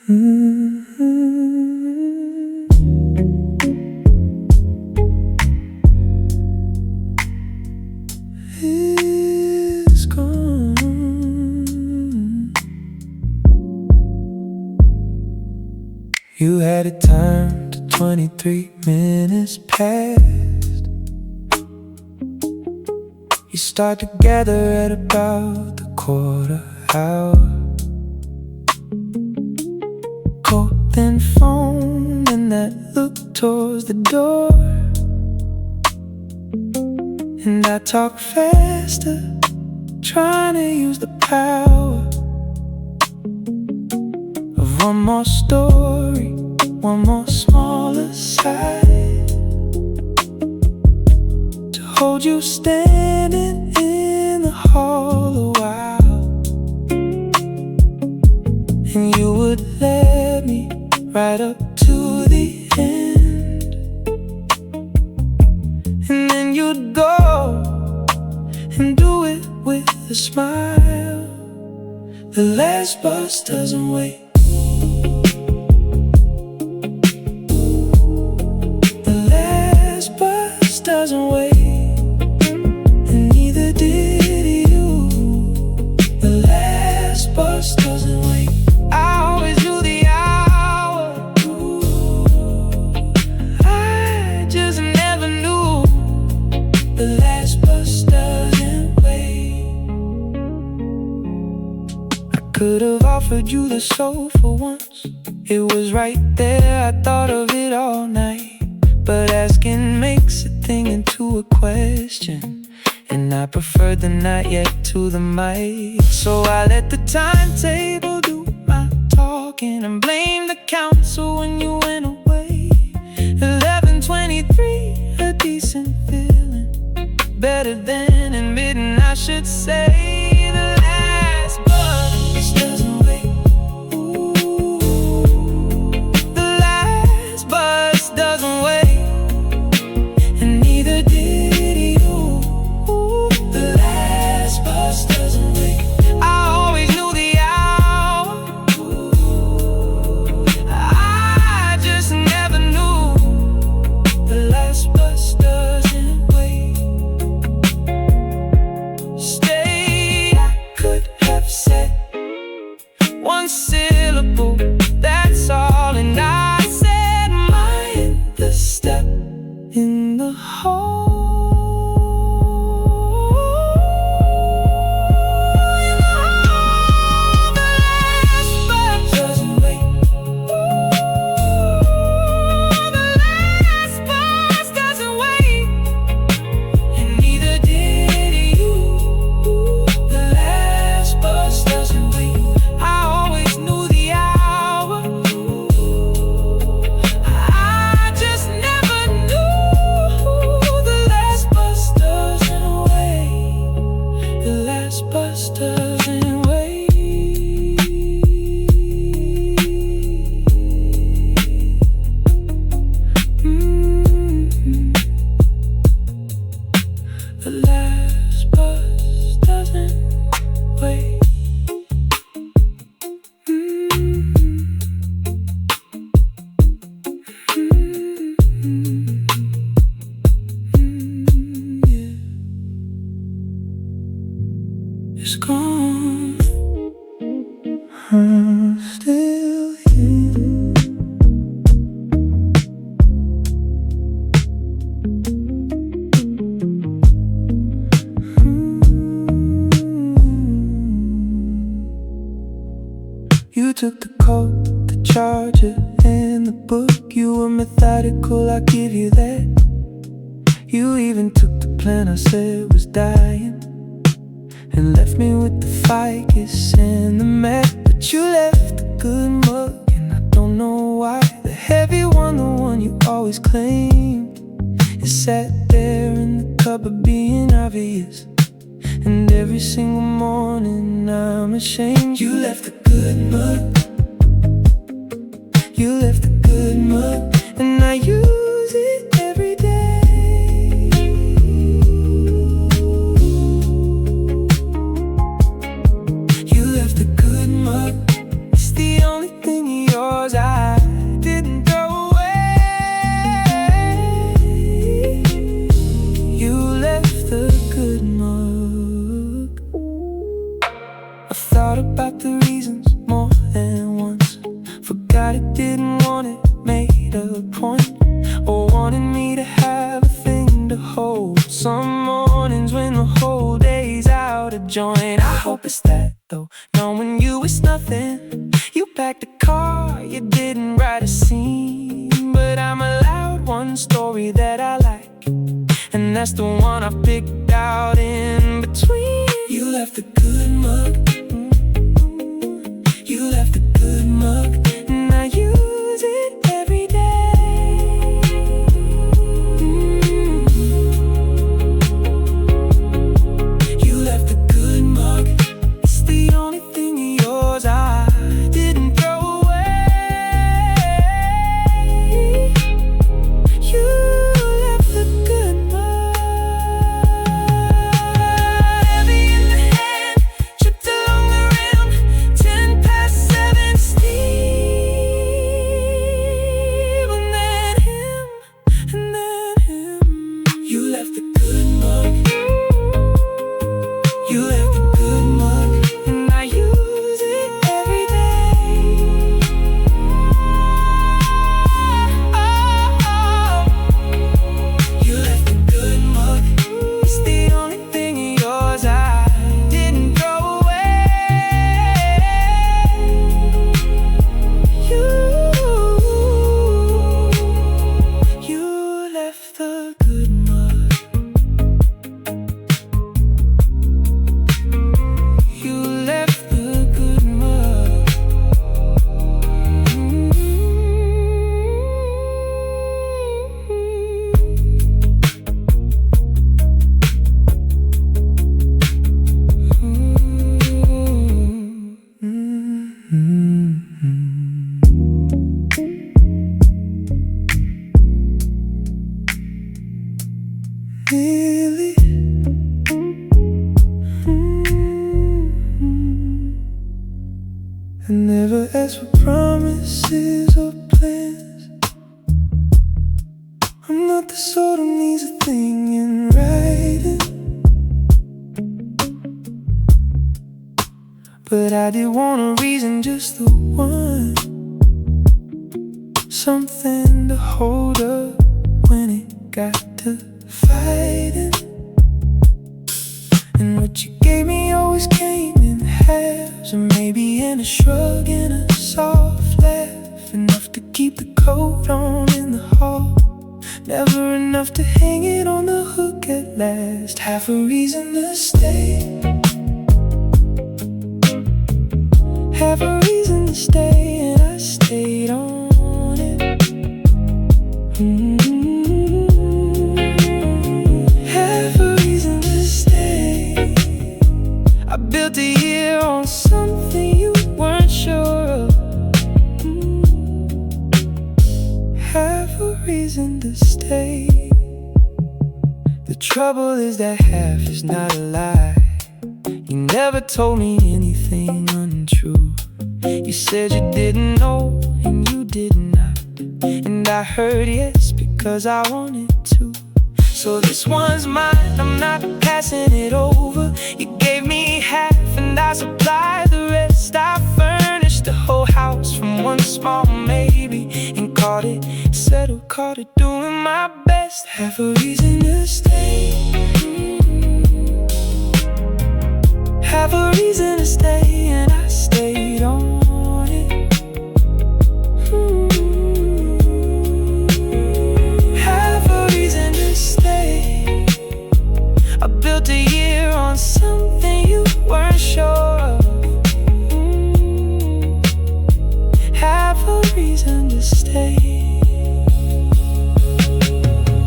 Is gone. You had it timed to 23 minutes past. You start to gather at about the quarter hour. Coat then phone and that look towards the door. And I talk faster, trying to use the power of one more story, one more smaller side, to hold you standing in the hall a while. And you would let me right up to the end, and then you'd go and do it with a smile. The last bus doesn't wait. The last bus doesn't wait, and neither did you. The last bus doesn't wait. I always knew the hour. I just never knew. The last bus doesn't wait. I could have offered you the sofa once. It was right there, I thought of it all night. But asking makes a thing into a question, and I preferred the not yet to the might. So I let the timetable do my talking and blame the council when you went away. 11:23, a decent feeling, better than admitting I should say. The last bus doesn't wait. Ooh, the last bus doesn't wait, and neither did you. Ooh, the last bus doesn't wait. I always knew the hour. Ooh, I just never knew. The last bus doesn't wait. Stay, I could have said one syllable, that's all, and I said mine. The step in the hall. The last bus doesn't wait. The last bus doesn't wait, and neither did you. The last bus doesn't wait. I always knew the hour. I just never knew. The last bus doesn't wait. The last bus doesn't wait. The last bus doesn't wait. Yeah. It's gone. I'm still here. You took the coat, the charger, and the book. You were methodical, I'll give you that. You even took the plan I said was dying, and left me with the ficus and the mat. But you left the good mug, and I don't know why. The heavy one, the one you always claimed, it sat there in the cupboard being obvious. And every single morning I'm ashamed. You left the good mug. You left the good mug, and I use it every day. You left the good mug. It's the only thing of packed a car, you didn't write a scene, but I'm allowed one story that I like, and that's the one I picked out in between. You left a good mug, you left a good mug, and I use it every day. You left a good mug, it's the only thing of yours I didn't throw away. You left a good mug, heavy in the hand, chipped along the rim, 10 past 7 Steve, and then him, and then him. You left a good mug, you left a good mug, and I use it every day. You left a good mug, it's the only thing of yours I didn't throw away. You left a good mug. You left a good mug. Really? I never asked for promises or plans. I'm not the sort who needs a thing in writing, but I did want a reason, just the one, something to hold up when it got to fighting. And what you gave me always came in halves, or maybe in a shrug and a soft laugh, enough to keep the coat on in the hall, never enough to hang it on the hook at last. Half a reason to stay, half a reason to stay, and I stayed on it. Half a reason to stay. I built a year on something you weren't sure of. Half a reason to stay. The trouble is that half is not a lie. You never told me anything untrue. You said you didn't know and you did not, and I heard yes because I wanted to. So this one's mine, I'm not passing it over. You gave me half and I supplied the rest. I furnished the whole house from one small maybe, and called it settled, called it doing my best. Half a reason to stay, half a reason to stay, and I stayed on it. Half a reason to stay. I built a year on something you weren't sure of. Half a reason to stay.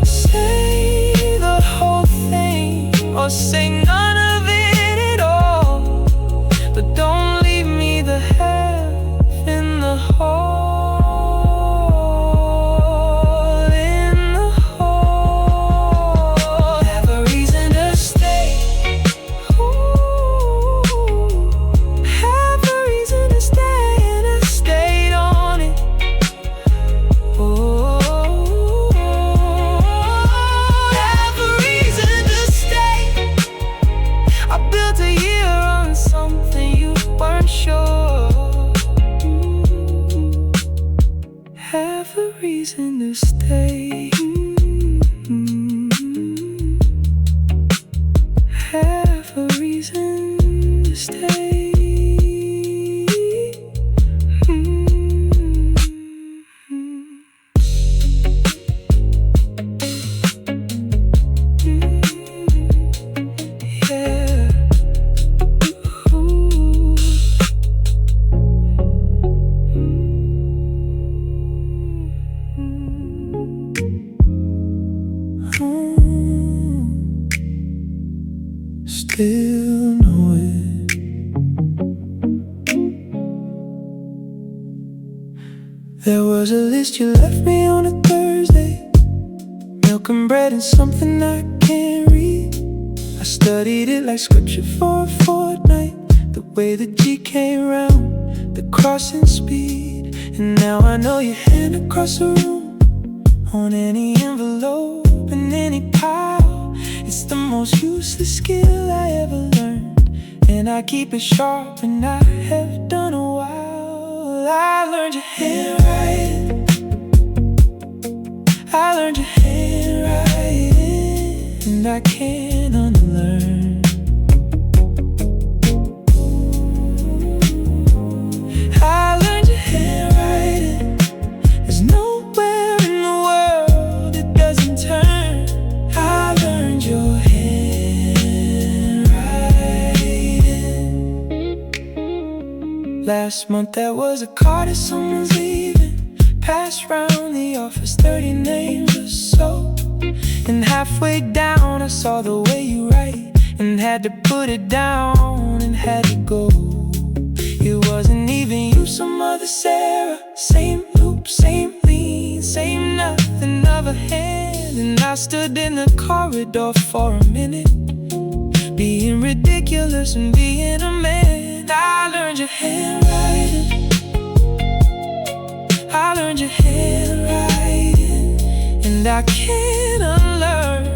Say the whole thing, or say none of it at all, but don't leave me the half in the hole, in the hole. Have a reason to stay. Ooh, have a reason to stay, and I stayed on it. Oh, have a reason to stay. I built a year on something you weren't sure. Have a reason to stay. Have a reason to stay. There was a list you left me on a Thursday, milk and bread and something I can't read. I studied it like scripture for a fortnight, the way the G came round, the crossing speed. And now I know your hand across the room, on any envelope, in any pile. It's the most useless skill I ever learned, and I keep it sharp, and I have done a while. I learned your handwriting, I learned your handwriting, and I can't unlearn. I learned your handwriting, there's nowhere in the world it doesn't turn. I learned your handwriting. Last month there was a card that someone's leaving, passed round the office, 30 names or so. And halfway down I saw the way you write, and had to put it down and had to go. It wasn't even you, some other Sarah. Same loop, same lean, same nothing of a hand. And I stood in the corridor for a minute, being ridiculous and being a man. I learned your handwriting, I learned your handwriting, and I can't unlearn.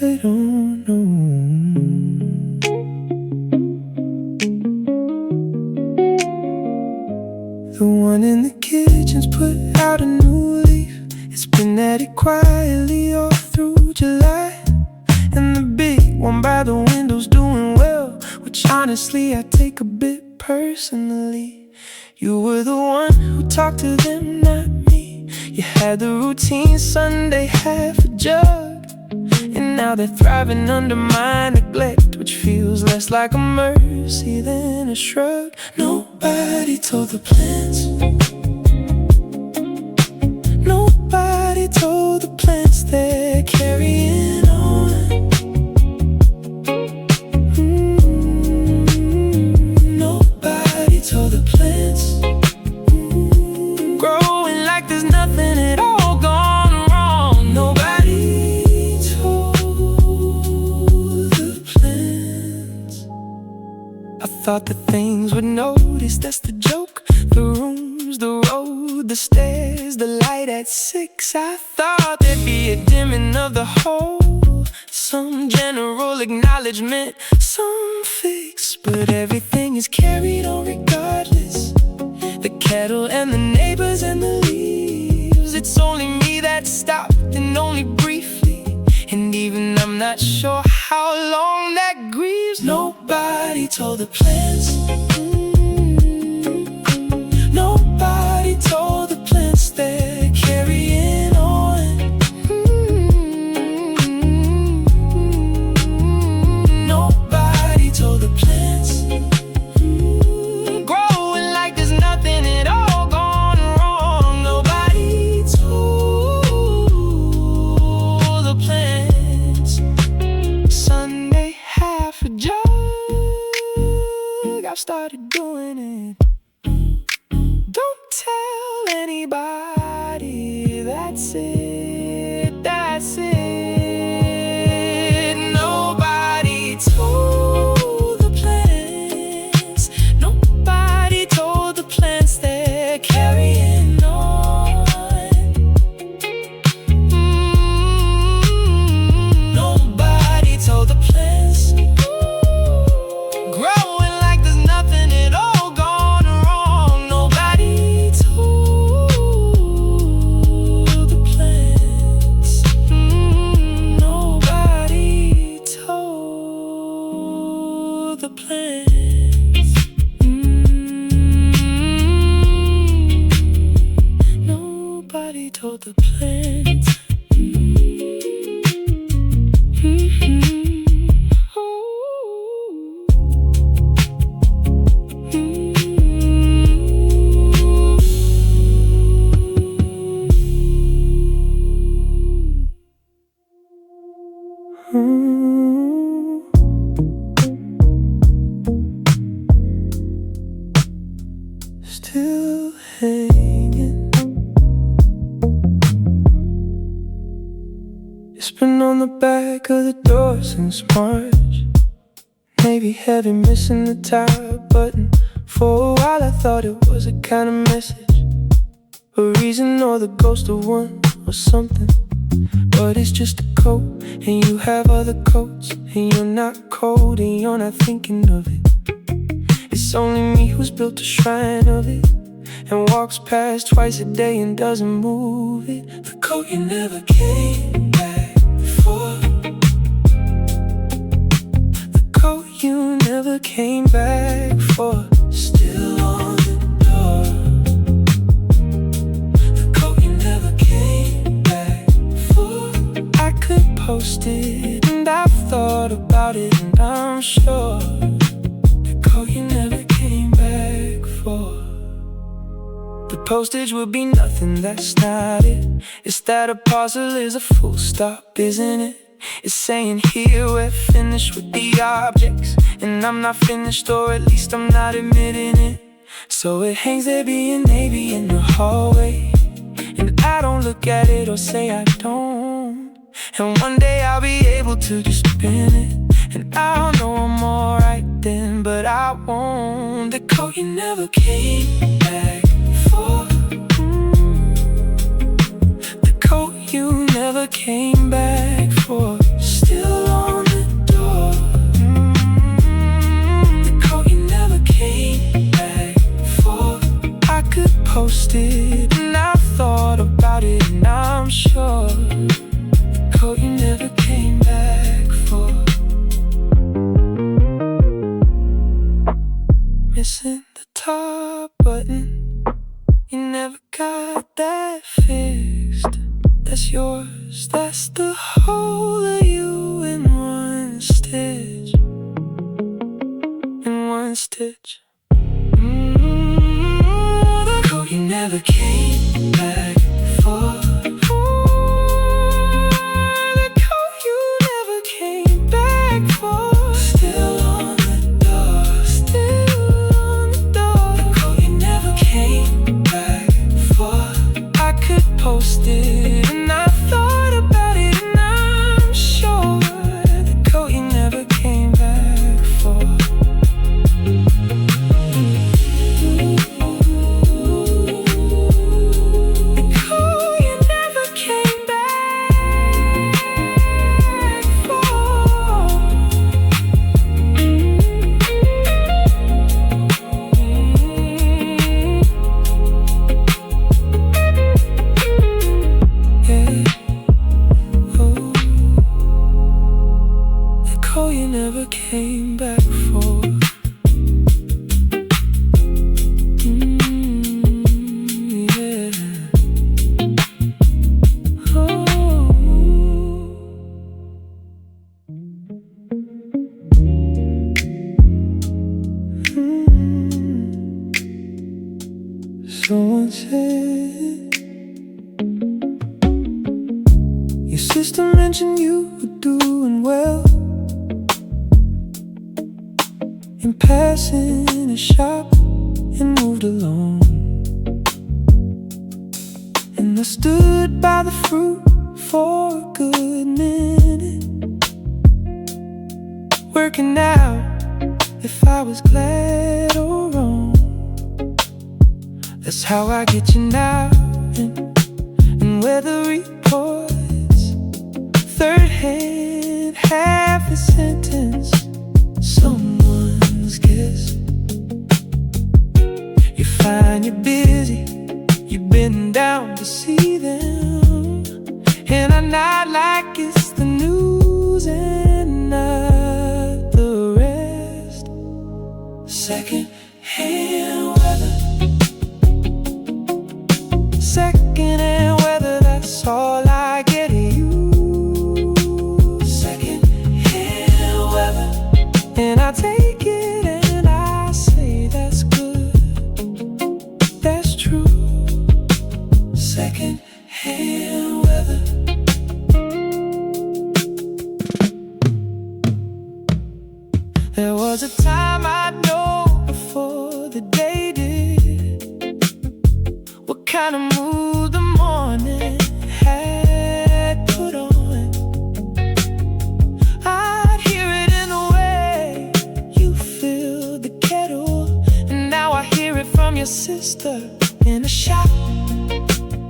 I don't know. The one in the kitchen's put out a new leaf. It's been at it quietly all through July. And the big one by the window's doing well, which honestly I take a bit personally. You were the one who talked to them, not me. You had the routine Sunday half a jug, and now they're thriving under my neglect, which feels less like a mercy than a shrug. Nobody told the plants, nobody told the plants they're carrying on. Nobody told the plants, growing like there's nothing at all gone wrong. Nobody told the plants. I thought that things would notice, that's the joke. The rooms, the road, the stairs, the light at 6. I thought there'd be a dimming of the whole, some general acknowledgement, some fix. But everything is carried on regardless, the kettle and the neighbors and the leaves. It's only me that stopped, and only briefly, and even I'm not sure how long that grieves. Nobody told the plants, nobody told the plants they're carrying on. that's it, that's it. Nobody told the plants, nobody told the plants they're carrying on. Nobody told the plants growing like there's nothing at all gone wrong. Nobody told the plants. Nobody told the plants. Nobody told the plants. Still hanging. It's been on the back of the door since March. Navy heavy, missing the tire button. For a while I thought it was a kind of message, a reason or the ghost of one or something. But it's just a coat, and you have other coats, and you're not cold, and you're not thinking of it. It's only me who's built a shrine of it, and walks past twice a day and doesn't move it. The coat you never came back for. The coat you never came back for. Still on the door. The coat you never came back for. I could post it, and I've thought about it, and I'm sure the coat you never came back for. The postage would be nothing, that's not it. It's that a parcel is a full stop, isn't it? It's saying here we're finished with the objects, and I'm not finished, or at least I'm not admitting it. So it hangs there being navy in the hallway, and I don't look at it or say I don't. And one day I'll be able to just spin it, and I'll know I'm alright then, but I won't. The coat you never came back for. The coat you never came back for. Still on the door. The coat you never came back for. I could post it, and I've thought about it, and I'm sure the coat you never came back for. Missing the top button, you never got that fixed. That's yours, that's the whole of you in one stitch. In one stitch. The coat you never came back for. The coat you never came back for. Still on the door. Still on the door. The coat you never came back for. I could post it, and I thought about it, and I'm sure the coat you never came back for. The coat you never came back for. Yeah. Oh. The coat you never came back for. Yeah. Oh. Someone said your sister mentioned you were doing well, in passing a shop, and moved along. And I stood by the fruit for a good minute, working out if I was glad or wrong. That's how I get you now. And weather reports, third hand, half the sentence, someone's guess. You find you're busy, you've been down to see them, and I nod like it's the news and not the rest. Second hand weather, second hand weather, that's all I get of you. Second hand weather, and I take it and I say that's good, that's true. Second hand weather. There was a time I'd know before the day did what kind of mood the morning had put on. I'd hear it in the way you filled the kettle, and now I hear it from your sister in the shop,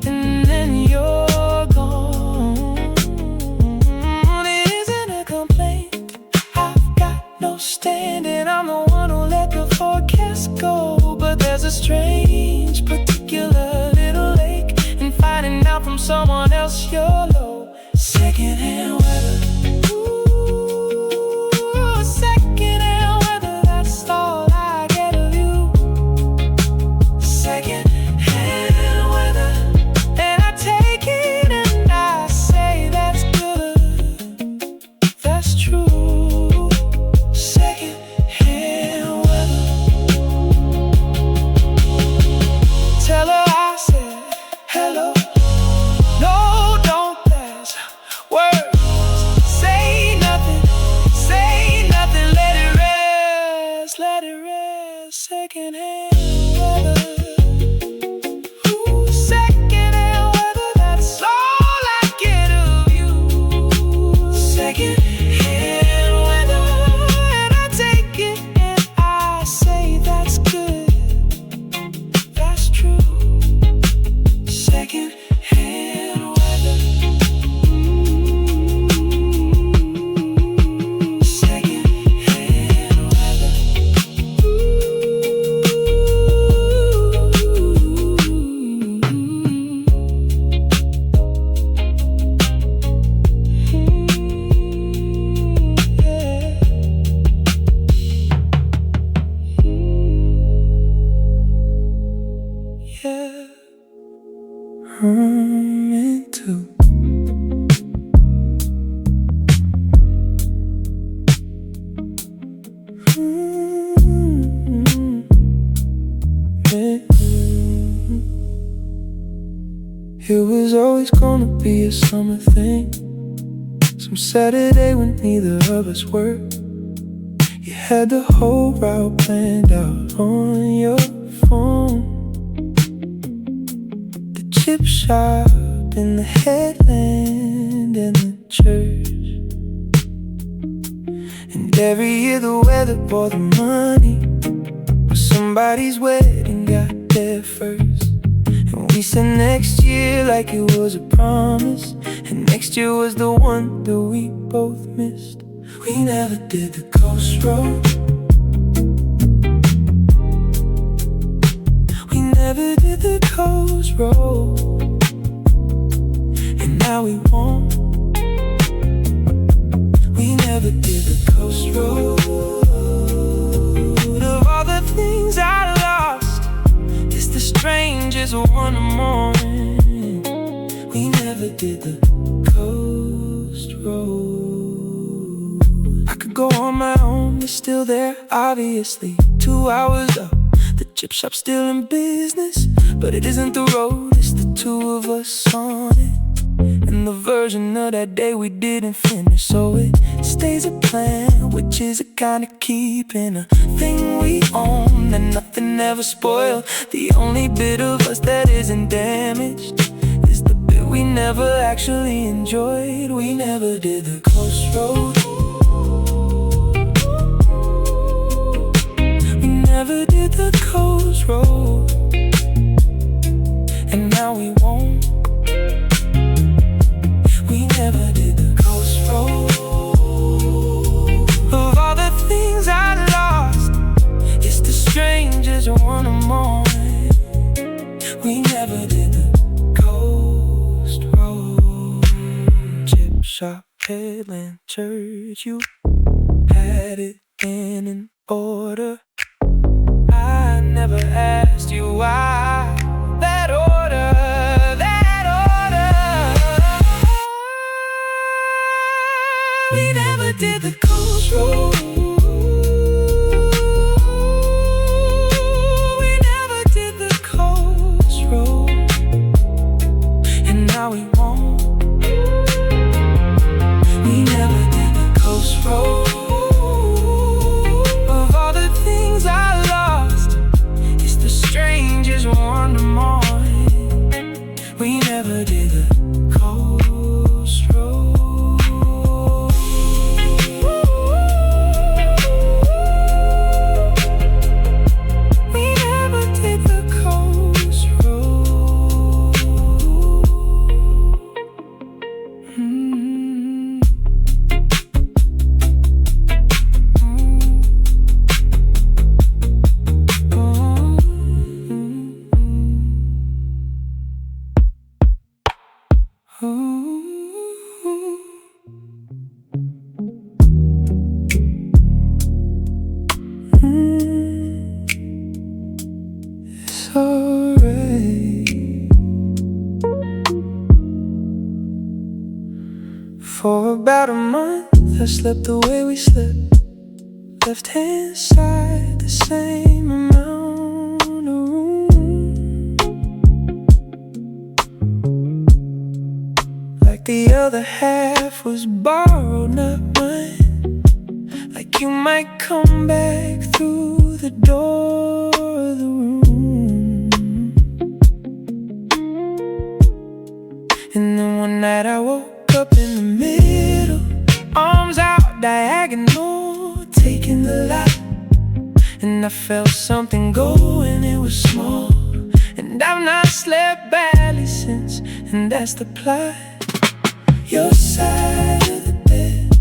and then you're gone. It isn't a complaint, I've got no standing, I'm the one who let the forecast go. But there's a strange, particular little ache in finding out from someone else you're low. Second hand weather, ooh, second hand weather, that's all I get of you. Second hand weather, and I take it and I say that's good, that's true. Second hand weather. Tell her I said hello. No, don't pass words. Say nothing, let it rest, let it rest. Second hand weather. Ooh, second hand weather, that's all I get of you. Second hand weather, and I take it and I say that's good, that's true. Second hand weather. Second hand weather. Yeah. I'm into It was always gonna be a summer thing, some Saturday when neither of us worked. You had the whole route planned out on your phone. Chip shop in the headland and the church, and every year the weather brought the money, but somebody's wedding got there first. And we said next year like it was a promise, and next year was the one that we both missed. We never did the coast road, we never did the coast road, and now we won't. We never did the coast road. Of all the things I lost, it's the strangest one morning. We never did the coast road. I could go on my own, you're still there, obviously. 2 hours up, the chip shop's still in business, but it isn't the road, it's the two of us on it, and the version of that day we didn't finish. So it stays a plan, which is a kind of keeping, a thing we own and nothing ever spoiled. The only bit of us that isn't damaged is the never actually enjoyed. We never did the coast road. We never did the coast road. And now we won't. We never did the coast road. Of all the things I lost, it's the strangest one of mine. We never did the coast road. Chip shop, headland, church, you had it in an order. I never asked you why. That order, that order. We never did the coast road. We never did the coast road. And now we won't. We never did the coast road. Of all the things I lost, it's the strangest one of mine. We never did the coast road. We never did the coast road. It's alright. For about a month I slept the way we slept. Left hand side, the same amount of room. Like the other half was borrowed, not mine. Like you might come back through the door of the room. And then one night I woke up in the middle, arms out diagonal, taking the light. And I felt something go and it was small. And I've not slept badly since, and that's the plot. Your side of the bed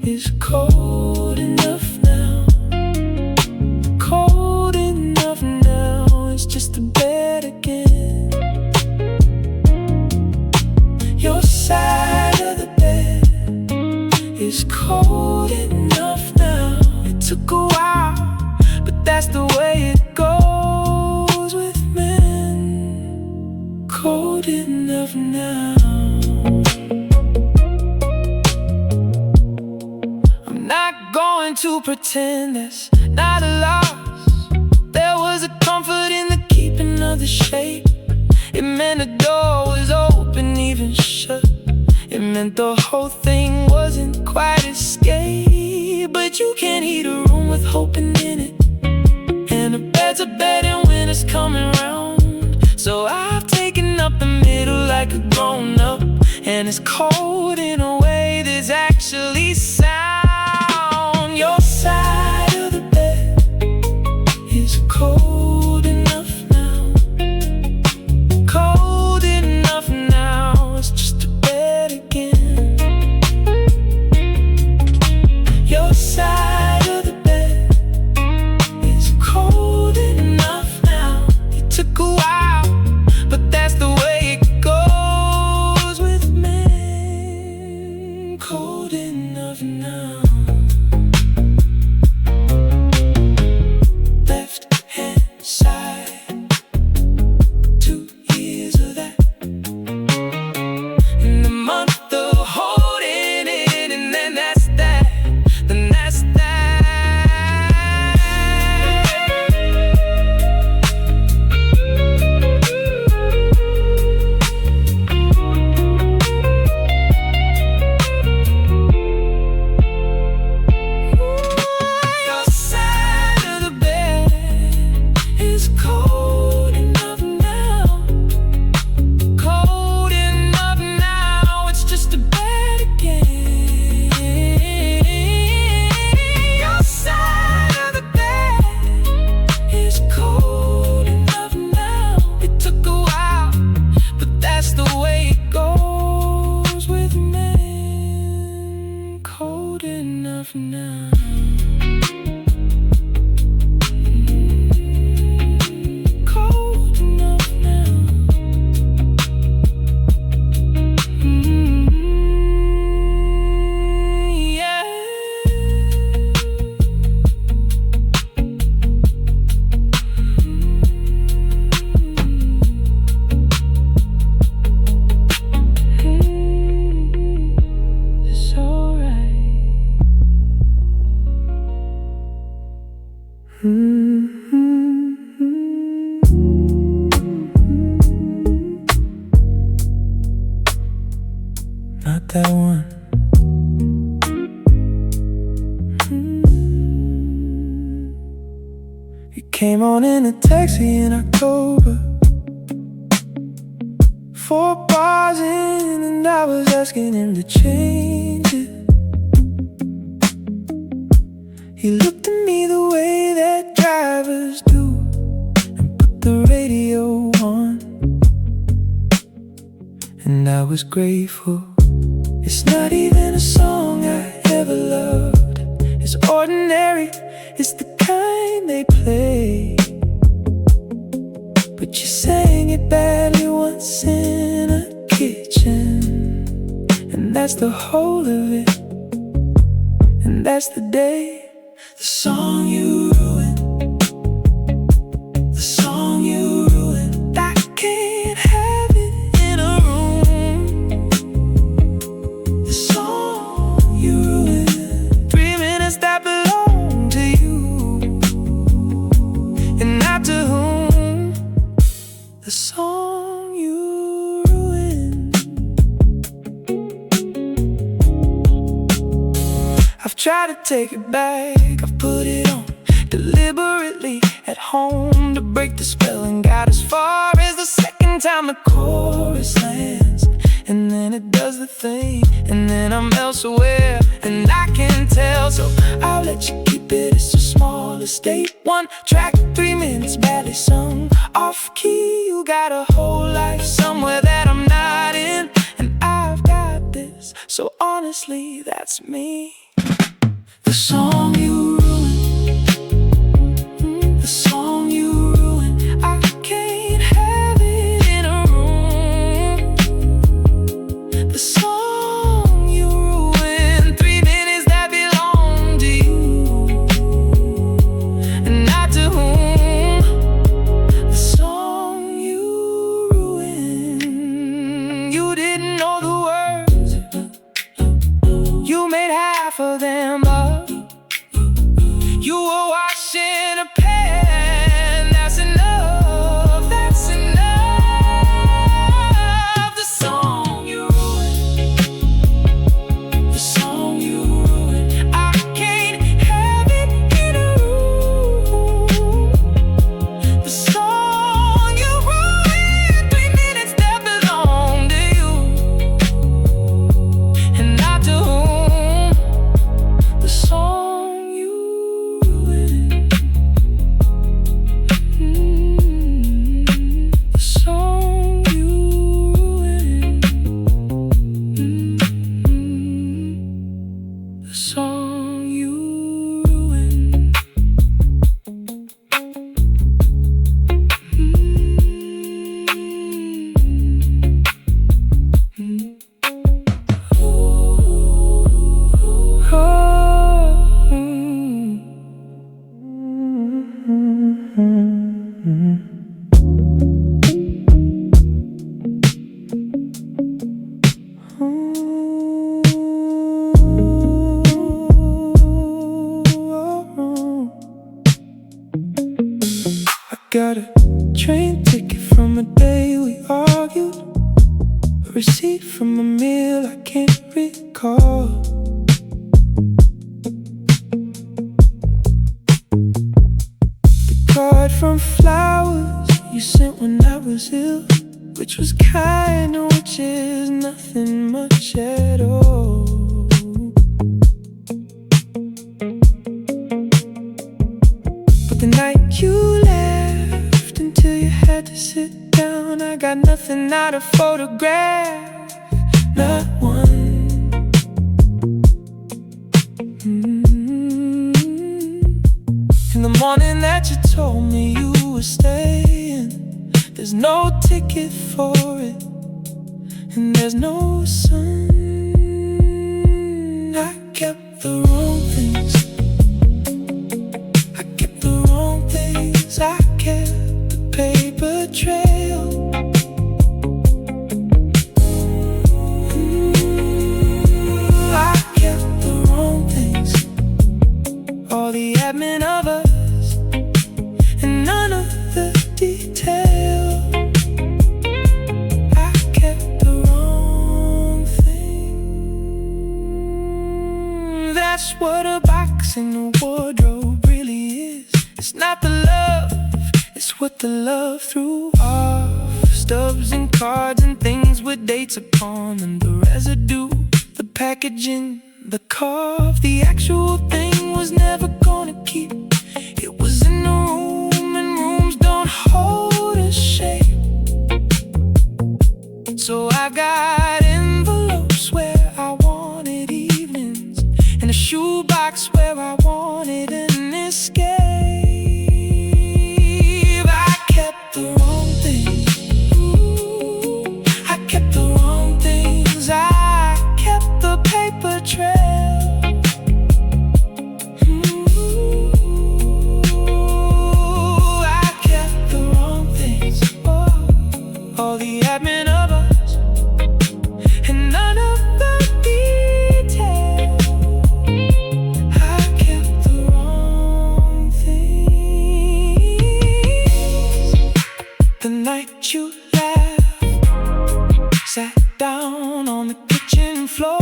is cold enough now. Cold enough now, it's just a bed again. Your side of the bed is cold enough now. It took a while, but that's the way it goes with men. Cold enough now. I'm not going to pretend that's not a loss. There was a comfort in the keeping of the shape. It meant the door was open, even shut. It meant the whole thing wasn't quite escape. But you can't heat a room with hoping in it, and a bed's a bed and winter's coming round. So I've taken up the middle like a grown-up, and it's cold in a way that's actually sound. Your side of the bed is cold enough now. Cold enough now, it's just a bed again. Your side of the bed is cold enough now. It took a while, but that's the way it goes with men. enough now. Cold enough now. Yeah. It's alright. Not that one. You came on in a taxi in October, 4 bars in, and I was asking him to change it. He looked at me the way that drivers do and put the radio on, and I was grateful. It's not even a song I ever loved. It's ordinary, it's the kind they play, but you sang it badly once in a kitchen, and that's the whole of it, and that's the day. The song you ruined, the song you ruined. I can't have it in a room. The song you ruined, 3 minutes that belong to you, and not to whom. The song you ruined. I've tried to take it back, I've put it on deliberately at home to break the spell, and got as far as the second time the chorus lands, and then it does the thing, and then I'm elsewhere, and I can tell, so I'll let you keep it. It's a small estate, 1 track, 3 minutes badly sung, off key. You got a whole life somewhere that I'm not in, and I've got this, so honestly that's me. The song you ruined, the song you ruined. I can't have it in a room. The song you ruined, 3 minutes that belong to you, and not to whom. The song you ruined. You didn't know the words, you made half of them up. You were washing a pan, that's enough, that's enough. The song you ruined, the song you ruined. I can't have it in a room. The song you ruined, 3 minutes that belong to you, and not to whom. The song you ruined. The song you ruined. The song you ruined. I got a train ticket from a day we argued, a receipt from a meal I can't recall. The card from flowers you sent when I was ill, which was kind and which is nothing much at all. But the night you left until you had to sit down, I got nothing, not a photograph, not one. ticket for it, and there's no sun. I kept the wrong things. I kept the wrong things. I kept the paper trail. I kept the wrong things. All the admin of us, and none of the detail. I kept the wrong thing. That's what a box in the wardrobe really is. It's not the love, it's what the love threw off. Stubs and cards and things with dates upon them. The residue, the packaging, the carve. The actual thing was never gonna keep. It was in the room, and rooms don't hold a shape. So I got envelopes where I wanted evenings, and a shoebox where I wanted an escape. I kept the wrong things. Ooh, I kept the wrong things. I kept the paper trail. Ooh, I kept the wrong things. Oh, all the admin of us, and none of the detail. I kept the wrong things. The night you left, sat down on the kitchen floor.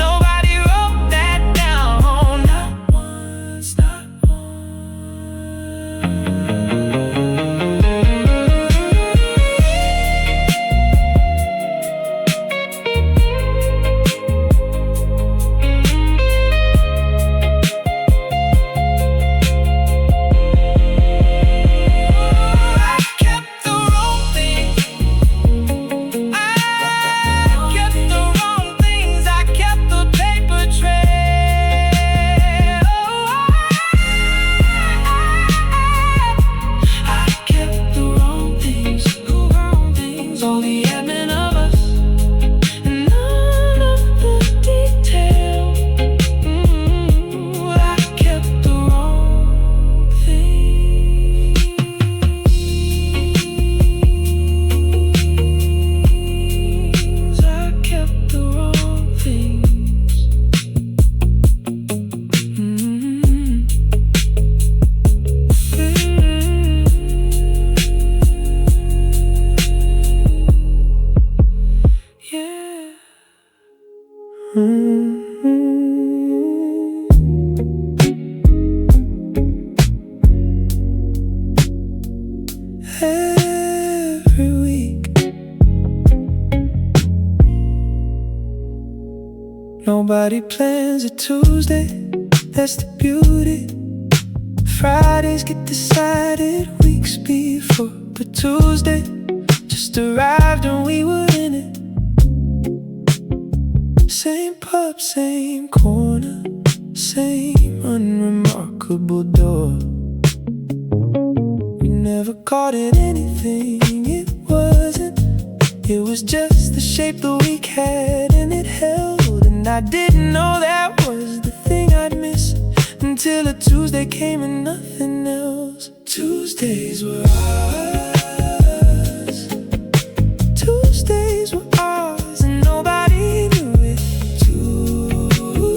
Nobody wrote that down, not once, not I kept the wrong thing. I kept the wrong things. I kept the paper trail. I kept the wrong things, the wrong things. All the admin of us, and none of the detail. I kept the wrong things. I kept the wrong things. Yeah. Every week, nobody plans a Tuesday. That's the beauty. Fridays get decided weeks before, but Tuesday just arrived and we were in it. Same pub, same corner, same unremarkable door. We never called it anything, it wasn't. It was just the shape the week had, and it held. And I didn't know that was the thing I'd miss until a Tuesday came and nothing else. Tuesdays were ours. Tuesdays were ours, and nobody knew it.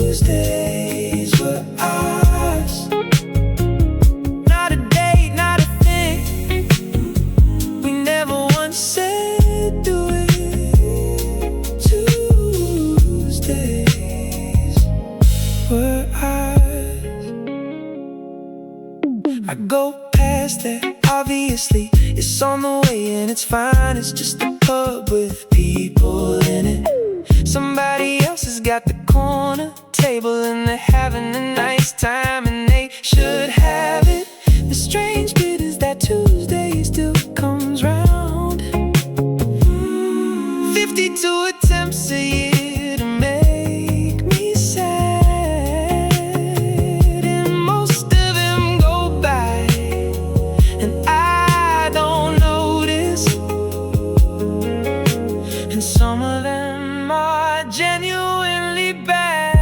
Tuesdays were ours. Not a date, not a thing. We never once said do it. Tuesdays were ours. I go past there, obviously. It's on the way and it's fine. It's just a pub with people in it. Somebody else has got the corner table, and they're having a nice time, and they should have it. The strange bit is that Tuesday still comes round. 52 attempts a year to make me sad, and most of them go by, and I don't notice. of them are genuinely bad.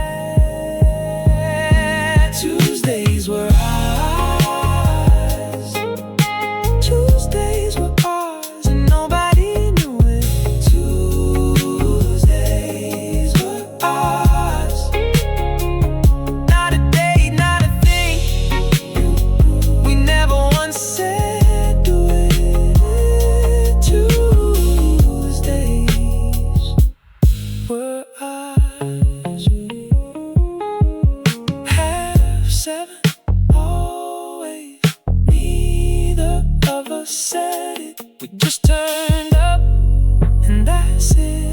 Tuesdays were ours. Tuesdays were ours, and nobody knew it. Tuesdays were ours. Not a day, not a thing. We never once said do it. Tuesdays were ours. Half seven, always. Neither of us said it. We just turned up, and that's it.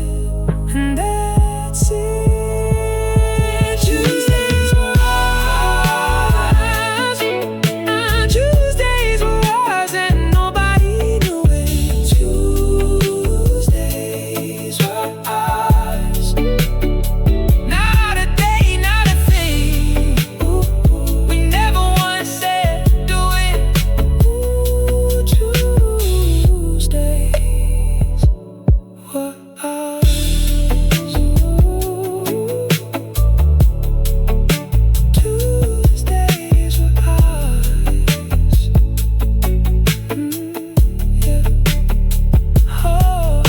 And that's it. Tuesdays were ours. Tuesdays were ours, and nobody knew it. Tuesdays were ours. Not a day, not a thing. We never once said do it. Tuesdays were ours. Tuesdays were ours. Yeah. Oh.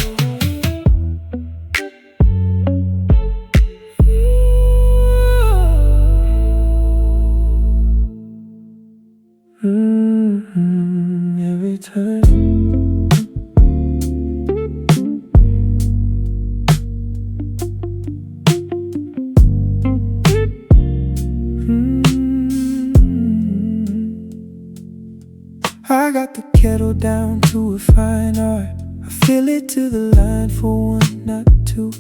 Every time. I got the kettle down to a fine art. I fill it to the line for one, not two.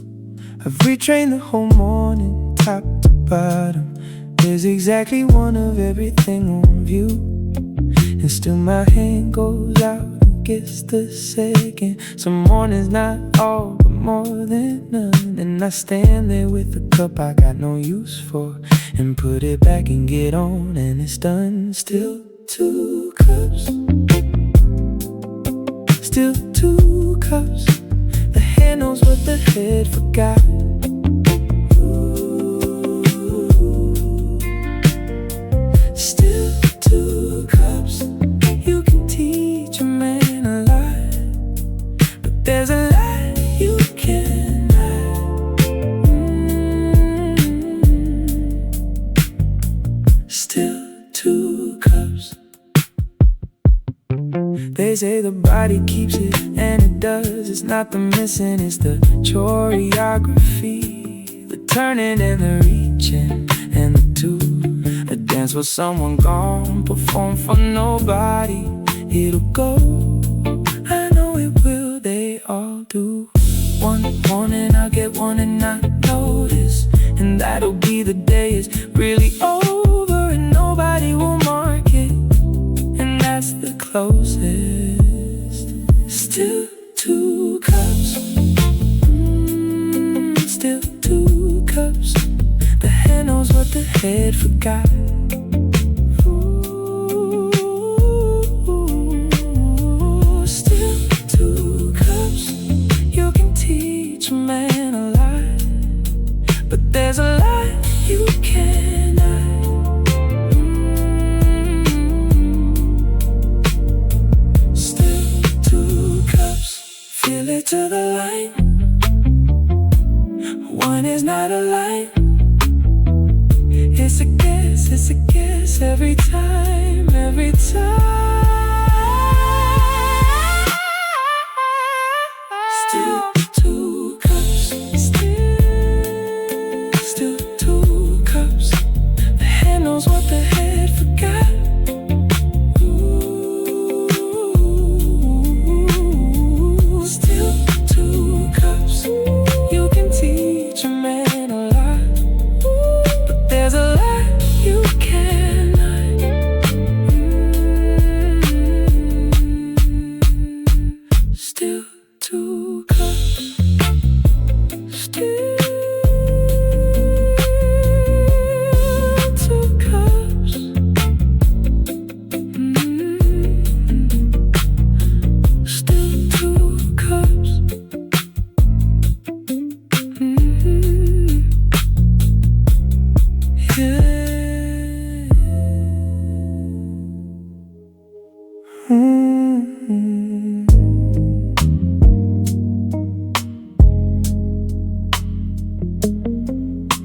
I've retrained the whole morning, top to bottom. There's exactly one of everything on view. And still my hand goes out and gets the second. Some mornings not all, but more than none. And I stand there with a cup I got no use for, and put it back and get on, and it's done. Still 2 cups. Still 2 cups. The hand knows what the head forgot. Still 2 cups. You can teach a man a lot, but there's a lot you cannot. Still 2 cups. They say the body keeps it, and it does. It's not the missing, it's the choreography, the turning and the reaching, and the two. A dance with someone gone, perform for nobody. It'll go, I know it will, they all do. One morning I'll get one and not notice, and that'll be the day it's really over, and nobody will mark it, and that's the closest. Still 2 cups. Still 2 cups. The hand knows what the head forgot. Still 2 cups. You can teach a man a lot, but there's a lot you cannot. Still 2 cups. Fill it to the line. One is not a line. It's a guess every time, every time. Still 2 cups. Still 2 cups. The hand knows what the head forgot. Still 2 cups. You can teach a man a lot, but there's a lot you cannot.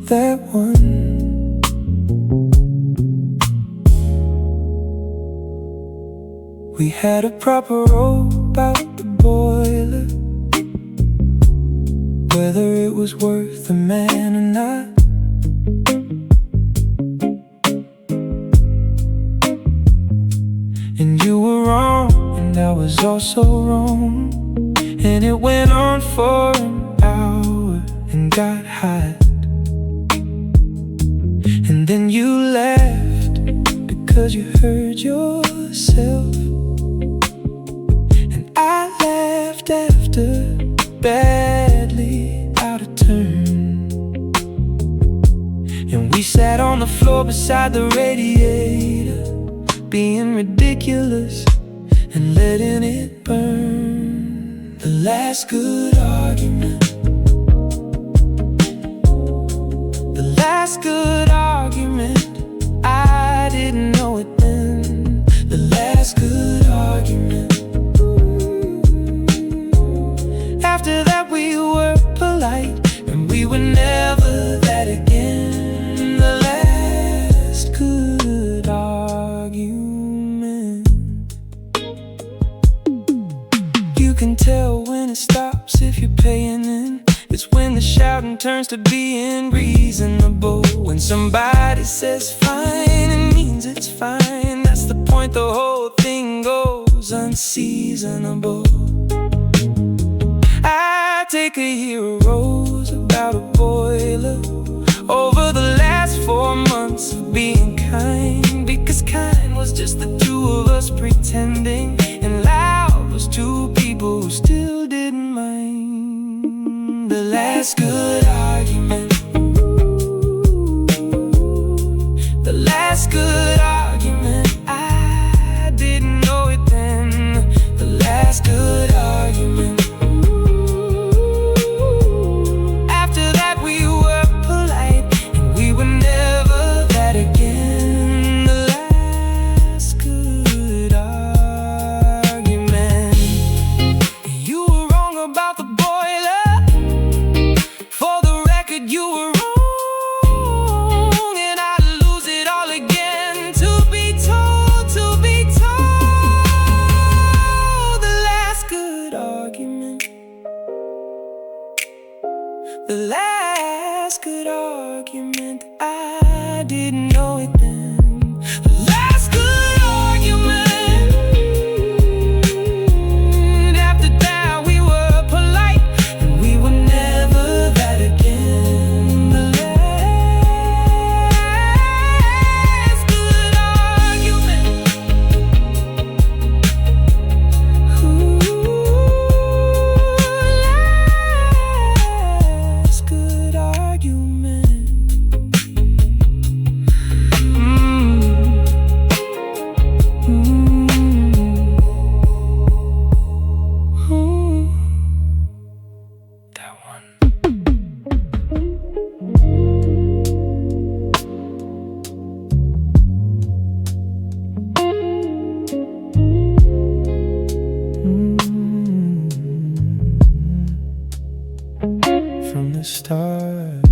that one. We had a proper rope out the boiler, whether it was worth a man or not. And you were wrong, and I was also wrong. And it went on for an hour and got hot. And then you left because you hurt yourself. And I left after, badly out of turn. And we sat on the floor beside the radiator, being ridiculous and letting it burn. The last good argument, the last good argument. I didn't know it then. The last good argument. After that we were polite, and we were never that again. The last good argument. You can tell when it stops if you're paying in. It's when the shouting turns to being reasonable. When somebody says fine, it means it's fine. That's the point, the whole thing goes unseasonable. I take a hero rose about a boiler over the last 4 months of being kind, because kind was just the two of us pretending, and loud was two people who still didn't mind. The last good argument, the last good argument. I didn't know it then. The last good argument. After that we were polite, and we were never that again. The last good argument. You were wrong about the boiler. For the record, you were wrong, and I'd lose it all again to be told, the last good argument, the last good argument. I didn't know it then. The last good argument. After that we were polite, and we were never that again. The last good argument. Last good argument. That one. From the start,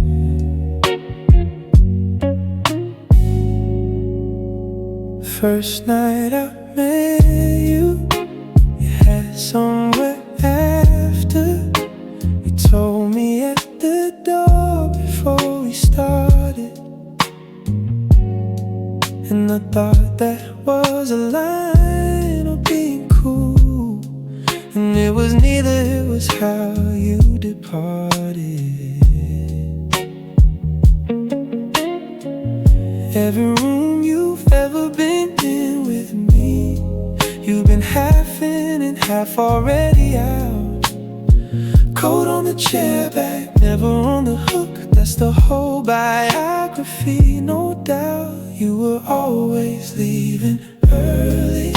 first night I met you, you had somewhere after. You told me at the door before we started, and I thought that was a line of being cool. And it was neither, it was how you departed. Every room you've ever been in with me, you've been half in and half already out. Coat on the chair back, never on the hook. That's the whole biography, no doubt. You were always leaving early,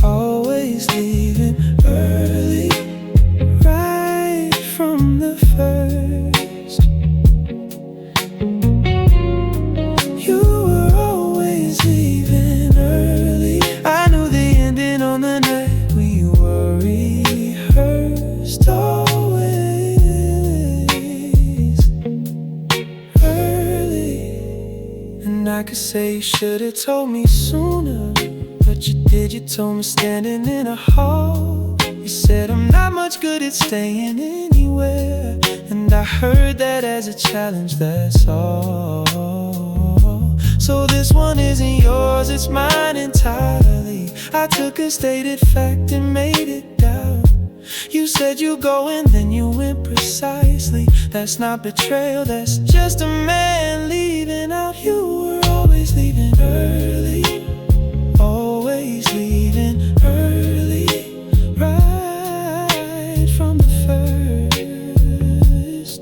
always leaving early, right from the first. You were always leaving early. I knew the ending on the night we were rehearsed. Always early. could say you should've told me sooner, but you did. You told me standing in a hall. You said I'm not much good at staying anywhere, and I heard that as a challenge, that's all. So this one isn't yours, it's mine entirely. I took a stated fact and made it down. You said you go and then you went precisely. That's not betrayal, that's just a man leaving out. You were always leaving early, always leaving early, right from the first.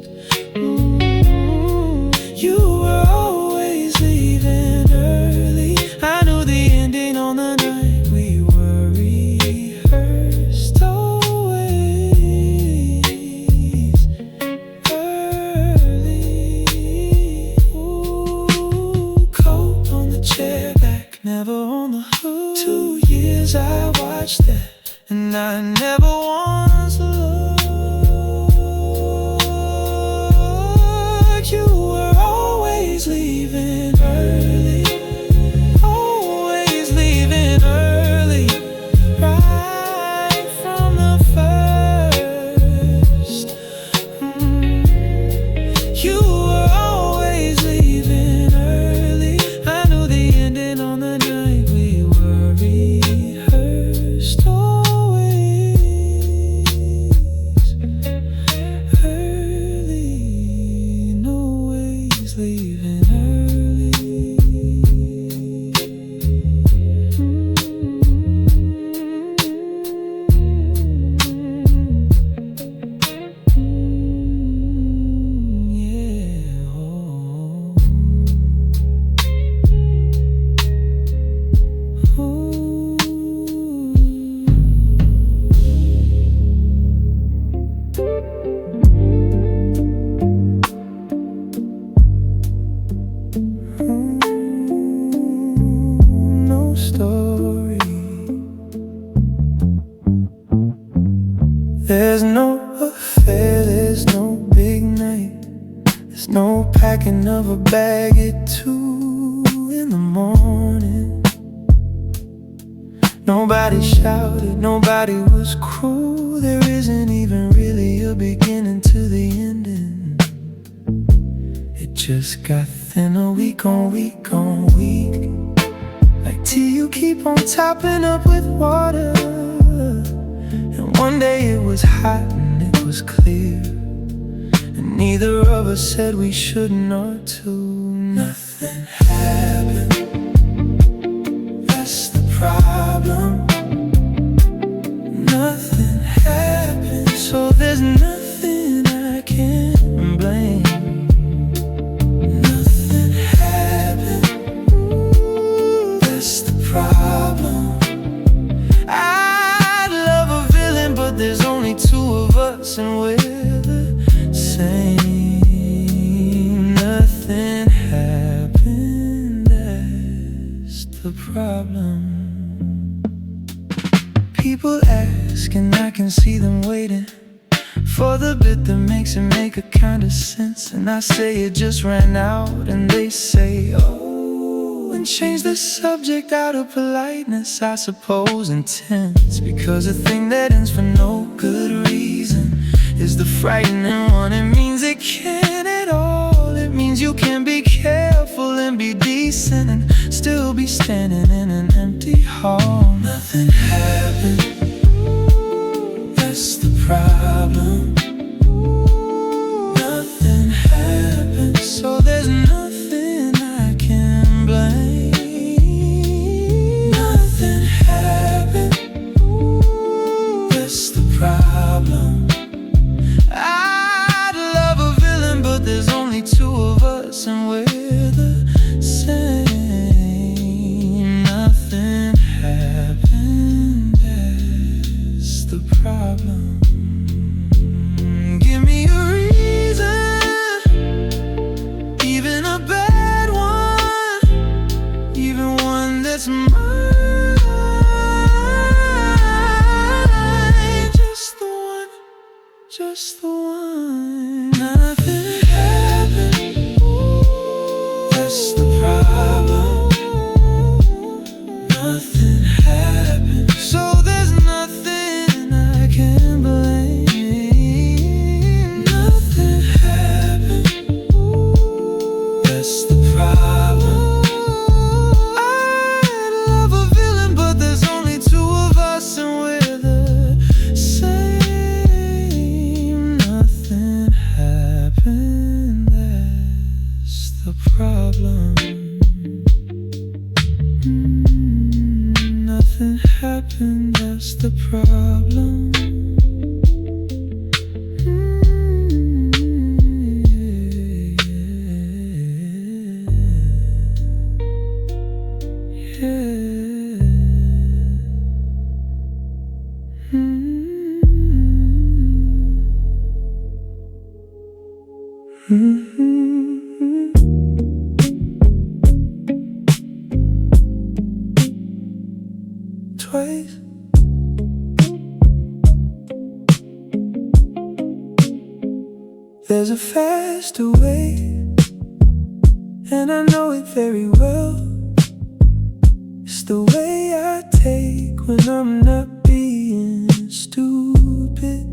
You were always leaving early. I knew the ending on the night we were rehearsed. Always early. Ooh, coat on the chair back, never on the hood. 2 years I watched that, and I never once looked. You were always leaving early, always leaving early, right from the first. You were always leaving early. I knew the ending on the night we were rehearsed. Always early, no ways leaving early. Yeah, no story. There's no affair, there's no big night. There's no packing of a bag at 2 in the morning. Nobody shouted, nobody was cruel. There isn't even really a beginning to the ending. It just got thinner week on week on week, like tea you keep on topping up with water. And one day it was hot and it was clear, and neither of us said we shouldn't or to. Nothing happened, that's the problem. Nothing happened, so there's nothing I can blame. Nothing happened, that's the problem. I'd love a villain, but there's only 2 of us, and we're the same. Nothing happened, that's the problem. People ask and I can see them waiting for the bit that makes it make a kind of sense. And I say it just ran out, and they say, oh, and change the subject out of politeness, I suppose intense. Because a thing that ends for no good reason is the frightening one. It means it can't at all. It means you can be careful and be decent and still be standing in an empty hall. Nothing happened, that's the problem. Nothing happened, so there's nothing I can blame. Nothing happened, that's the problem. I'd love a villain, but there's only 2 of us, and we're the same. Nothing happened, that's the problem. Give me a reason, even a bad one, even one that's mine. Just the one, just the one. Nothing happened, ooh, problem. Nothing happened, that's the problem. Twice. There's a faster way, and I know it very well. It's the way I take when I'm not being stupid.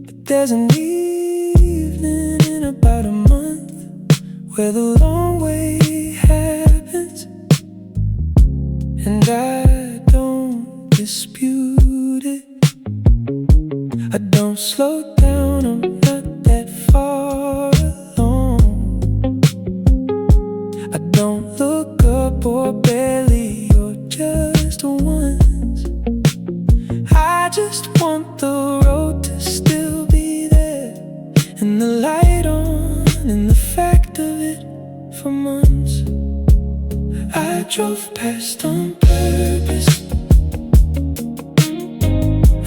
But there's an evening in about a month where the long way happens, and I don't dispute it. I don't slow down, I'm not that far along. I don't look up or barely, or just once. I just want the road to still be there, and the light on, and the fact of it for months. I drove past on purpose.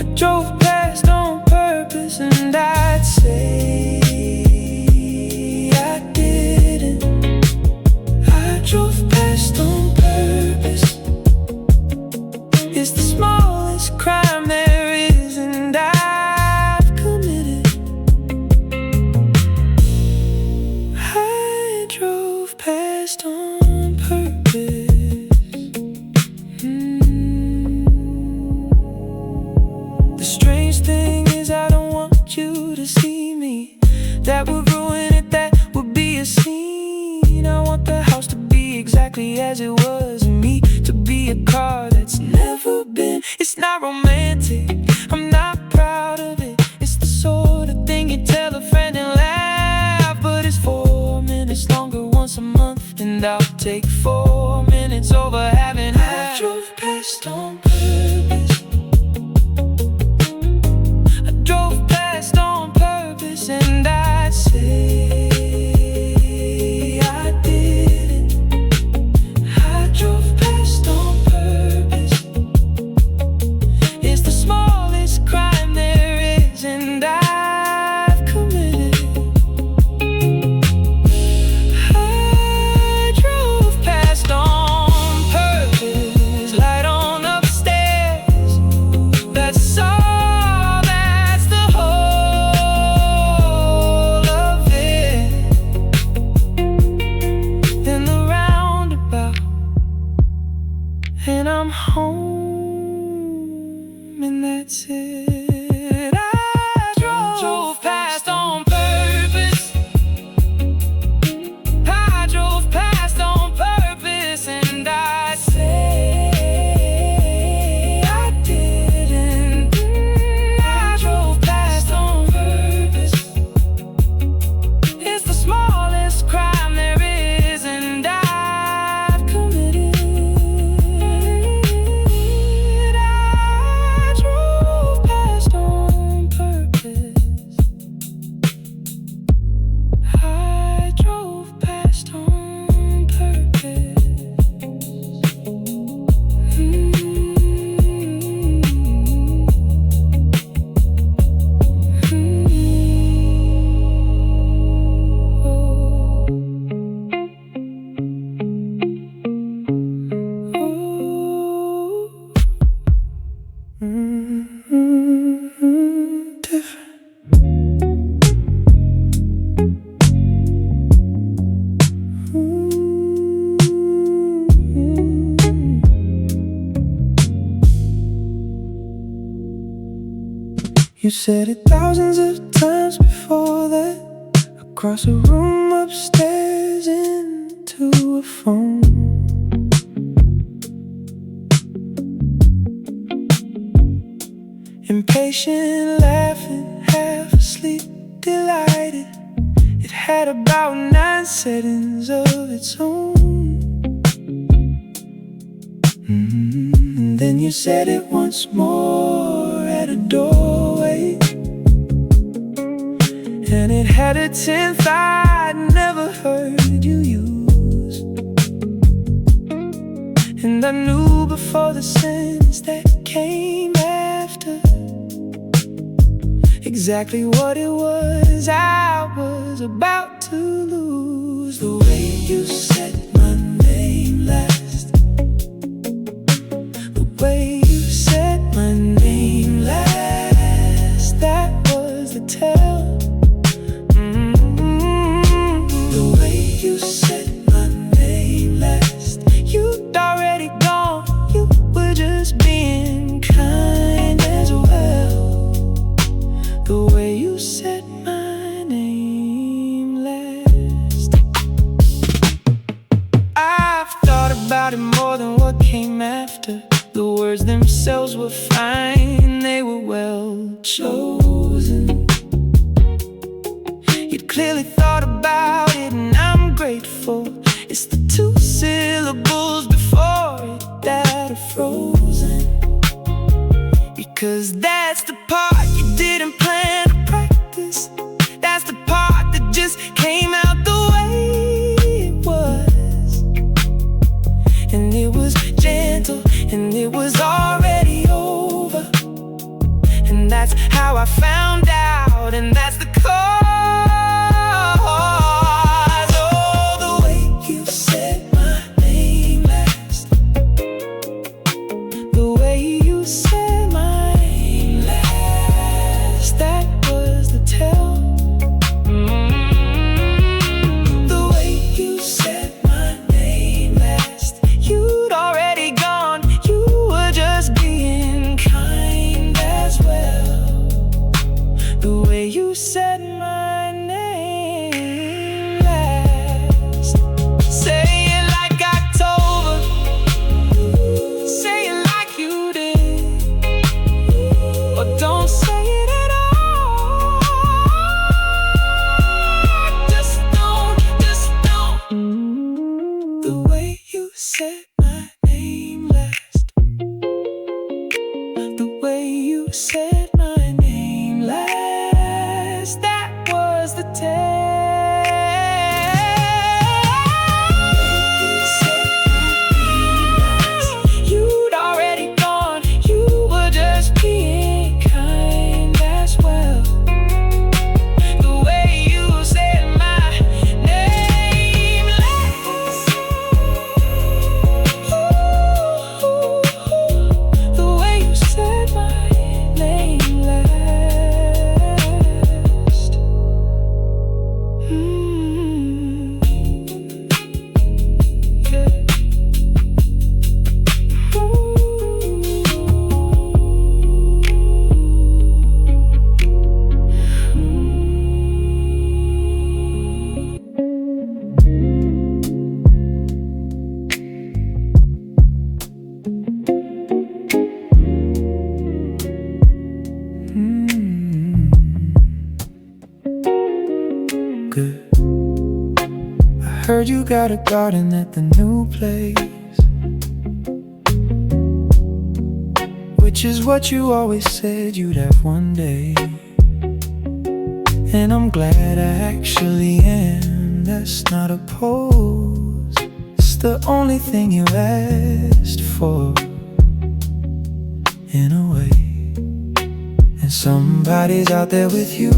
I drove past on purpose, and I'd say I didn't. I drove past on purpose. It's the smallest crime there is, and I've committed. I drove past on purpose. The strange thing is I don't want you to see me. That would ruin it, that would be a scene. I want the house to be exactly as it was, and me to be a car that's never been. It's not romantic, I'm not proud of it. It's the sort of thing you tell a friend and laugh, but it's 4 minutes longer once a month, and I'll take 4 minutes over having half. I drove past on purpose. I drove past on purpose, and I'd say I didn't. I drove past on purpose. It's the smallest crime there is, and I've committed. I drove past on purpose. Light on upstairs. That's all, that's the whole of it. In the roundabout, and I'm home, and that's it. I drove past on purpose. I drove past on purpose, and I say I didn't. I drove past on purpose. It's the smallest crime there is, and I've committed. I drove past on purpose. I drove past on purpose. Different. You said it thousands of times before that. Across a room, upstairs, into a phone. Impatient, laughing, half asleep, delighted. It had about 9 settings of its own. And then you said it once more at a doorway, and it had a 10th I'd never heard you use. And I knew before the sentence that came after exactly what it was I was about to lose. The way you said my name last, the way you said my name last, that was the tell. The way you said my name last, you'd already gone, you were just being kind as well. The way you said my name last. I've thought about it more than what came after. The words themselves were fine, they were well chosen. You'd clearly thought about it, and I'm grateful. It's the 2 syllables before it that are frozen, because that's the part you didn't plan to practice. That's the part that just came out the way it was. And it was gentle, and it was already over. And that's how I found out, and that's the cause. Oh, the way you said my name last, the way you said my name last, that was the tell. The way you said my name last, you'd already gone, you were just being kind as well. The way you said my name last. Say it like October, say it like you did, or don't say it at all. Just don't. The way you said my name last, the way you said my name last, that was the tell. You'd already gone, you were just being kind as well. The way you said my name last. The way you said my name last. Yeah. Good. I heard you got a garden at the new place, which is what you always said you'd have one day. And I'm glad I actually am. That's not a pose, it's the only thing you asked for, in a way. And somebody's out there with you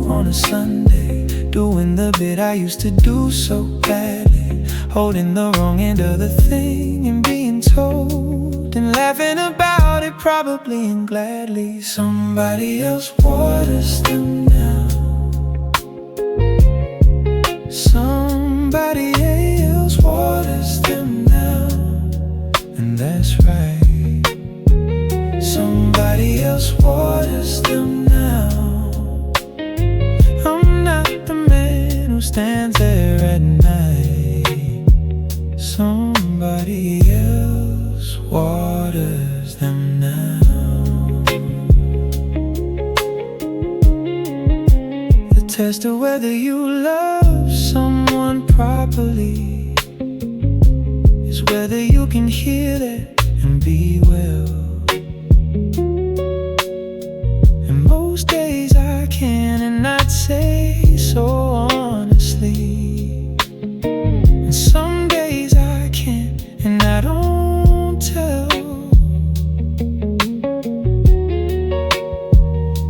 on a Sunday, doing the bit I used to do so badly, holding the wrong end of the thing and being told, and laughing about it probably and gladly. Somebody else waters them now, somebody else waters them now, and that's right. Somebody else waters them now. I'm not the man who stands there at night. Somebody else waters them now. The test of whether you love properly is whether you can hear that and be well. And most days I can, and I'd say so honestly. And some days I can't, and I don't tell.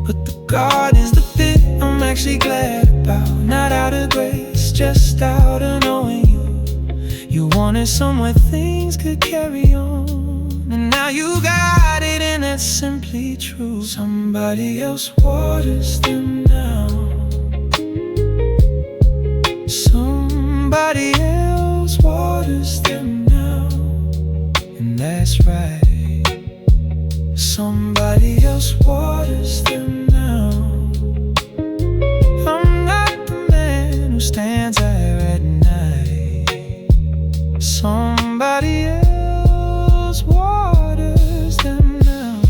But the God is the bit I'm actually glad about. Not out of grace, just out of knowing you wanted somewhere things could carry on. And now you got it, and that's simply true. Somebody else waters them now. Somebody else waters them now. And that's right, somebody else waters them now. I'm not the man who stands there at night. Somebody else waters them now.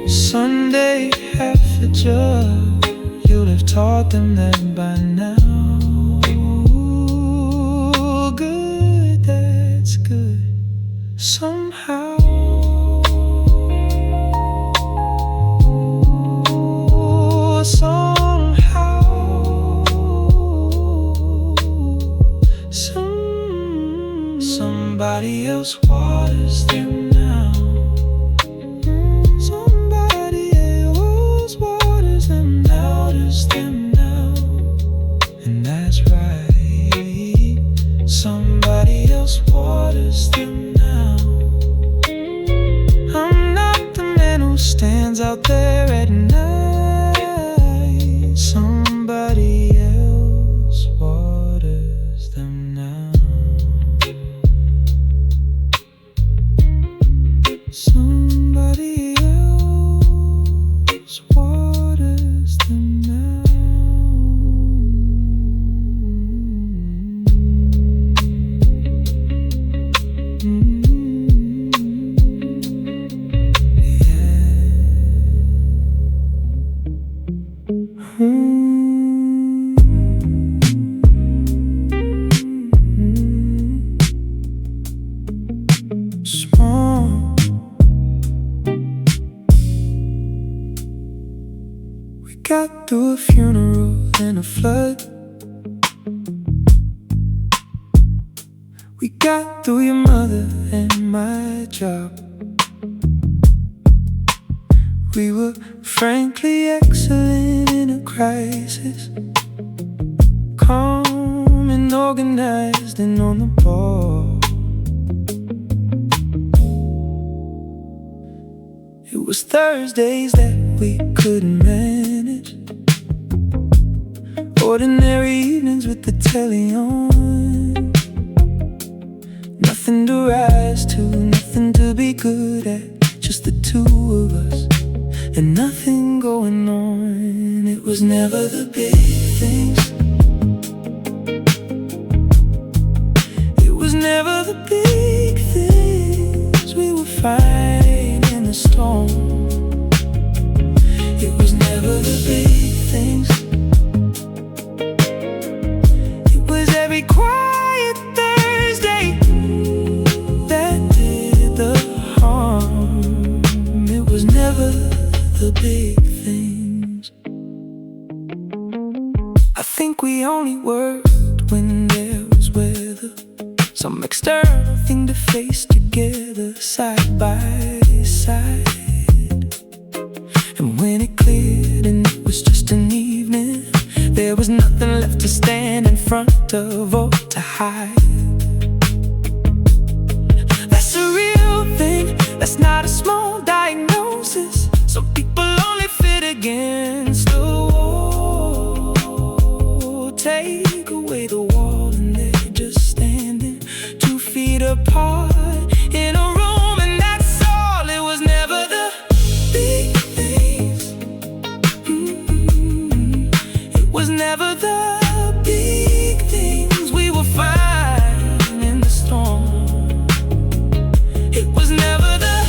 Sunday half a jug, you'll have taught them that by now. Good, that's good. Somehow, somebody else waters them now. Somebody else waters them now, and that's right, somebody else waters them now. I'm not the man who stands out there at night. Somebody else waters them now. Somebody else waters them now. Small. We got through a funeral and a flood. We got through your mother and my job. We were frankly excellent in a crisis, calm and organized and on the ball. It was Thursdays that we couldn't manage, ordinary evenings with the telly on. Nothing to rise to, nothing to be good at, just the two of us and nothing going on. It was never the big things. It was never the big things. We were fine in the storm. It was never the big things. It was every quiet Thursday that did the harm. It was never the big things. I think we only worked when there was weather, some external thing to face together side by side. And when it cleared and it was just an evening, there was nothing left to stand in front of or to hide. That's a real thing, that's not a small diagnosis. Some people only fit against the wall. Take away the wall and they're just standing 2 feet apart in a room, and that's all. It was never the big things. It was never the big things. We were fine in the storm. It was never the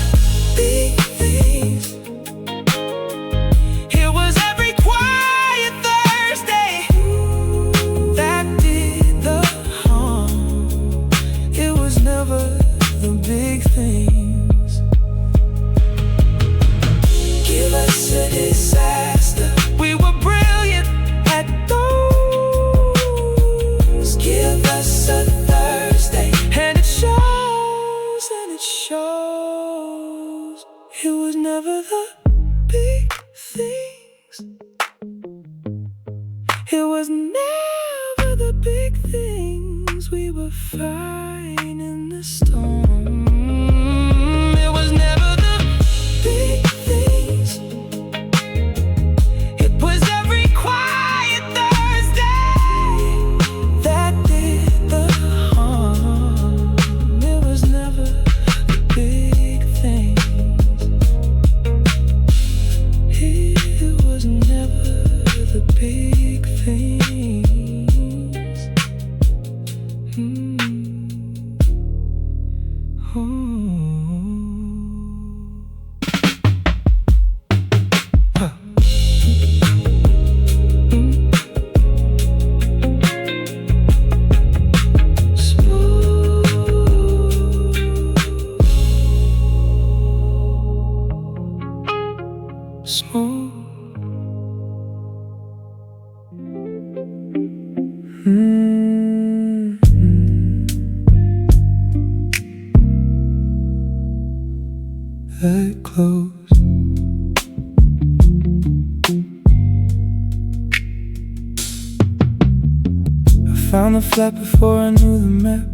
big things. It was every quiet Thursday that did the was never the big things. We were fine in the storm. It was never the big things. It was every quiet Thursday that did the harm. It was never the big things. It was never the big things. Smooth. That close. I found the flat before I knew the map.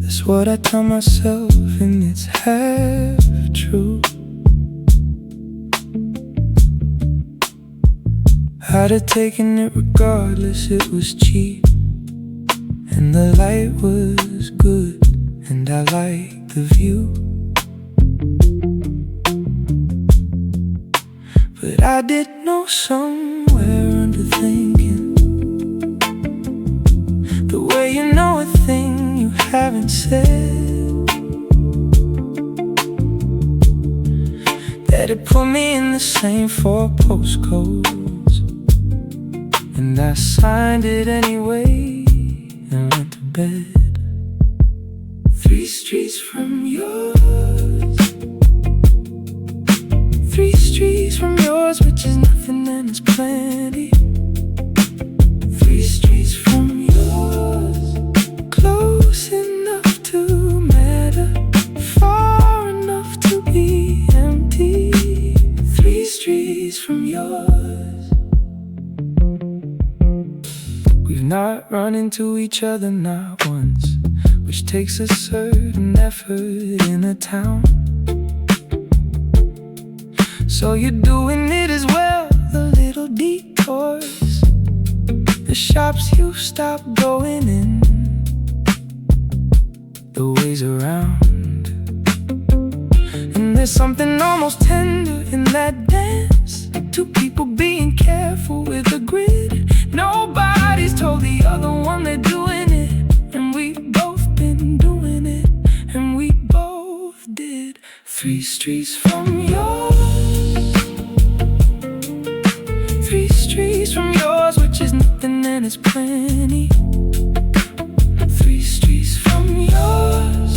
That's what I tell myself, and it's half true. I'd have taken it regardless, it was cheap. And the light was good, and I liked the view. But I did know somewhere under thinking, the way you know a thing you haven't said, that it put me in the same 4 postcodes. And I signed it anyway and went to bed. 3 streets from yours, 3 streets from yours, which is nothing and it's plenty. 3 streets from yours, close enough to matter, far enough to be empty. 3 streets from yours. We've not run into each other not once, which takes a certain effort in a town. So you're doing it as well, the little detours, the shops you stopped going in, the ways around. And there's something almost tender in that dance, 2 people being careful with the grid. Nobody's told the other one they're doing it, and we've both been doing it, and we both did. 3 streets from yours, 3 streets from yours, which is nothing and it's plenty. 3 streets from yours,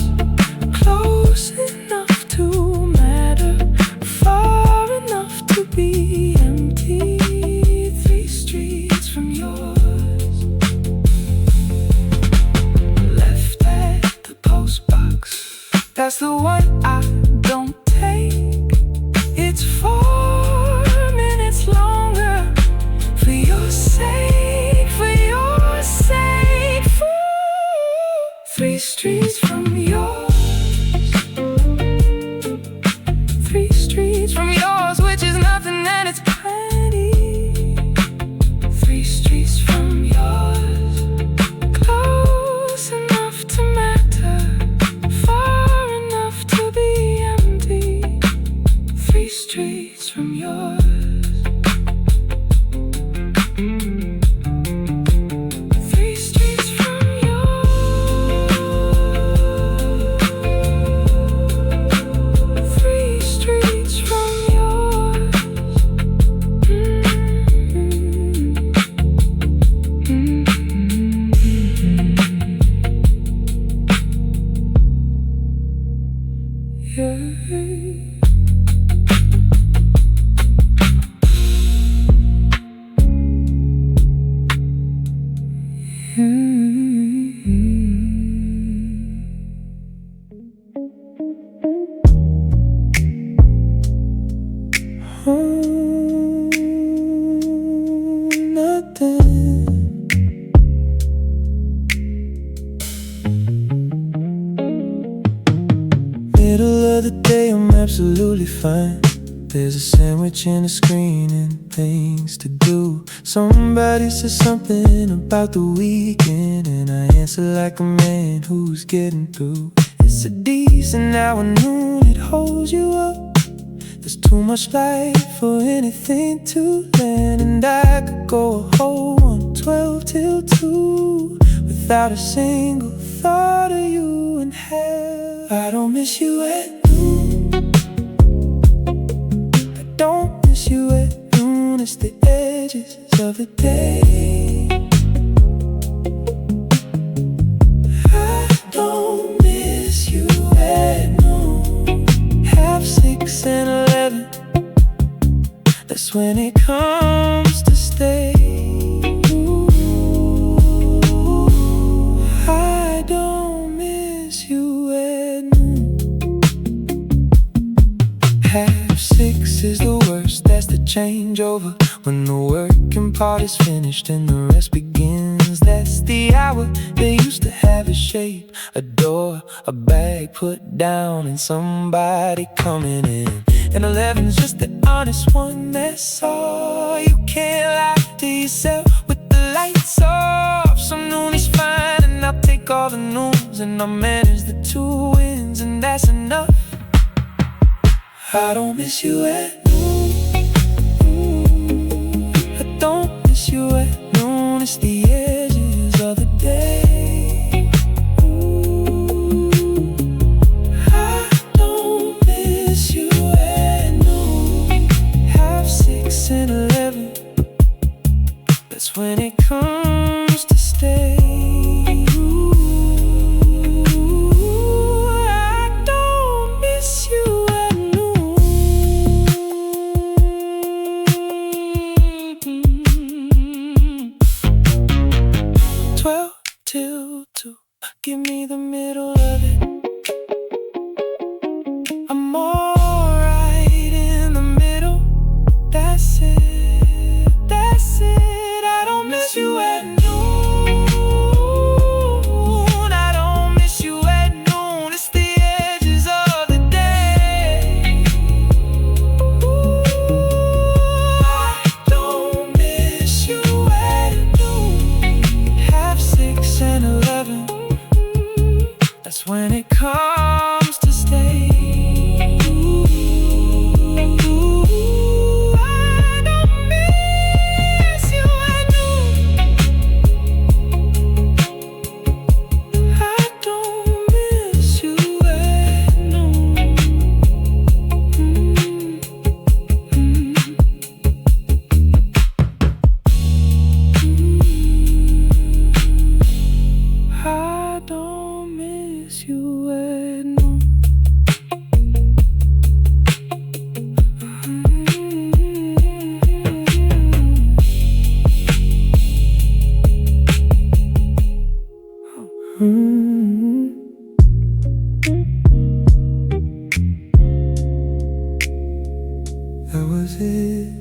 close enough to matter, far enough to be empty. 3 streets from yours, left at the post box. That's the one I don't take. It's 4 minutes longer, for your sake, for your sake. 3 streets from yours, 3 streets from yours, which is nothing and it's plenty. 3 streets from yours, close enough to matter, far enough to be other day, I'm absolutely fine. There's a sandwich and a screen and things to do. Somebody says something about the weekend, and I answer like a man who's getting through. It's a decent hour, noon, it holds you up. There's too much light for anything to land, and I could go a whole 112 till 2 without a single thought of you in hell. I don't miss you at noon. I don't miss you at noon. It's the edges of the day. I don't miss you at noon. 6 and 11, that's when it comes to stay. Ooh, I don't miss you at noon. 6:30 is the worst, that's the changeover. When the working part is finished and the rest begins. That's the hour they used to have a shape, a door, a bag put down, and somebody coming in. And 11's just the honest one, that's all. You can't lie to yourself with the lights off. So noon is fine, and I'll take all the noons, and I'll manage the 2 wins, and that's enough. I don't miss you at noon. I don't miss you at noon. It's the edges of the day. Ooh, I don't miss you at noon. 6 and 11, that's when it comes to stay. Give me the middle of it. I'm alright in the middle. That's it, that's it. I don't miss you at noon. I don't miss you at noon. It's the edges of the day. Ooh, I don't miss you at noon. 6 and 11, that's when it comes to stay. Ooh, I don't miss you at noon. I don't miss you at noon. I don't miss you at noon. That was it.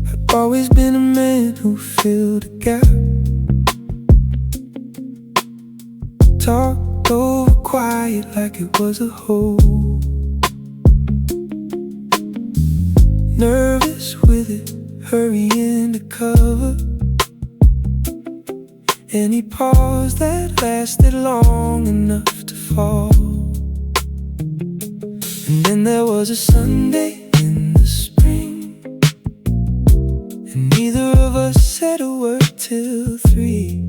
I've always been a man who filled a gap, talked over quiet like it was a hole. Nervous with it, hurrying to cover any pause that lasted long enough to fall. And then there was a Sunday in the spring, and neither of us said a word till 3.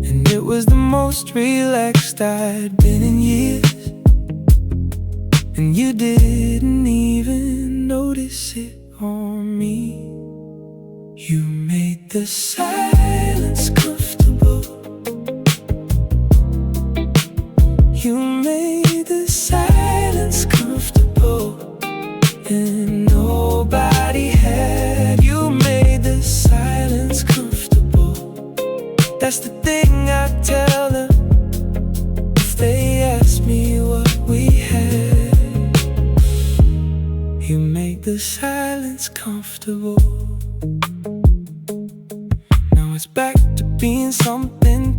And it was the most relaxed I'd been in years, and you didn't even notice it on me. You made the silence comfortable. You made the silence comfortable, and nobody had. You made the silence comfortable. That's the thing I tell them if they ask me what we had. You made the silence comfortable. Now it's back to being something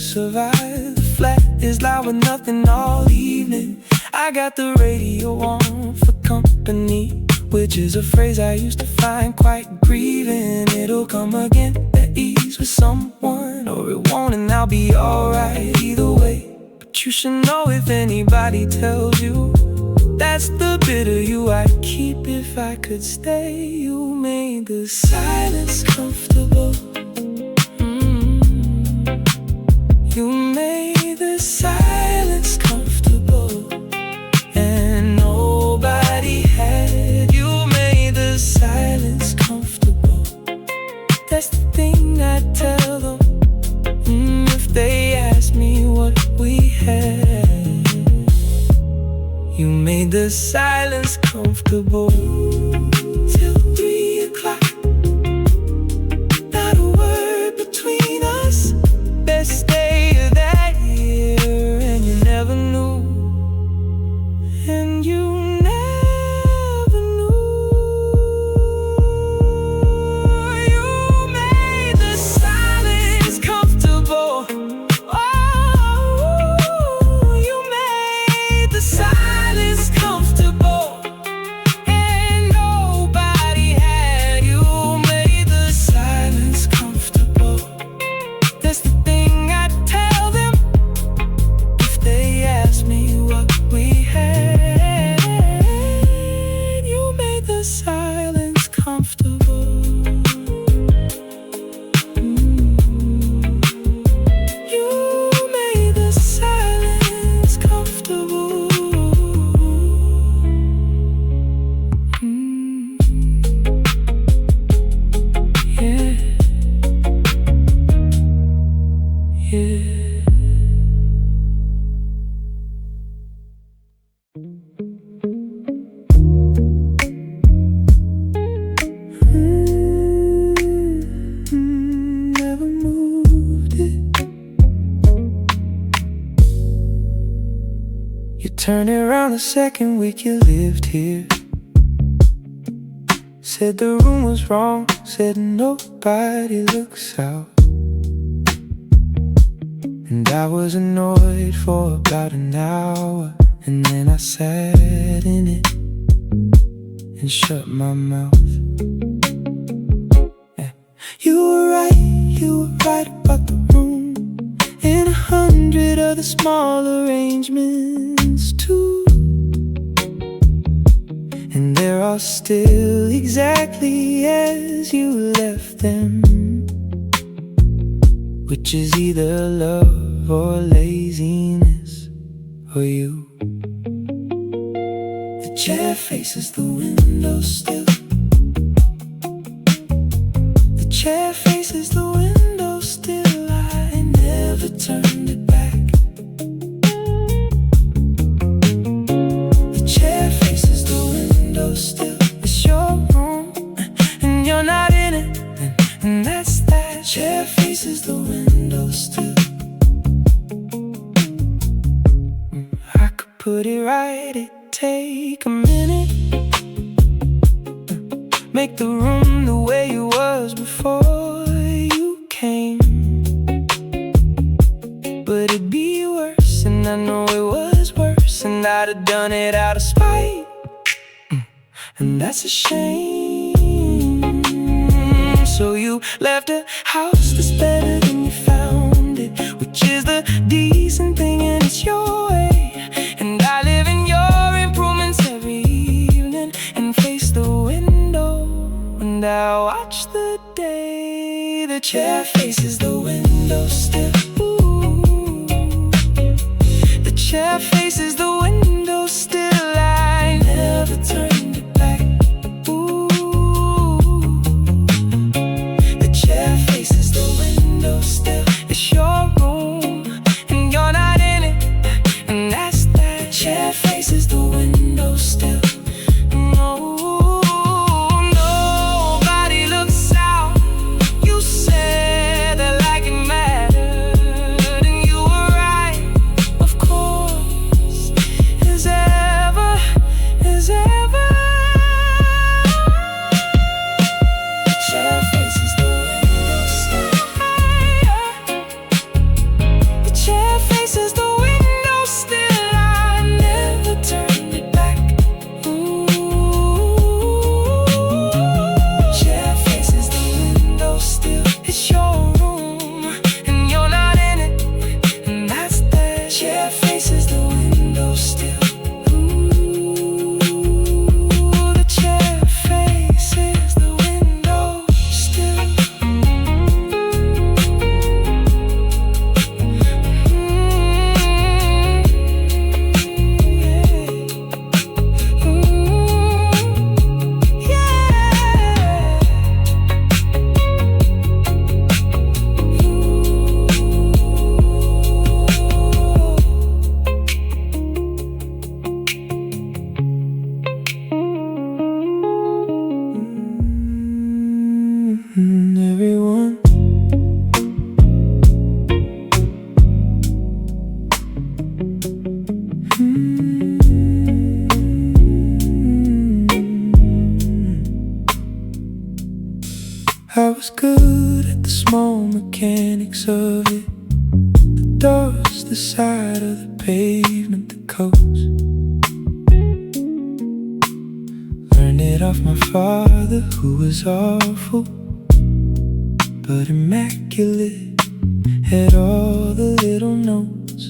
survive. The flat is loud with nothing all evening. I got the radio on for company, which is a phrase I used to find quite grieving. It'll come again at ease with someone, or it won't, and I'll be alright either way. But you should know, if anybody tells you, that's the bit of you I'd keep if I could stay. You made the silence comfortable. You made the silence comfortable, and nobody had. You made the silence comfortable. That's the thing I tell them if they ask me what we had. You made the silence comfortable. Till 3 o'clock, not a word between us. Best day of that year, and you never knew. And you never knew. You made the silence comfortable. Oh, you made the silence comfortable, and nobody had. You made the silence comfortable. That's the thing I tell them if they ask me what we had. You made the silence comfortable. You made the silence comfortable. Yeah, yeah. Never moved it. You turned it around the second week you lived here. Said the room was wrong, said nobody looks out. And I was annoyed for about an hour, and then I sat in it and shut my mouth. Yeah. You were right about the room, and 100 other small arrangements too. And they're all still exactly as you left them, which is either love or laziness or you. The chair faces the window still. The chair faces the window still. I never turned it back. The chair faces the window still. It's your room, and you're not in it, and that's that. Chair faces the window still. I could put it right, it'd take a minute. Make the room the way it was before you came. But it'd be worse, and I know it was worse, and I'd have done it out of spite, and that's a shame. So you left a house that's better than you found it, which is the decent thing, and it's your way. And I live in your improvements every evening and face the window, and I watch the day. The chair faces the window still. Ooh. The chair faces the window still. I never turned it back. Faces the window still. It's your room, and you're not in it, and that's that. Chair faces the window still. No, nobody looks out. You said that like it mattered, and you were right, of course. was good at the small mechanics of it. The doors, the side of the pavement, the coats. Learned it off my father, who was awful but immaculate, had all the little notes.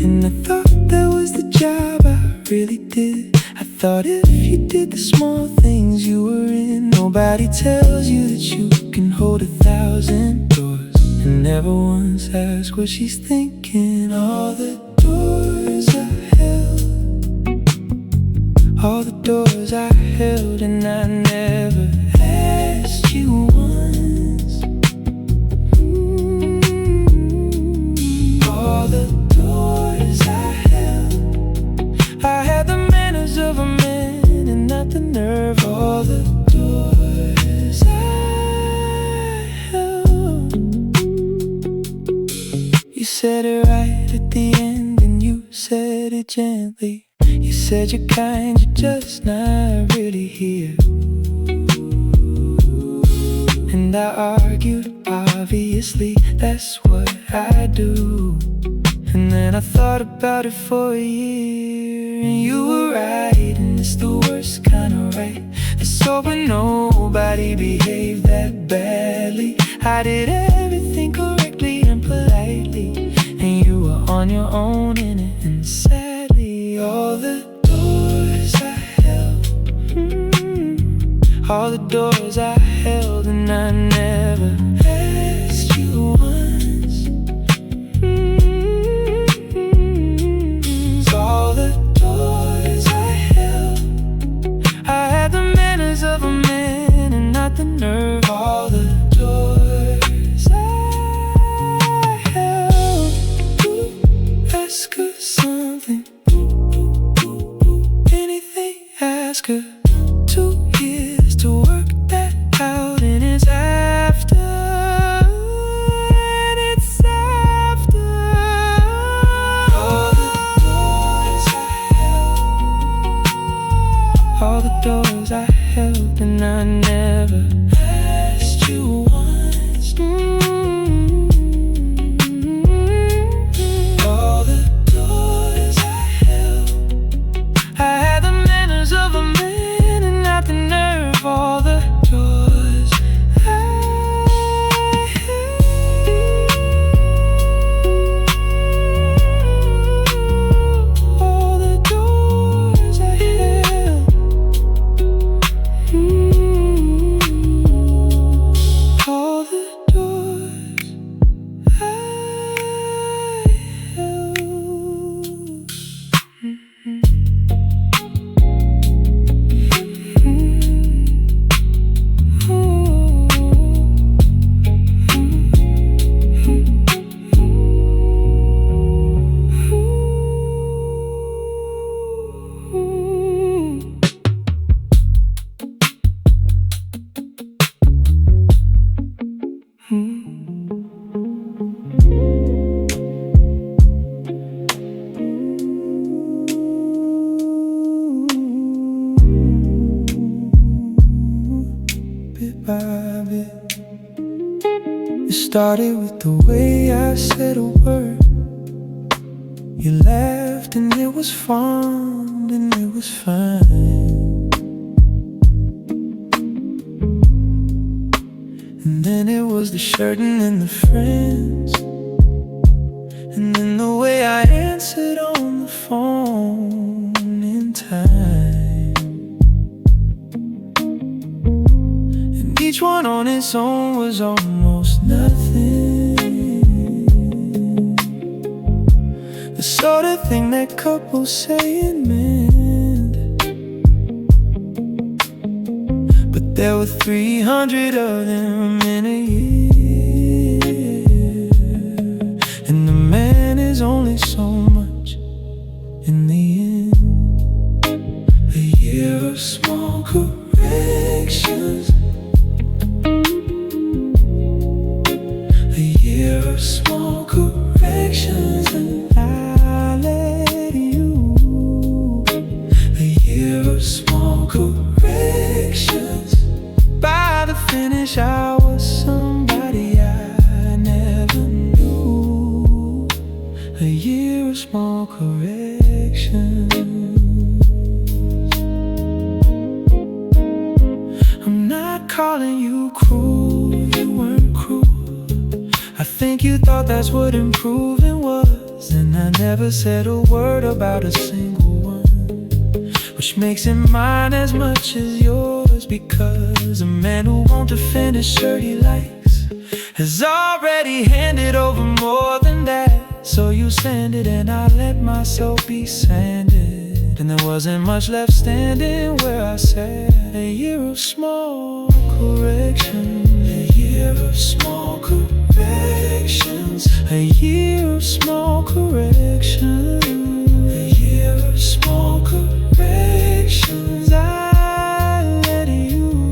And I thought that was the job I really did. I thought if you did the small things you were in. Nobody tells you that you can hold 1,000 doors and never once ask what she's thinking. All the doors I held, all the doors I held, and I never asked you once. All the doors I held, I had the manners of a man and not the nerve. All the doors I held. You said it right at the end and you said it gently. You said you're kind, you're just not really here. And I argued, obviously, that's what I do. And then I thought about it for a year, and you were right, and it's the worst kind of right. It's so when nobody behaved that badly. I did everything correctly and politely, and you were on your own in it. And sadly, all the doors I held, all the doors I held, and I never asked you once. All the doors I held, I had the manners of a man and not the nerve. All the doors I held. Ask her something, anything, ask her. 2 years to work that out, and it's after, and it's after. All the doors I held, all the doors I held, and I never asked you once. All the doors I held, I had the manners of a man and not the nerve. All the doors I held, all the doors I held, all the doors I bit by bit. It started with the way I said a word. You laughed and it was fun and it was fine. And then it was the shirt and then the friends, and then the way I answered on the phone in time. And each one on its own was almost nothing. The sort of thing that couples say it meant. But there were 300 of them in a year, and the man is only so much in the end. A year of small corrections, a year of small corrections, and I let you. A year of small corrections. By the finish I was calling you cruel, you weren't cruel. I think you thought that's what improving was, and I never said a word about a single one, which makes it mine as much as yours. Because a man who won't defend his shirt he likes has already handed over more than that. So you sanded and I let myself be sanded, and there wasn't much left standing where I sat. A year of small correction, a year of small corrections, a year of small correction, a year of small corrections. I let you.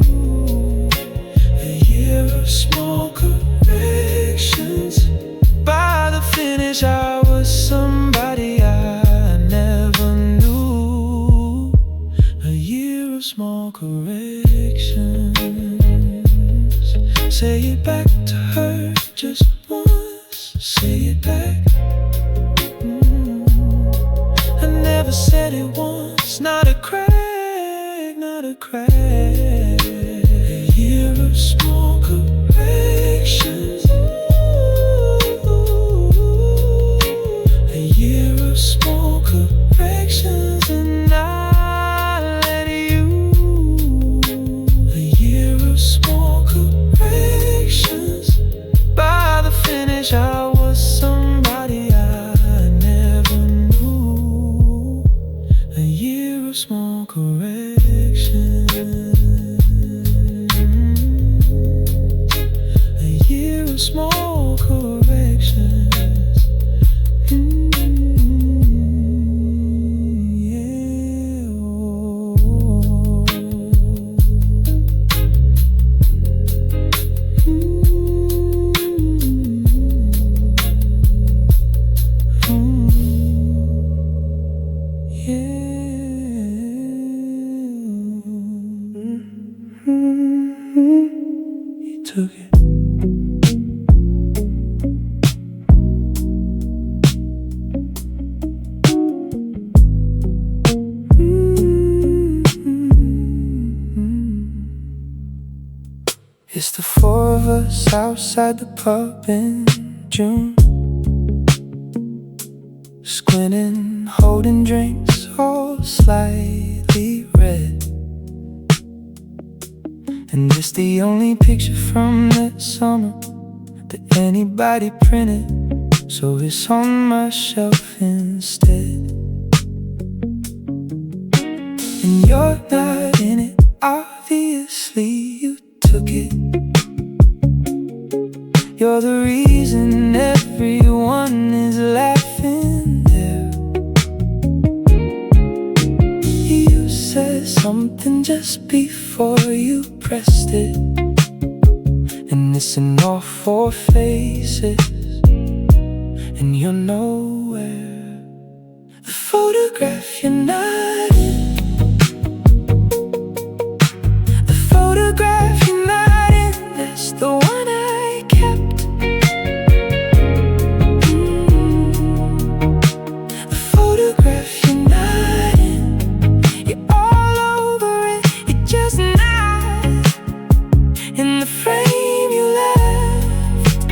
A year of small corrections. By the finish I was somebody I never knew. A year of small corrections. Say it back to her just once. Say it back. I never said it once. Not a crack, not a crack. A year of small corrections. A year of small corrections, and I let you. A year of small corrections. By the finish I was somebody I never knew. A year of small corrections. A year of small corrections. You took it. It's the four of us outside the pub in June, squinting, holding drinks all slightly red. And it's the only picture from that summer that anybody printed, so it's on my shelf instead. And you're not in it, obviously you took it. You're the reason everyone is laughing there. You said something just before you pressed it, and it's in all four faces, and you're nowhere. The photograph you're not in, the photograph you're not in, that's the one I kept. The photograph you're not in, you're all over it, you're just not in the frame you left.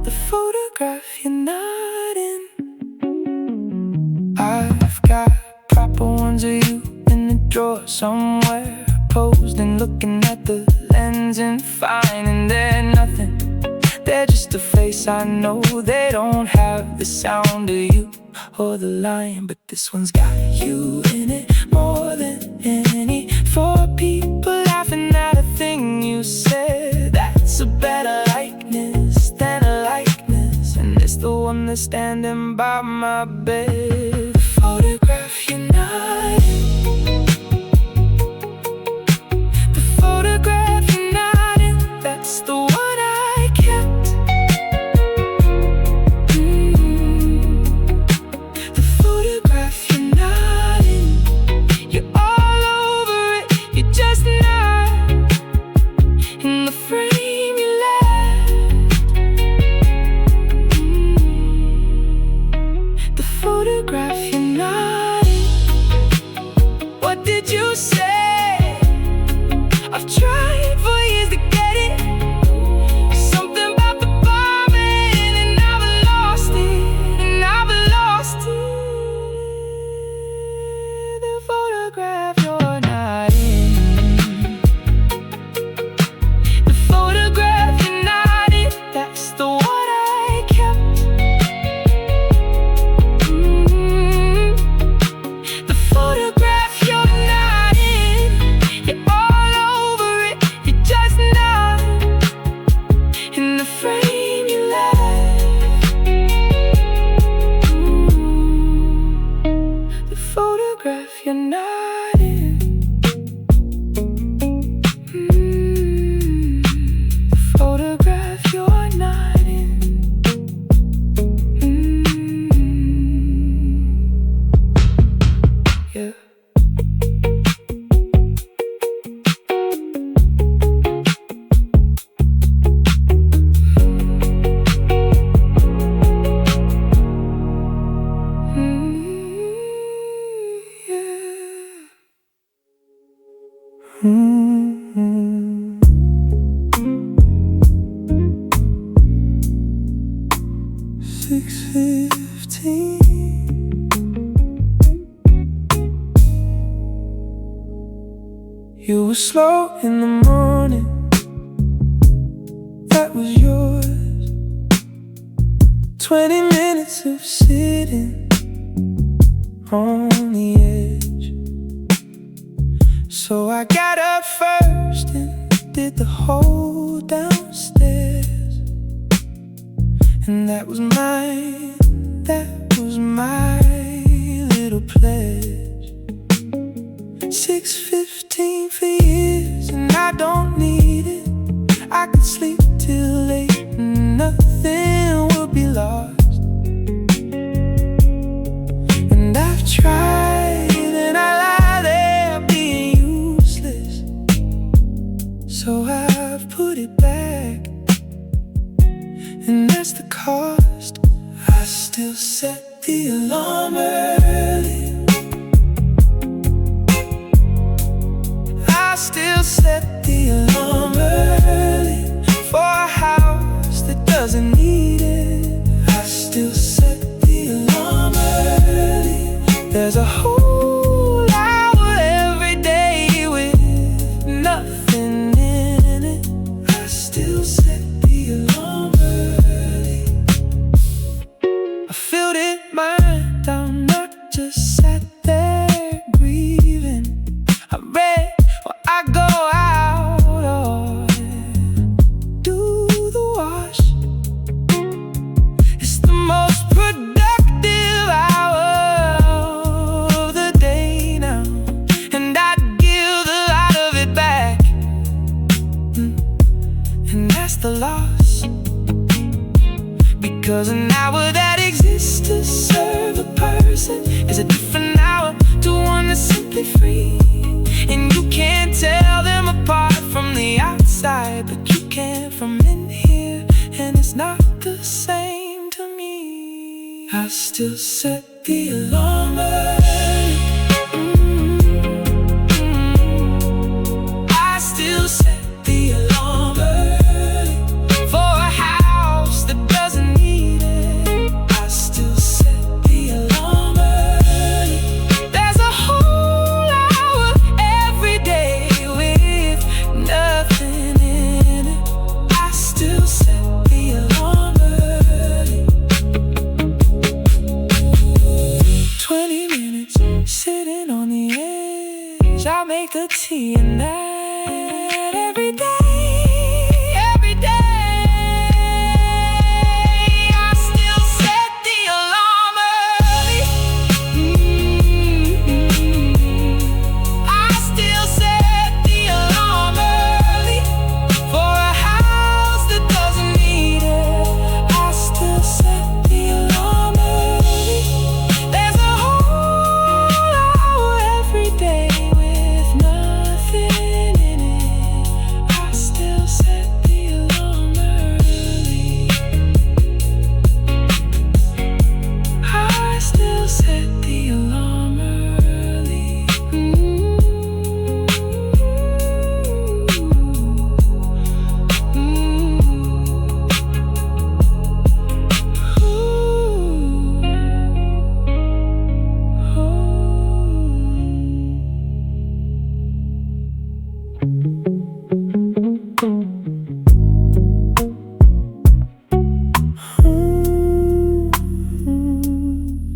The photograph you're not in. I've got proper ones of you in the drawer somewhere, posed and looking at the lens and finding they're nothing. They're just a face I know. They don't have the sound of you or the line, but this one's got you in it more than any. Four people laughing at a thing you said, that's a better likeness than a likeness, and it's the one that's standing by my bed. The photograph you're not in, the photograph you're not in, that's the one I kept. The photograph you're not in, you're all over it, you're just not in the frame you left. The photograph Mm-hmm. 6:15. You were slow in the morning, that was yours. 20 minutes of sitting on the edge. So I got up first and did the whole downstairs. And that was my little pledge. 6:15 for years, and I don't need it. I could sleep till late and nothing would be lost. And I've tried and I lie there being useless, so I've put it back, and that's the cost. I still set the alarm early. I still set the alarm early for a house that doesn't need it. I still set the alarm early. There's a whole hour every day with nothing in it. I still set the alarm early. I filled it mine down, not just sat there grieving. I read or I go out or do the wash. It's the most productive hour of the day now, and I'd give a lot of it back. And that's the loss, because an hour that exists to serve a person is a different hour to one that's simply free. And you can't tell them apart from the outside, but you can from in here, and it's not the same to me. I still set the alarm early. I still set the alarm early for a house that doesn't need it. I still set the alarm early. There's a whole hour every day with nothing in it. I still set the alarm early. 20 minutes sitting on the edge. I'll make the tea and that every day. Every day I still set the alarm early. I still set the alarm early for a house that doesn't need it. I still set the alarm early. There's a whole hour every day with nothing in it. I still set the alarm early. I still set the alarm early.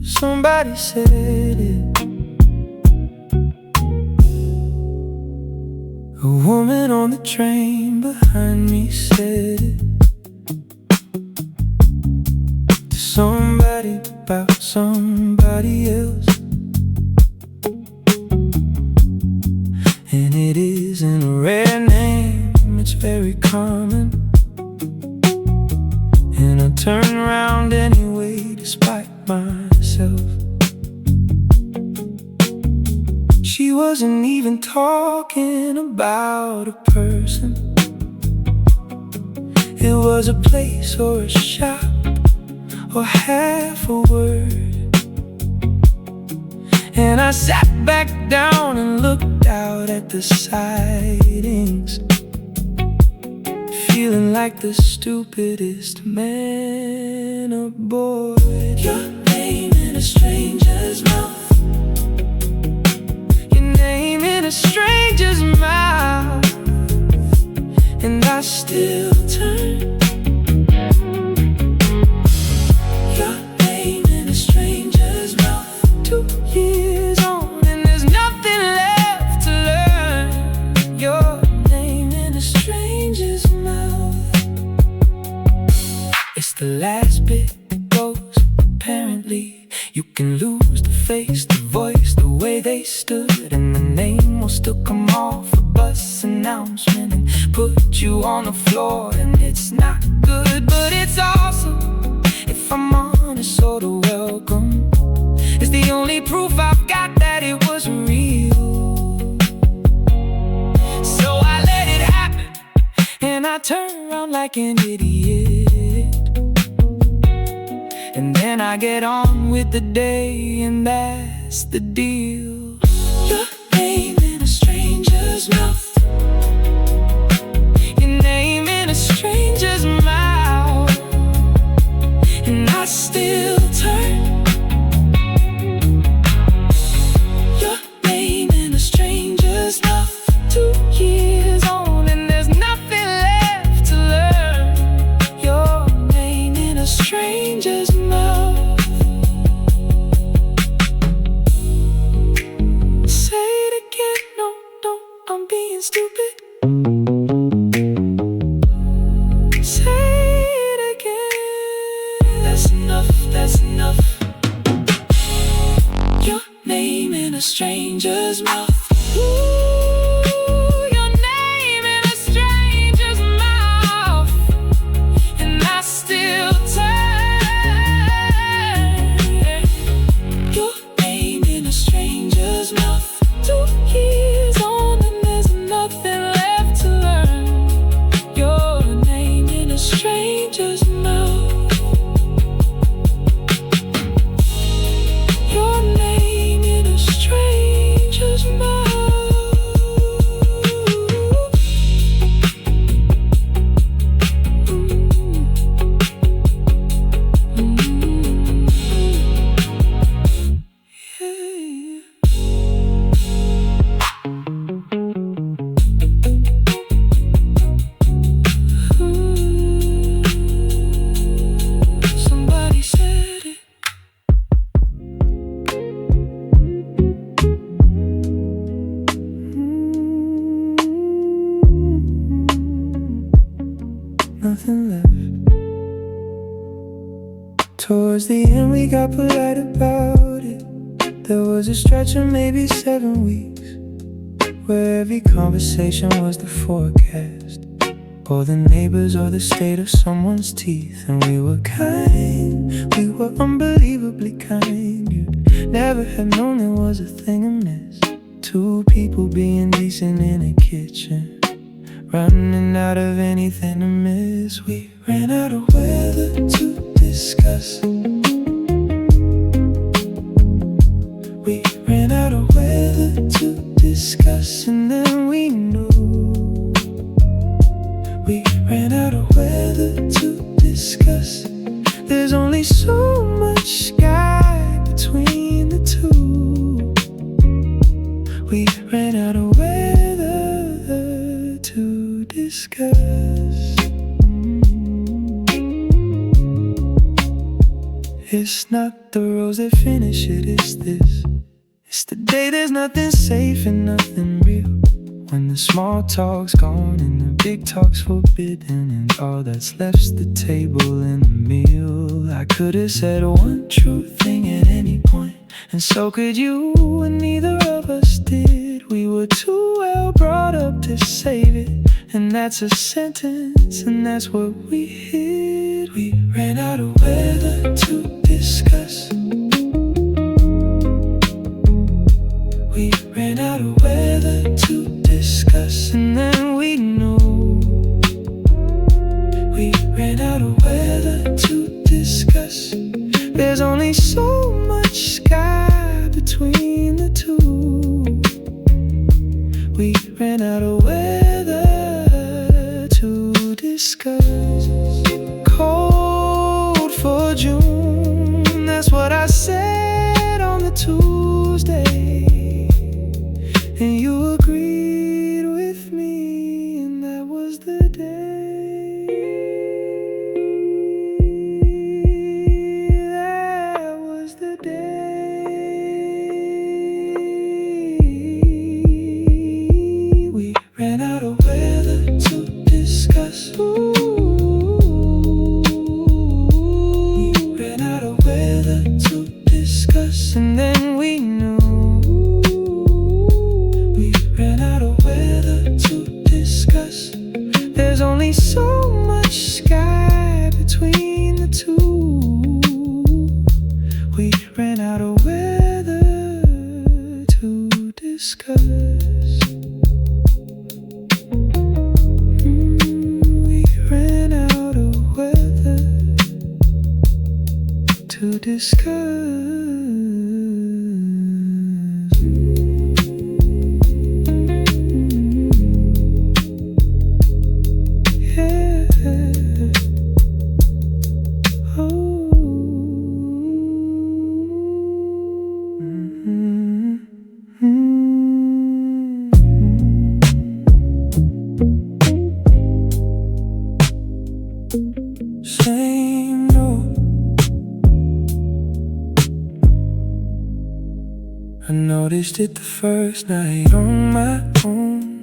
Somebody said it. A woman on the train behind me said it to somebody about somebody else. And it isn't a rare name, it's very common. And I turn around anyway despite myself. She wasn't even talking about a person. It was a place or a shop or half a word. And I sat back down and looked out at the sightings, feeling like the stupidest man aboard. Your name in a stranger's mouth, your name in a stranger's mouth, and I still turn. Your name in a stranger's mouth, 2 years on, and there's nothing left to learn. Your name in a stranger's mouth. It's the last bit that goes. Apparently, you can lose the face, the voice, the way they stood, and the name will still come off a bus announcement and put you on the floor. And it's not good, but it's awesome. If I'm honest, so the welcome is the only proof I've got that it was real. So I let it happen, and I turn around like an idiot. And then I get on with the day, and that's the deal. Your name in a stranger's mouth, your name in a stranger's mouth, and I still turn. Your name in a stranger's mouth, 2 years on, and there's nothing left to learn. Your name in a stranger's mouth. Say it again, no, I'm being stupid. Say it again. That's enough. Your name in a stranger's mouth. Ooh, your name in a stranger's mouth, and I still turn. Your name in a stranger's mouth, 2 years on, and there's nothing left to learn. Your name in a stranger's mouth. Your name in a stranger's mouth. Somebody said it. Nothing left. Towards the end we got polite about it. There was a stretch of maybe 7 weeks where every conversation was the forecast, or the neighbors, or the state of someone's teeth. And we were kind, we were unbelievably kind. You never have known there was a thing amiss. 2 people being decent in a kitchen, running out of anything to miss. We ran out of weather to discuss. We ran out of weather to discuss, and then we knew. We ran out of weather to discuss. There's only so much sky between the two. We ran out of weather to discuss. It's not the rose that finish it, it's this. It's the day there's nothing safe and nothing real, when the small talk's gone and the big talk's forbidden, and all that's left's the table and the meal. I could have said one true thing at any point, and so could you, and neither of us did. We were too well brought up to save it, and that's a sentence, and that's what we hid. We ran out of weather to discuss. We ran out of weather to discuss, and then we knew. We ran out of weather to discuss. There's only so much sky between the two. We ran out of weather to discuss. Cold for June, that's what I said on the Tuesday, and you agreed with me, and that was the day. That was the day. We ran out of weather to discuss. We ran out of weather to discuss, and then we knew. We ran out of weather to discuss. There's only so much sky between the two. We ran out of weather to discuss. We ran out of weather to discuss. Yeah. Oh. Same road. I noticed it the first night on my own.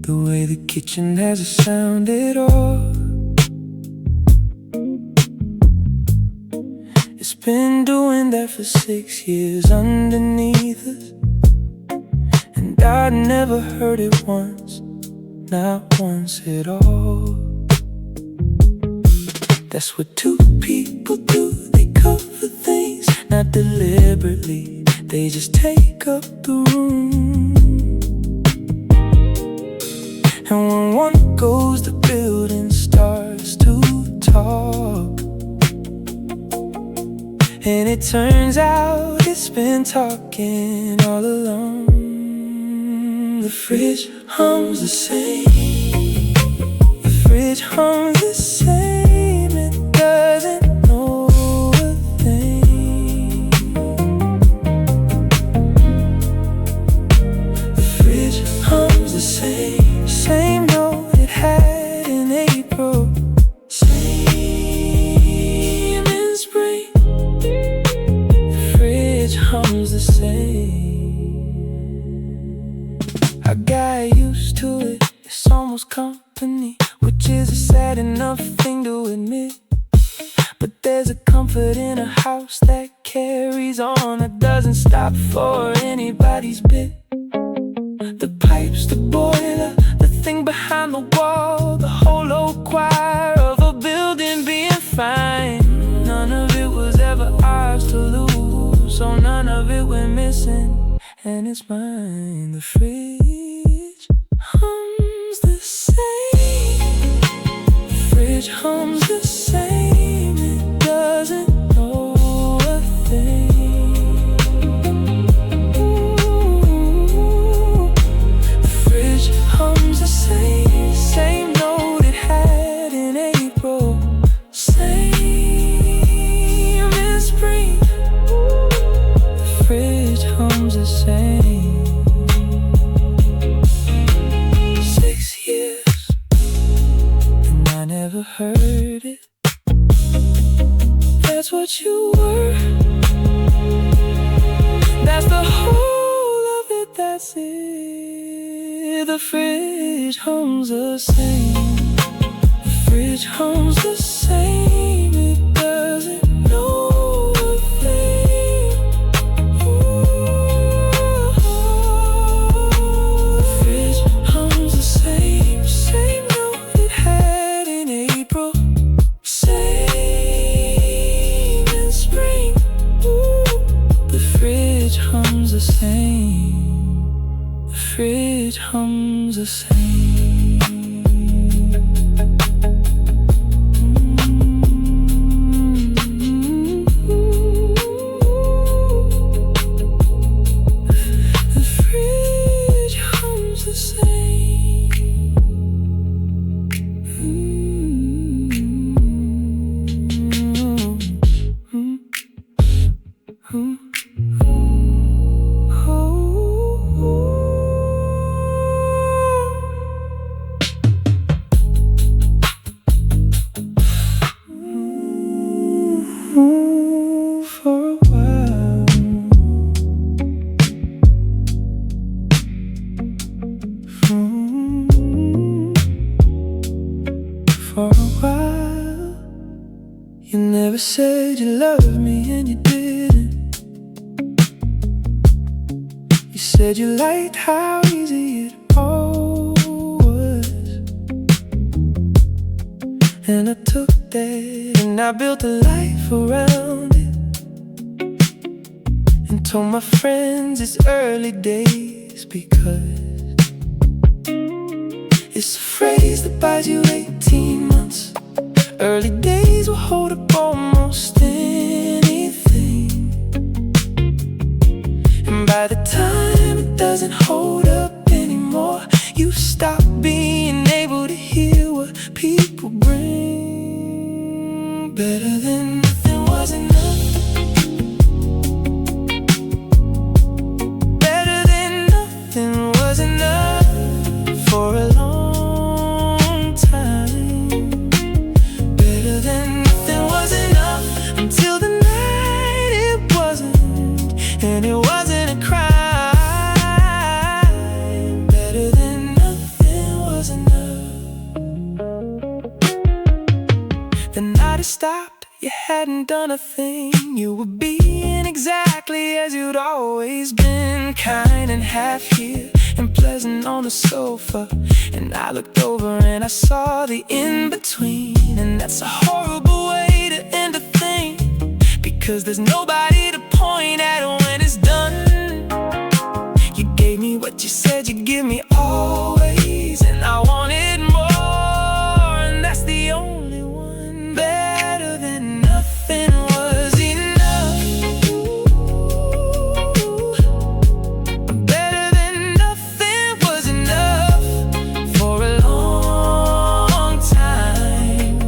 The way the kitchen has a sound at all. It's been doing that for 6 years underneath us, and I never heard it once, not once at all. That's what two people do. They cover things, not deliberately. They just take up the room. And when one goes, the building starts to talk. And it turns out it's been talking all along. The fridge hums the same. The fridge hums the same. It doesn't know a thing. The fridge hums the same. Same note it had in April. Same in spring. The fridge hums the same. I got used to it. It's almost company, which is a sad enough thing to admit. But there's a comfort in a house that carries on, that doesn't stop for anybody's bit. The pipes, the boiler, the thing behind the wall, the whole old choir of a building being fine. None of it was ever ours to lose, so none of it went missing, and it's mine. The fridge hums the same. The fridge hums the same. It doesn't know a thing. The fridge hums the same. Same note it had in April. Same in spring. The fridge hums the same. 6 years, and I never heard it. That's what you were. That's the whole of it, that's it. The fridge hums the same. The fridge hums the same. It doesn't know a thing. The fridge hums the same. Same note it had in April. Same in spring. The fridge hums the same. The fridge hums the same. said you loved me and you didn't. You said you liked how easy it all was. And I took that and I built a life around it, and told my friends it's early days, because it's a phrase that buys you 18 months. Early days will hold up almost anything, and by the time it doesn't hold up anymore, you stop being able to hear what people bring. Better than nothing was enough. Better than nothing was enough for a long time. Better than nothing was enough until the night it wasn't, and it wasn't a crime. Better than nothing was enough. The night it stopped, you hadn't done a thing. You were being exactly as you'd always been, kind and half here and pleasant on the sofa. And I looked over and I saw the in-between. And that's a horrible way to end a thing, because there's nobody to point at when it's done. You gave me what you said you'd give me always, and I wanted more, and that's the only one. Better than nothing was enough. Better than nothing was enough for a long time.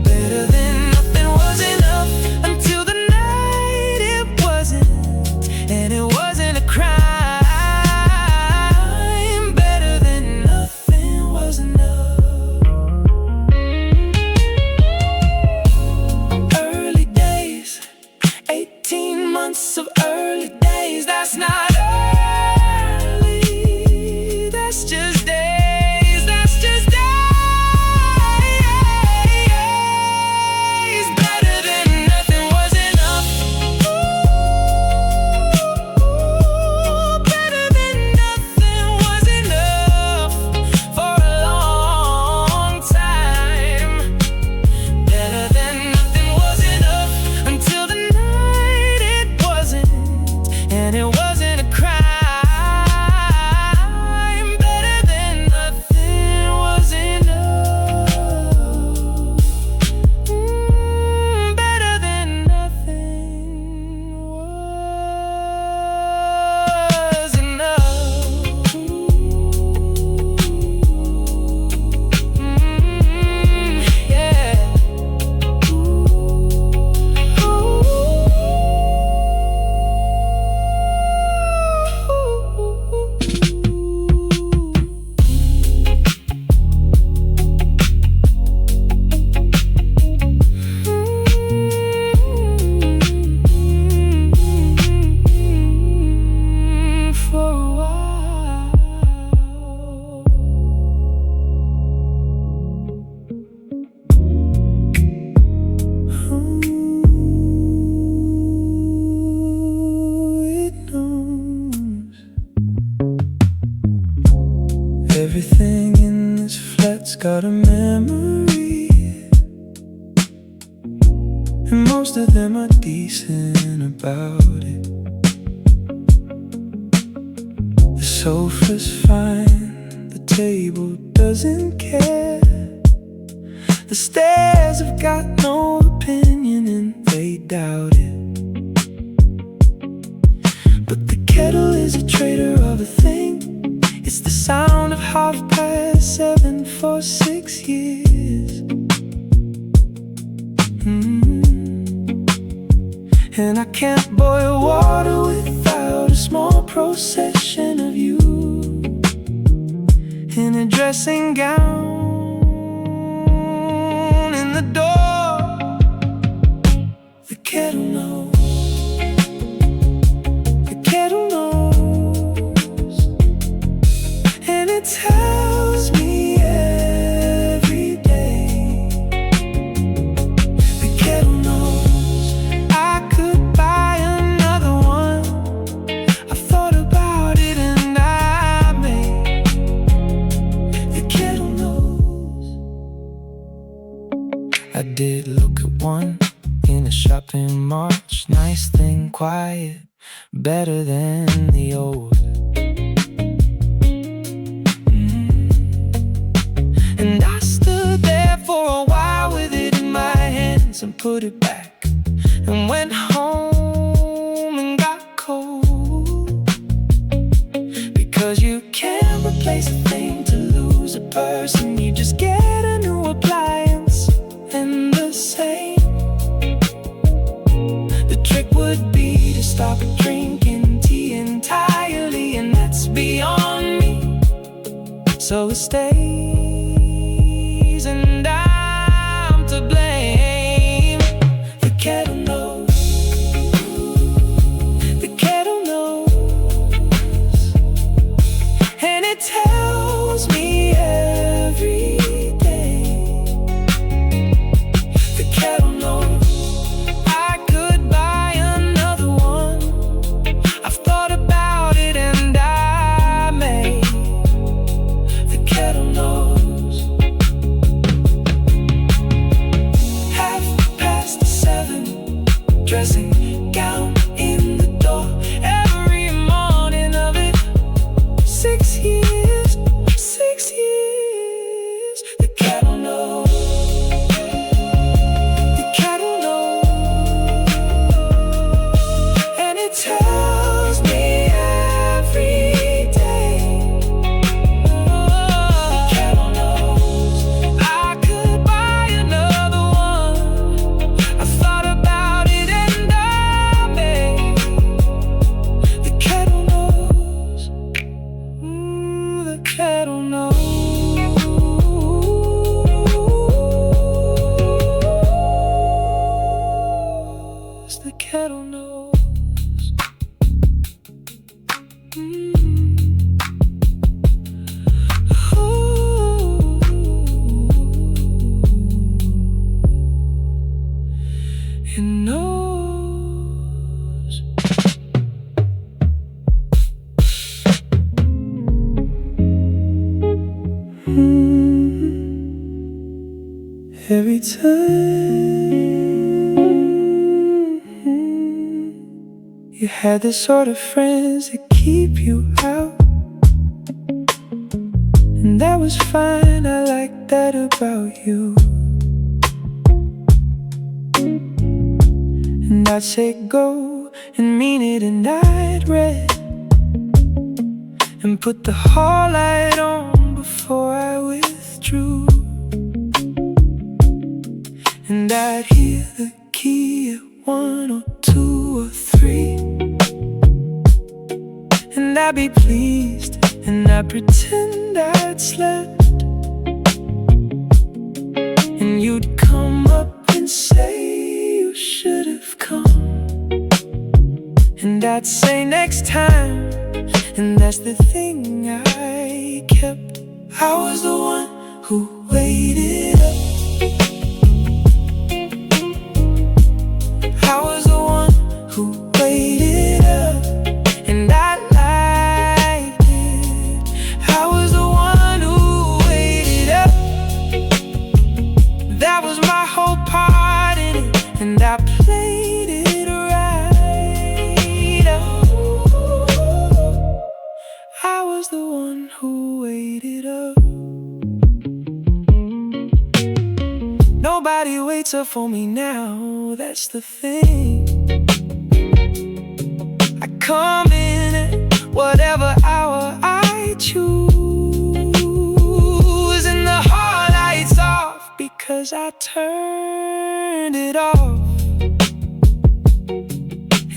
Better than nothing was enough until the night it wasn't, and it wasn't a crime. Better than nothing was enough. Early days, 18 months of early days. That's not early, that's just days. That's just days. Better than nothing was enough. Ooh, better than nothing was enough for a long time. Better than nothing was enough until the night it wasn't, and it wasn't a crime. Better than nothing was enough. Better than nothing was enough. Yeah. For a while. It knows everything in this flat's got a memory, and most of them are decent about it. The sofa's fine, the table doesn't care. The stairs have got no opinion and they doubt it. But the kettle is a traitor of a thing. It's the sound of 7:30 for 6 years. And I can't boil water without a small procession of you in a dressing gown in the door. The kettle knows. The kettle knows, and it tells me every day. The kettle knows. better than the old. And I stood there for a while with it in my hands and put it back, and went home and got cold. Because you can't replace a thing to lose a person. You just get a new appliance and the same. The trick would be to stop drinking tea entirely, and that's beyond me. So it stays, and I'm to blame. The kettle knows. The kettle knows. And it tells me every day. The kettle knows. I could buy another one. I've thought about it and I may. The kettle knows. 7:30, dressing gown in the door. Every morning of it, 6 years, 6 years. The kettle knows. The kettle knows. And it tells me every day. The kettle knows. I could buy another one. I thought about it and I may. The kettle knows. The kettle knows. The kettle knows. Ooh. It knows. Every time you had the sort of friends that keep you out, and that was fine. I like that about you. And I'd say go and mean it, and I'd read and put the hall light on before I withdrew. And I'd hear the key at 1 or 2 or 3, and I'd be pleased, and I'd pretend I'd slept. And you'd come up and say you should have come, and I'd say next time. And that's the thing I kept. I was the one who waited up. I was the one who waited up, and I liked it. I was the one who waited up. That was my whole part in it, and I played it right. I was the one who waited up. Nobody waits up for me now, that's the thing. I come in at whatever hour I choose, and the hall lights off because I turned it off.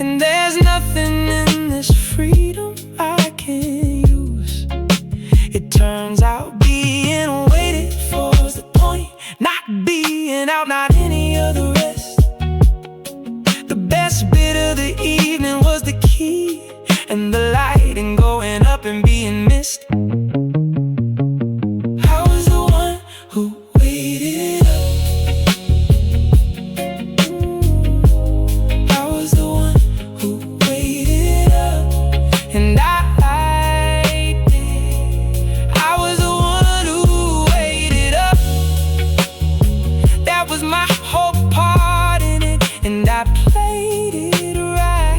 And there's nothing in this freedom I can use. It turns out being waited for is the point, not being out, not any of the rest. The best bit of the evening was the key and the light and going up and being missed. I was the one who waited up. I was the one who waited up, and I liked it. I was the one who waited up. That was my whole part in it, and I played it right.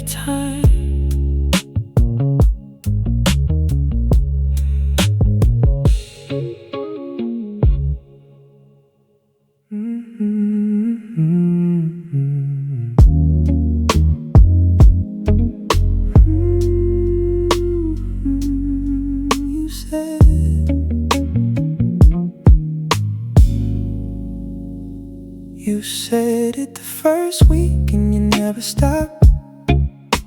time. You said it the first week and you never stopped.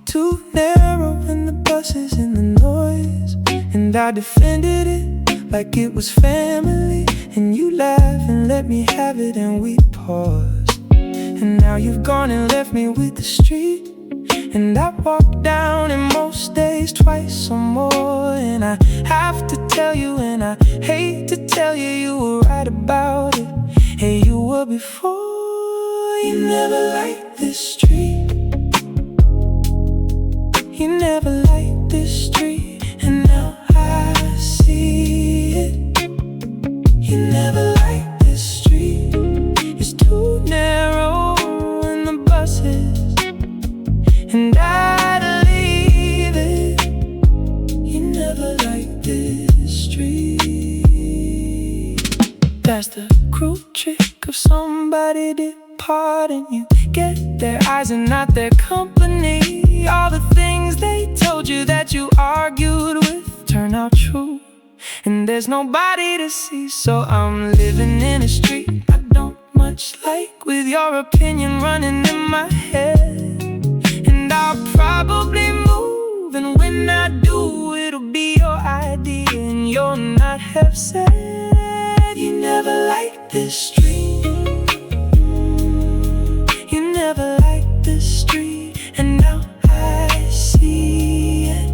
Too narrow in the buses and the noise, and I defended it like it was family. And you laughed and let me have it, and we paused. And now you've gone and left me with the street. And I walk down and most days twice or more. And I have to tell you, and I hate to tell you, you were right about it. Hey, you were before. You never liked this street. You never liked this street, and now I see it. You never liked this street. It's too narrow in the buses, and I'd leave it. You never liked this street. That's the cruel trick of somebody departing. You get their eyes and not their company. All the things they told you that you argued with turn out true, and there's nobody to see. So I'm living in a street I don't much like, with your opinion running in my head. And I'll probably move, and when I do, it'll be your idea, and you'll not have said. You never liked this street. You never liked this street, and now I see it.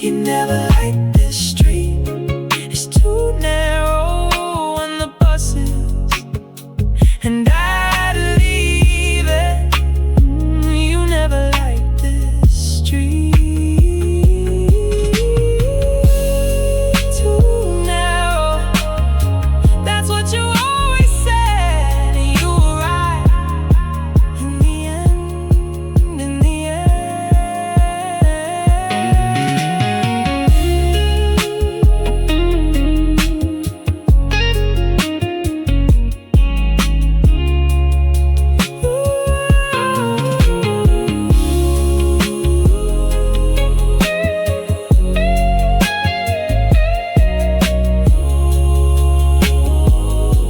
You never liked this street. It's too narrow on the buses, and I'd leave it. You never liked this street. Too narrow. That's what you always said, and you were right. In the end, in the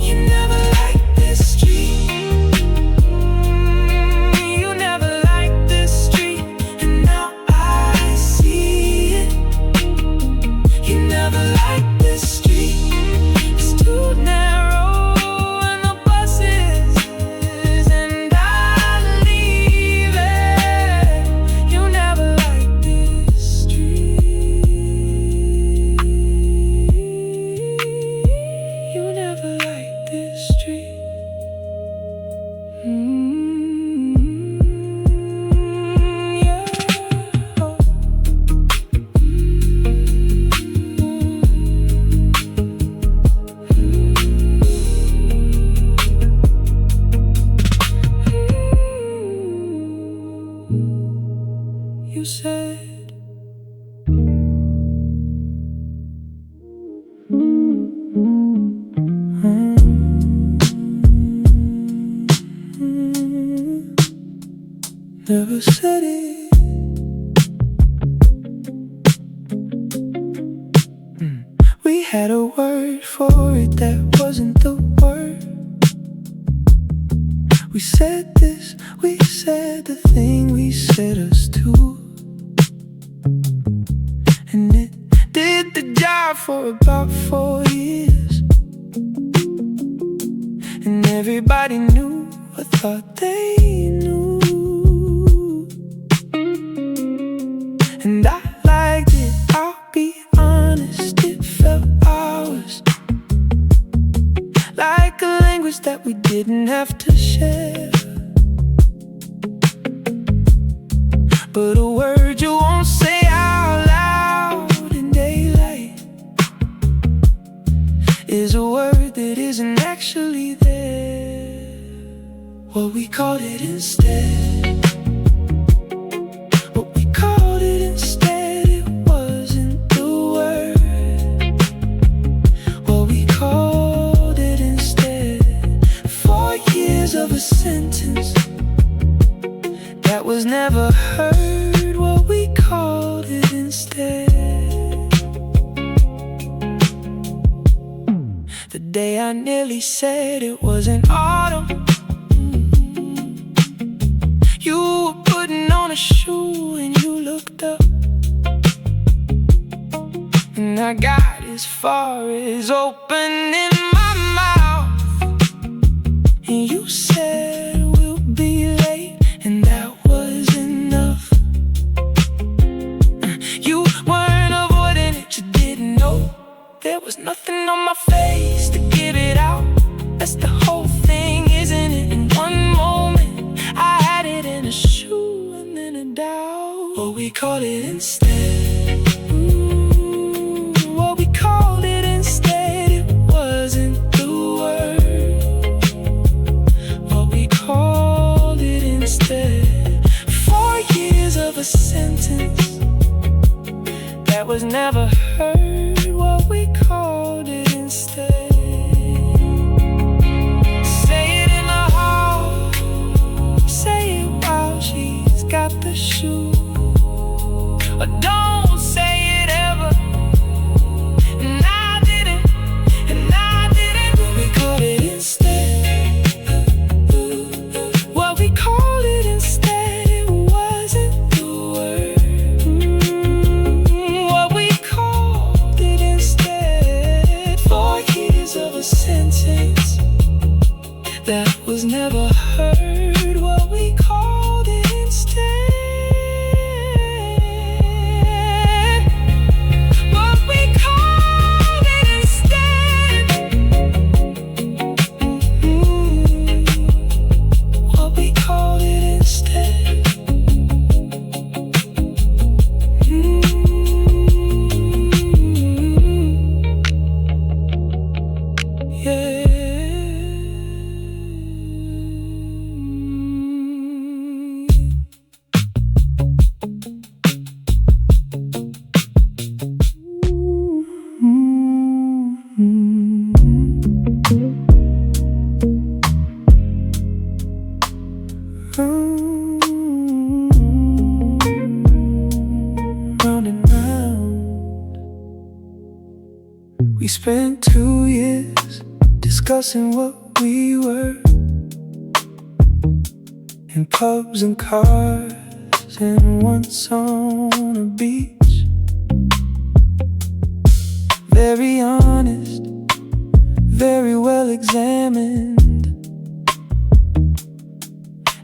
You never liked this street. You never liked this street, and now I see it. You never liked this street. It's too narrow in the buses, and I'd leave it. You never liked this street. You never liked this street. Yeah. You said. Never said it. We had a word for it that wasn't the word. We said this, we said the thing we said us to, and it did the job for about 4 years. And everybody knew, I thought they knew. And I liked it, I'll be honest, it felt ours. Like a language that we didn't have to share. But a word you won't say out loud in daylight is a word that isn't actually there. What we called it instead. The day I nearly said it wasn't autumn. You were putting on a shoe and you looked up, and I got as far as opening my mouth, and you said we'll be late, and that was enough. You weren't avoiding it, you didn't know there was nothing on my face to give it out. That's the whole thing, isn't it? In one moment I had it in a shoe and then a doubt. What we called it instead, what we called it instead, it wasn't the word. What we called it instead, 4 years of a sentence that was never heard. What we called it instead. Say it in the hall, say it while she's got the shoe, or don't say it ever. And I didn't. What we called it instead, what we called it instead, it wasn't the word. What we called it instead, 4 years of a sentence that was never heard. What we called it instead, what we called it instead, what we called it instead. Yeah. Round and round, we spent 2 years discussing what we were, in pubs and cars, and once on a beach. Very honest, very well examined,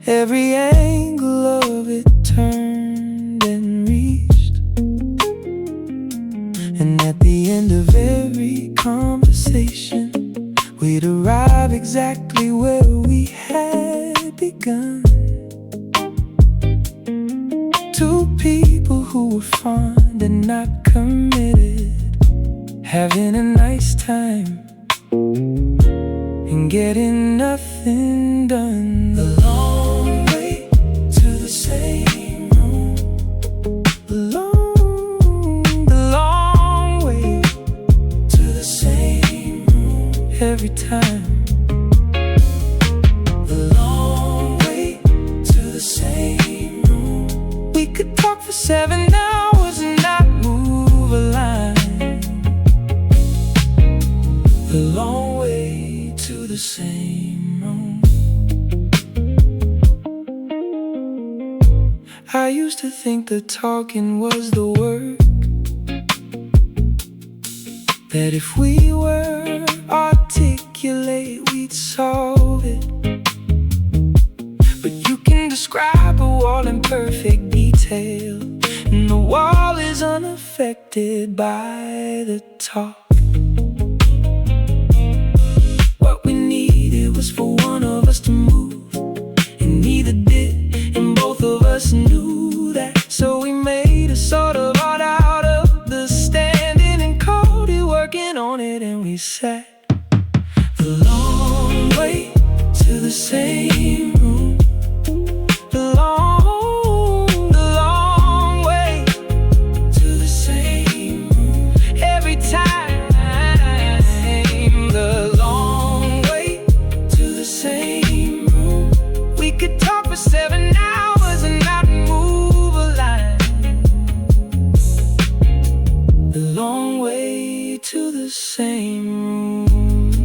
every angle of it turned and reached. And at the end of every conversation, we'd arrive exactly where we had begun. Two people who were fond and not committed, having a nice time and getting nothing done. The long way to the same room, the long way to the same room every time. The long way to the same room. We could talk for 7 hours and not move a line. The long way to the same room. I used to think that talking was the work, that if we were articulate, we'd solve it. But you can describe a wall in perfect detail, and the wall is unaffected by the talk. What we needed was for one of us to move, and neither did, and both of us knew that. So we made a sort of art out of the standing and Cody working on it, and we sat the long way to the same room. The long way to the same room every time. The long way to the same room. We could talk for 7 hours and not move a line. The long way to the same room.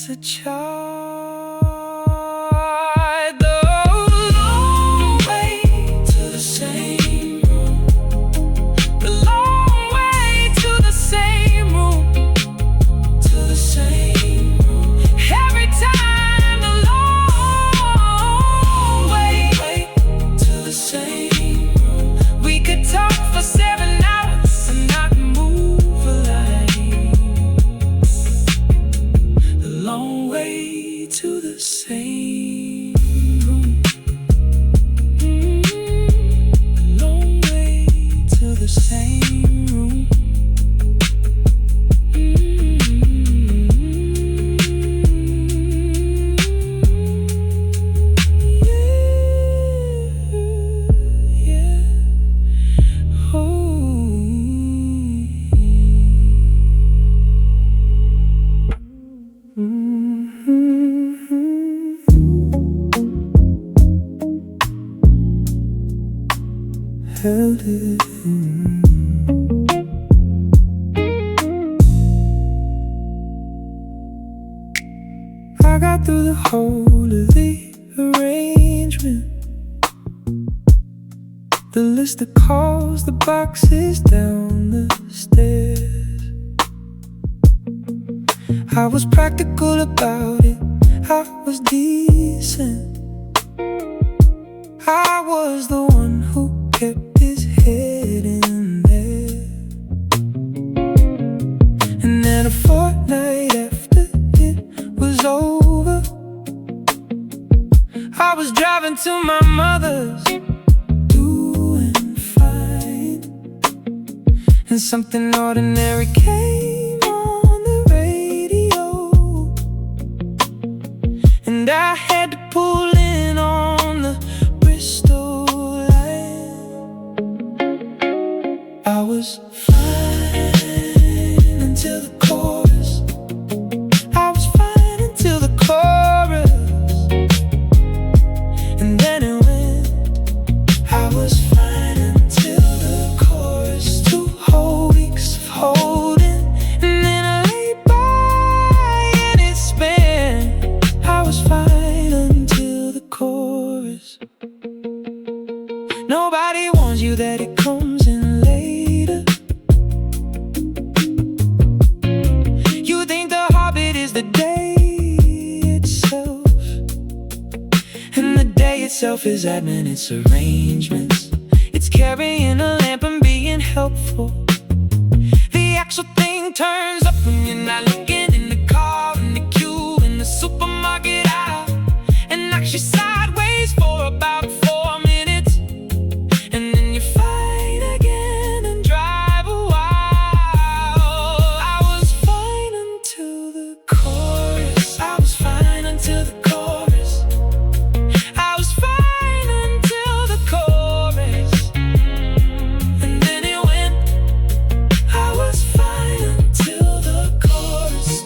a child. The long way to the same room, the long way to the same room, to the same room. Every time the long way to the same room. We could talk for 7 hours and not move a line. The long way to the same room. The long way to the same room. Held it in. I got through the whole of the arrangement, the list of calls, the boxes down the stairs. I was practical about it, I was decent. I was the one who kept his head in there. And then a fortnight after it was over, I was driving to my mother's, doing fine, and something ordinary came on the radio, and I had to pull in on the Bristol line. I was fine until the chorus. I was fine until the chorus, and then it went. I was fine until the chorus. 2 whole weeks of holding, and then I lay by and it spent. I was fine until the chorus. Nobody warns you that it comes in later. You think the heartbeat is the day itself, and the day itself is admin, it's arrangements, it's carrying a lamp and being helpful. The actual thing turns up when you're not looking, in the car, in the queue, in the supermarket aisle, and knocks you sideways for about 4 minutes, and then you fight again and drive a while. I was fine until the chorus. I was fine until the chorus. I was fine until the chorus, and then it went. I was fine until the chorus.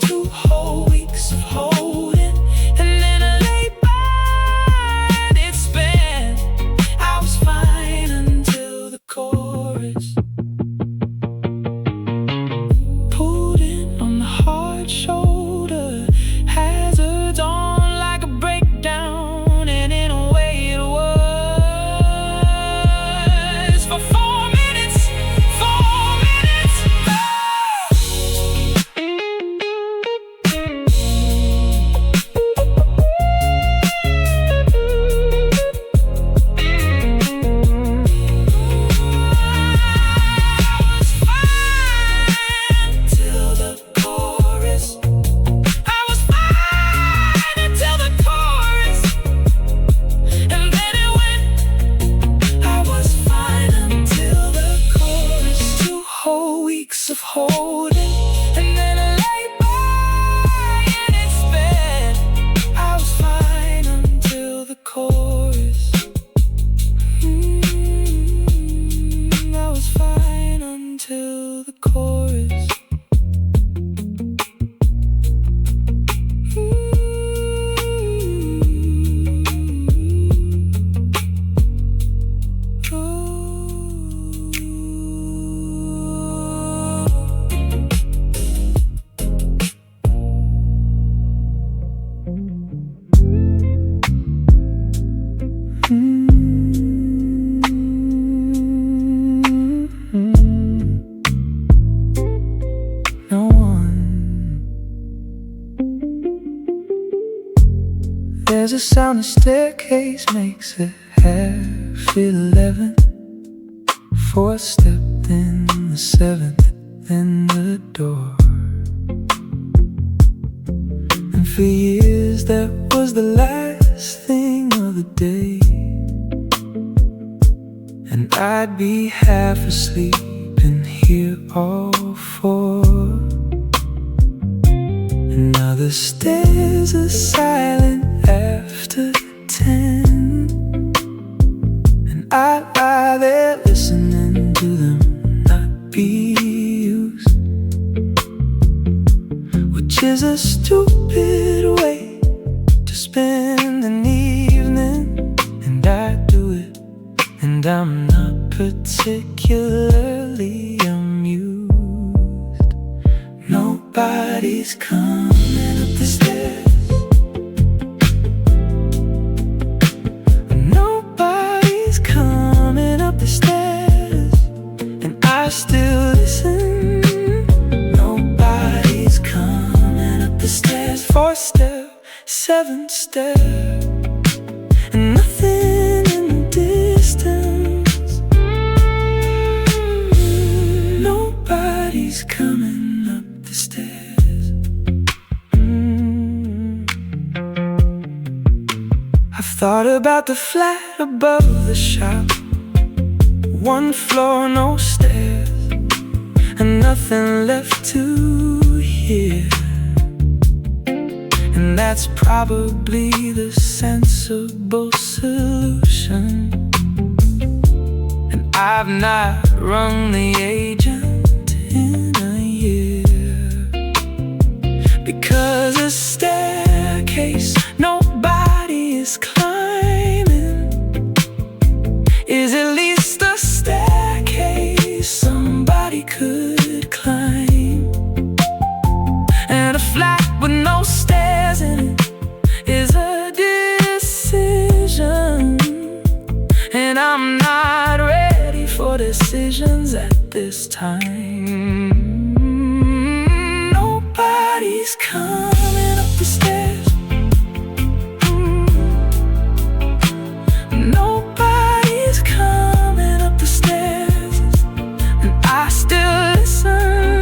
there's a sound the staircase makes at 11:30. Fourth step, then the seventh, then the door. And for years that was the last thing of the day, and I'd be half asleep and hear all four. And now the stairs are silent after 10, and I lie there listening to them not be used, which is a stupid way to spend an evening. And I do it, and I'm not particularly amused. Nobody's coming up the stairs. Nobody's coming up the stairs, and I still listen. Nobody's coming up the stairs. Fourth step, seventh step, and nothing in the distance. Nobody's coming up the stairs. I've thought about the flat above the shop, one floor, no stairs, and nothing left to hear. And that's probably the sensible solution. And I've not rung the agent in a year, because a staircase nobody is climbing is at least a staircase somebody could climb. And a flat with no stairs in it is a decision, and I'm not ready for decisions at this time. Nobody's coming up the stairs. Nobody's coming up the stairs, and I still listen.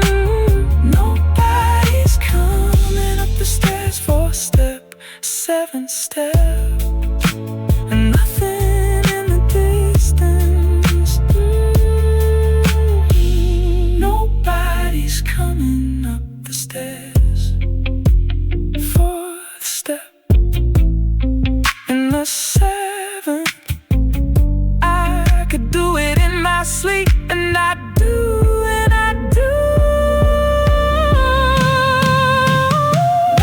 Nobody's coming up the stairs. Fourth step, seventh step, and nothing in the distance. Nobody's coming up the stairs. Fourth step, and the seventh. I could do it in my sleep, and I do, and I do.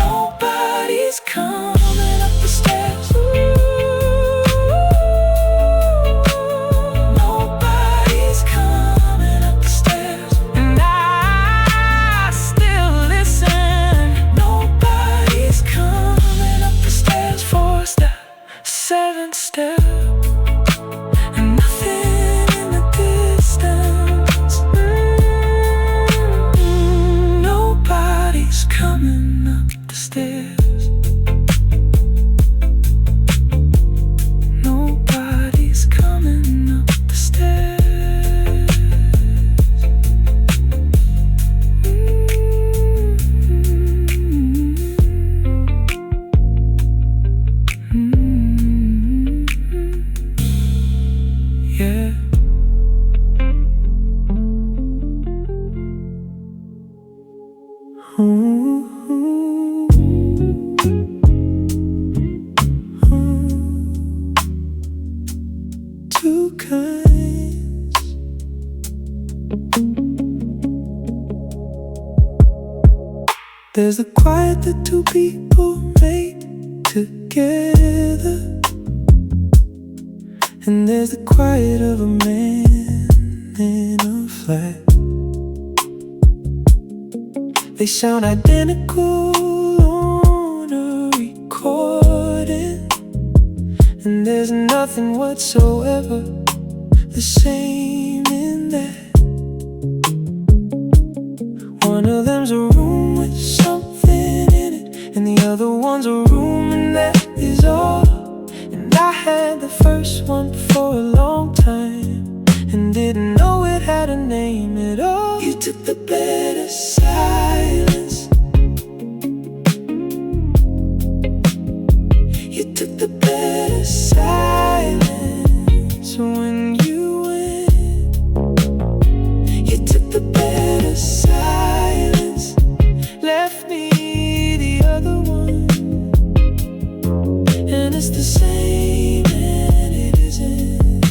Nobody's coming up the stairs. Nobody's coming up the stairs, and I still listen. Nobody's coming up the stairs. Fourth step, seventh step, and nothing in the distance. Nobody's coming up the stairs. Nobody's coming up the stairs. Yeah. Two kinds. There's the quiet that two people make together, and there's the quiet of a man in a flat. They sound identical on a recording, and there's nothing whatsoever the same in that. One of them's a room with something in it, and the other one's a room, and that is all. And I had the first one for a long time and didn't know it had a name at all. You took the bed of silence. You took the bed of silence when you went. You took the bed of silence, left me the other one, and it's the same and it isn't.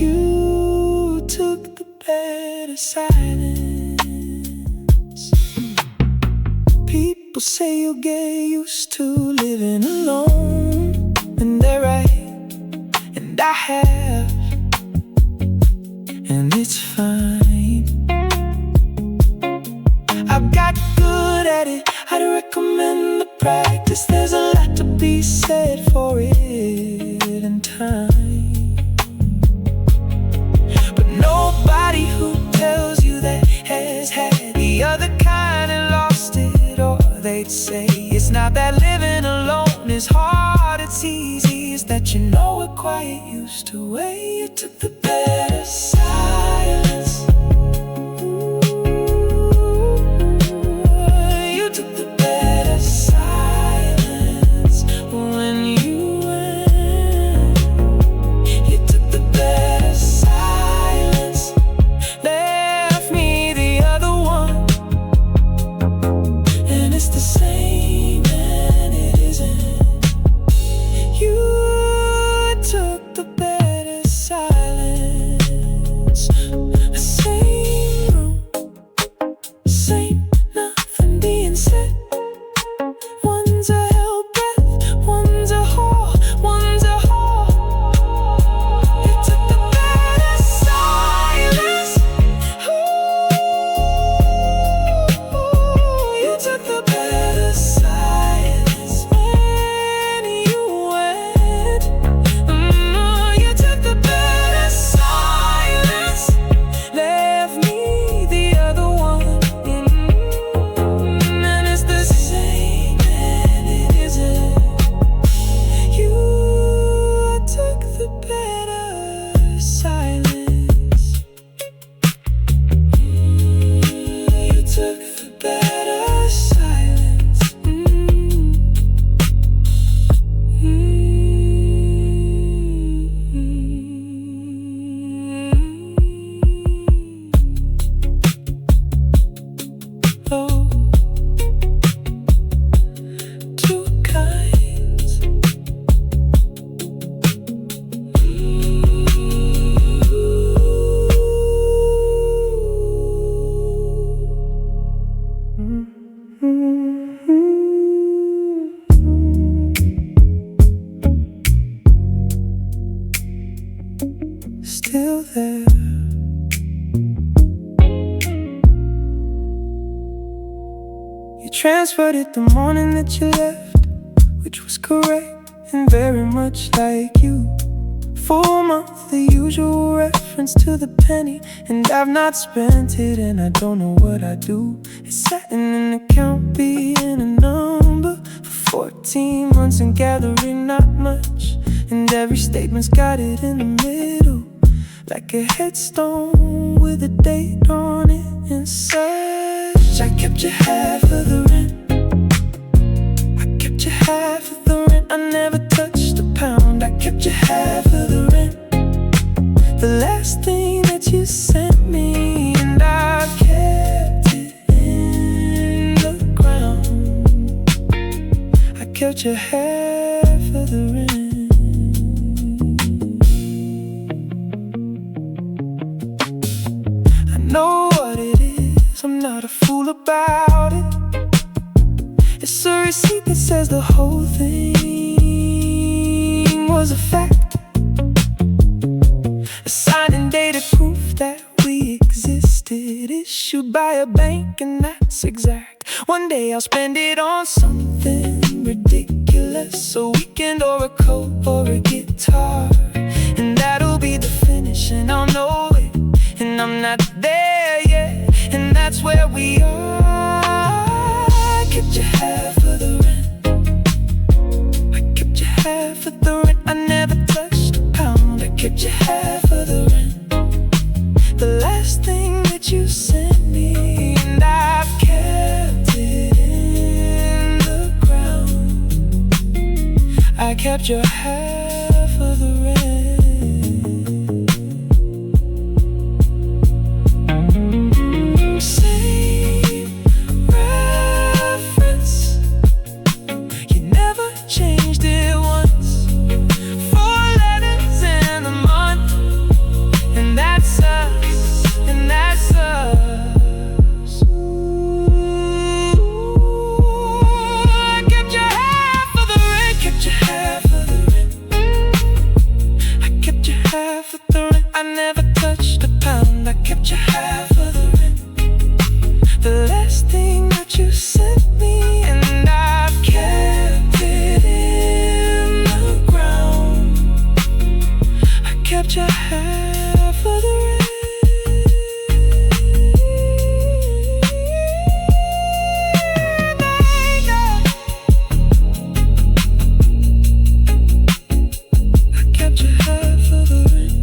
You took the bed of silence. People say you'll get used to living alone, and they're right, and I have, and it's fine. I've got good at it, I'd recommend the practice. There's a lot to be said for it in time. But nobody who tells you that has had the other kind and lost it, or they'd say it's not that living alone is hard, it's easy. It's that you know what quiet used to weigh. You took the bed of silence. You took the bed of silence when you went. You took the bed of silence, left me the other one, and it's the same and it isn't. You took the bed of silence. The same room, same nothing being said. One's a hell breath, one's a whore, one's a whore. You took the bed of silence. Ooh, you took the bed of silence when you went. You took the bed of silence, left me the other one, and it's the same and it isn't. You took the bed of silence. You took the bed of silence. Oh, two kinds. Still there. You transferred it the morning that you left, which was correct and very much like you. Full month, the usual reference to the penny, and I've not spent it and I don't know what I do. It's sat in an account being a number for 14 months and gathering not much, and every statement's got it in the middle, like a headstone with a date on it and such. I kept you half of the rent. I kept you half of the rent. I never touched a pound. I kept you half of the rent. The last thing that you sent me, and I kept it in the ground. I kept you half of the rent. I know what it is, I'm not a fool about it. It's a receipt that says the whole thing was a fact, a signed and dated proof that we existed, issued by a bank, and that's exact. One day I'll spend it on something ridiculous, a weekend or a coat or a guitar, and that'll be the finish, and I'll know it, and I'm not there yet, and that's where we are. I kept you half kept your half of the rent. Same reference, you never changed it once. 4 letters in a month, and that's us, and that's us. I kept your half of the rent, kept your half of the rent. I kept your half of the rent. I never touched a pound. I kept your half of the rent. The last thing that you sent me, and I've kept it in the ground. I kept your half of the rent. I kept your half of the rent.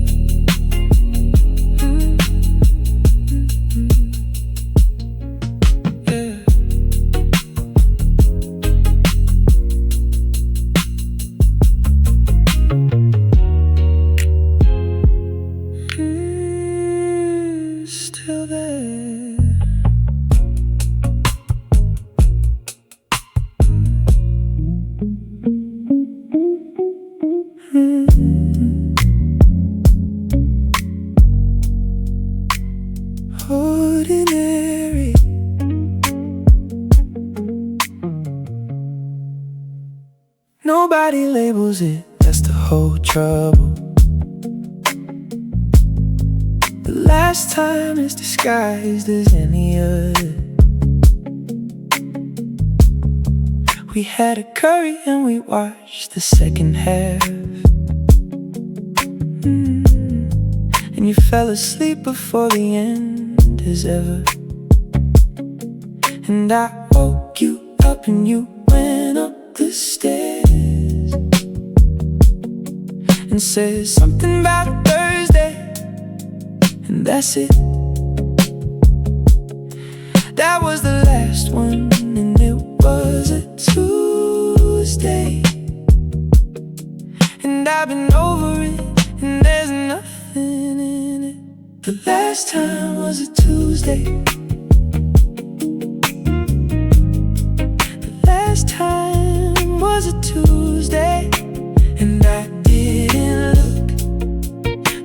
Yeah. Still there. Ordinary. Nobody labels it, that's the whole trouble. The last time is disguised as any other. We had a curry and we watched the second half. And you fell asleep before the end is ever. And I woke you up and you went up the stairs and said something about a Thursday, and that's it. That was the last one, and it was a Tuesday. And I've been over it, and there's nothing in it. The last time was a Tuesday. The last time was a Tuesday, and I didn't look.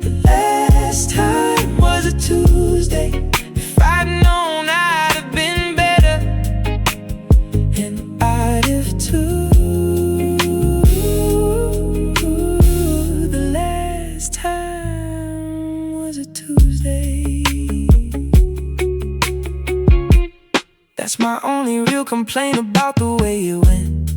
The last time was a Tuesday. If I'd known, I'd have been better, and I'd have too. The last time was a Tuesday. That's my only real complaint about the way it went.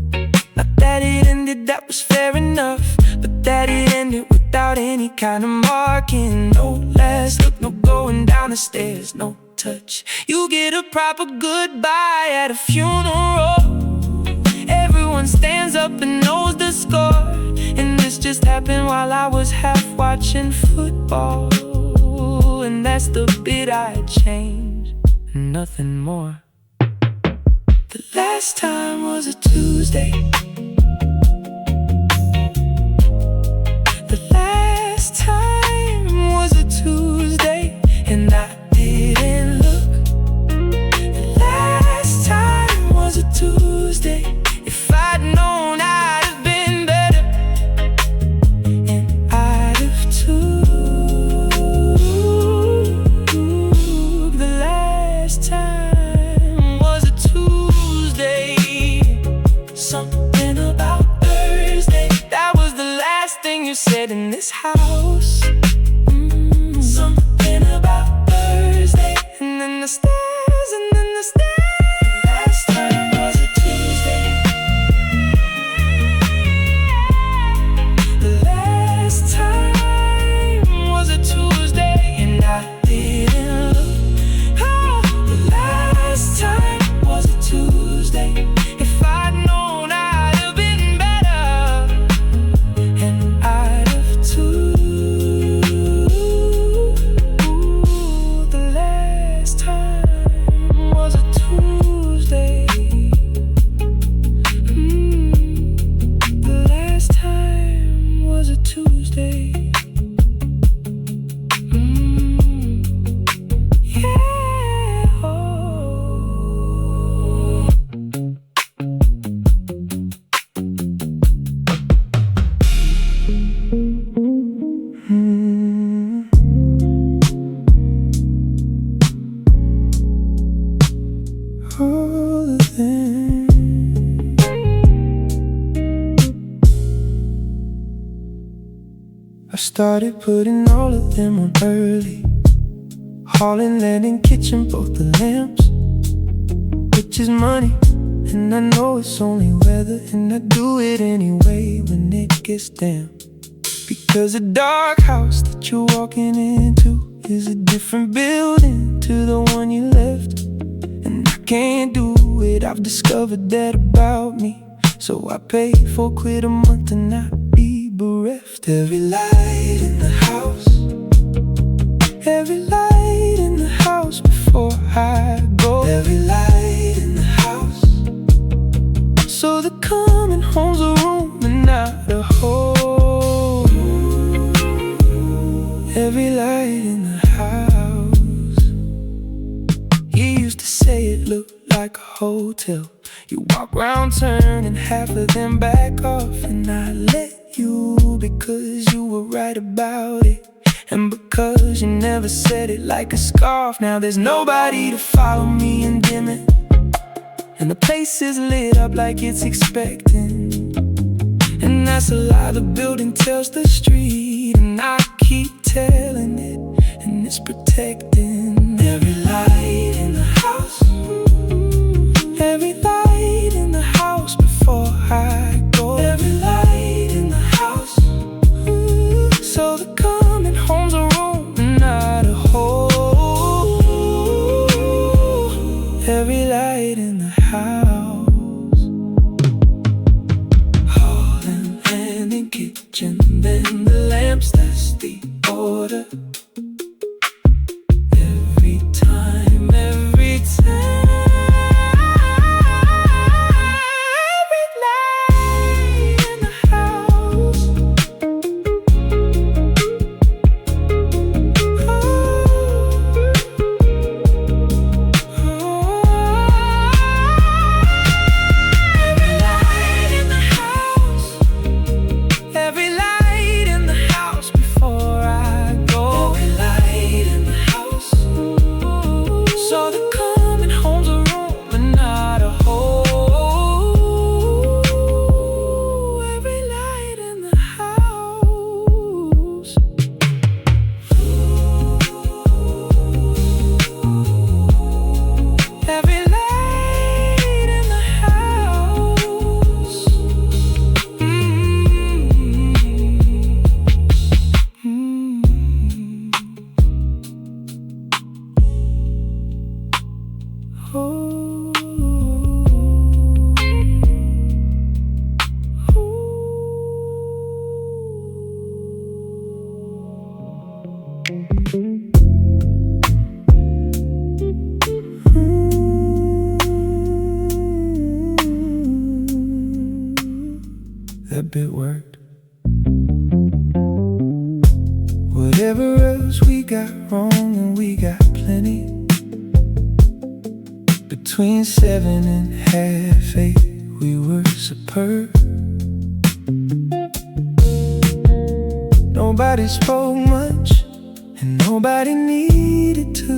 Not that it ended, that was fair enough, but that it ended without any kind of marking. No last look, no going down the stairs, no touch. You get a proper goodbye at a funeral. Everyone stands up and knows the score, and this just happened while I was half watching football. And that's the bit I'd change, nothing more. The last time was a Tuesday. The last time was a Tuesday, and I didn't look. The last time was a Tuesday. If I'd known, I'd have been better, and I'd have too. The last time was a Tuesday. Something I started putting all of them on early. Hall and landing kitchen, both the lamps, which is money. And I know it's only weather, and I do it anyway when it gets damp. Because the dark house that you're walking into is a different building to the one you left. And I can't do it, I've discovered that about me. So I pay £4 a month and not be bereft. Every light in the house, every light in the house before I go. Every light in the house, so the coming home's a room and not a hole. Every light in the house. You used to say it looked like a hotel. You walk round turning half of them back off, and I let you because you were right about it, and because you never said it like a scarf. Now there's nobody to follow me and dim it, and the place is lit up like it's expecting. And that's a lie the building tells the street, and I keep telling it, and it's protecting. Every light in the house, every light in the house before I go. Every light in the house, so the coming home's a room and not a hole. Every light in the house. Hall and landing kitchen, then the lamps, that's the order. Every time, every time. That bit worked. Whatever else we got wrong, and we got plenty. Between 7 and half 8, we were superb. Nobody spoke much, and nobody needed to.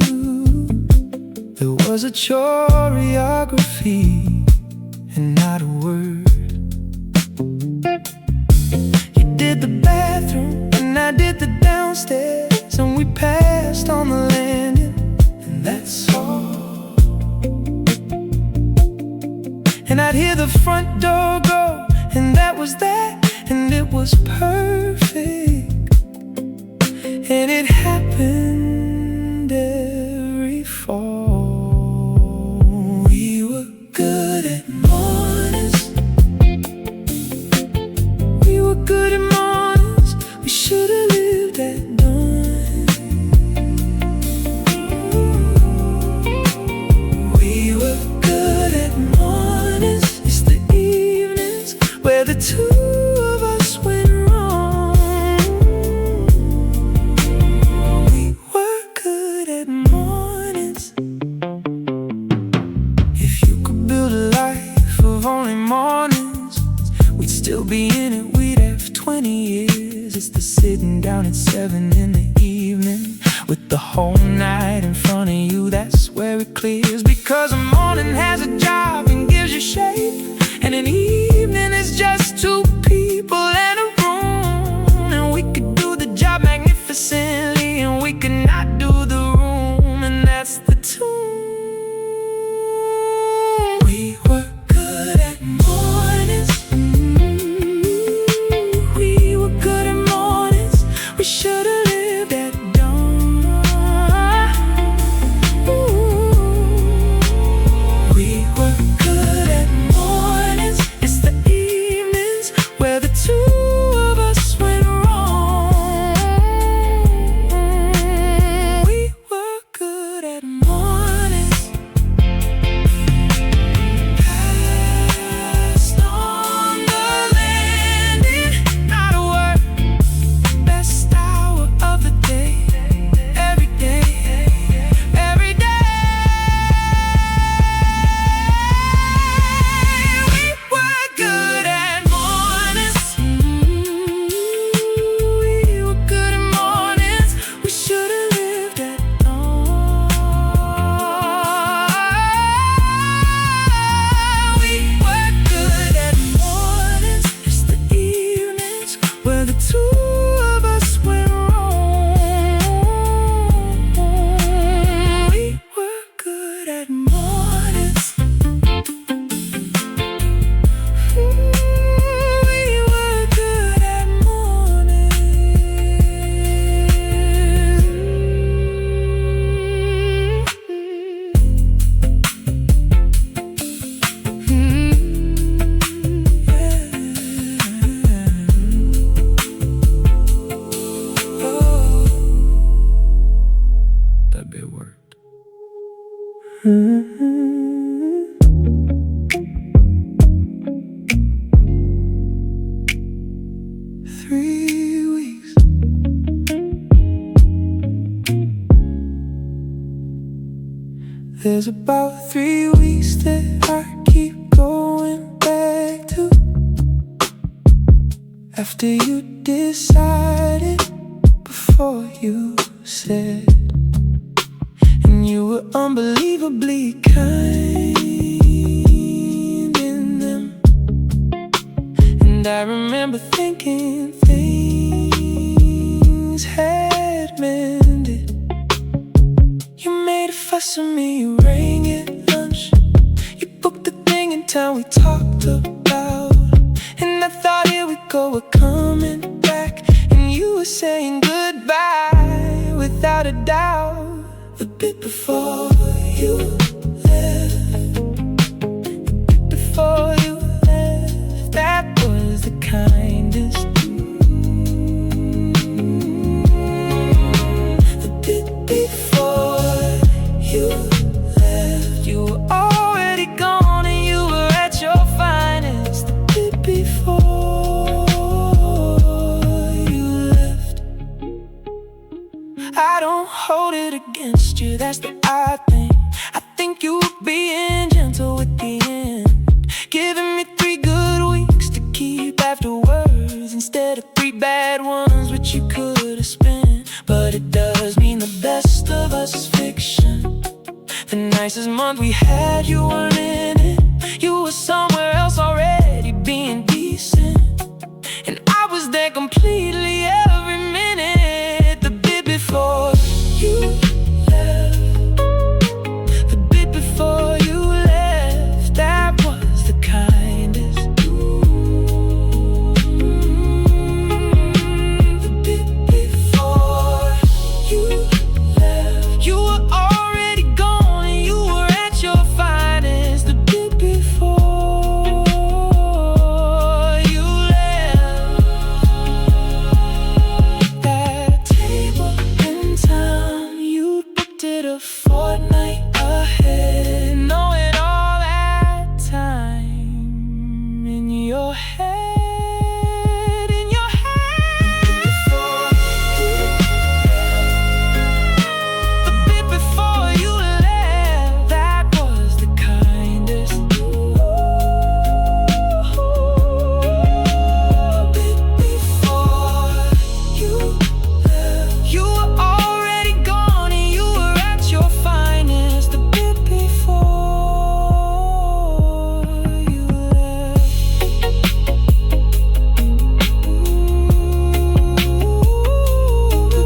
There was a choreography and not a word. You did the bathroom and I did the downstairs, and we passed on the landing, and that's all. And I'd hear the front door go, and that was that, and it was perfect. And it happened every fall. We were good at mornings, we were good at mornings. We should have lived at night. We were good at mornings. It's the evenings where the two of us went wrong. We were good at mornings. If you could build a life of only mornings, we'd still be in it, we'd have 20 years. It's the sitting down at 7 in the evening with the whole night in front of you, that's where it clears. Because a morning has a job and gives you shape, and an evening is just two people in a room, and we could do the There's about 3 weeks that I keep going back to, after you decided, before you said. And you were unbelievably kind in them. And I remember thinking things had mended. You made a fuss of me, you rang at lunch, you booked the thing in town we talked about. And I thought, here we go, we're coming back. And you were saying goodbye without a doubt. The bit before you left, before you left, that was the kindest. The bit before you left, you were already gone and you were at your finest. The bit before you left, I don't hold it against you, that's the odd thing. I think you were being gentle with the end, giving me 3 good weeks to keep afterwards, instead of 3 bad ones which you could have spent. But it does mean the best of us is fiction. The nicest month we had, you weren't in it. You were somewhere else already being decent, and I was there completely every minute. The bit before you left, the bit before you left, that was the kindest. The bit before you left, you were already gone and you were at your finest. The bit before you left, that table in town, you booked it a fortnight ahead, knowing all that time in your head, in your head. The bit before you left, that was the kindest. The bit before you left, you were already gone and you were at your finest. The bit before you left. The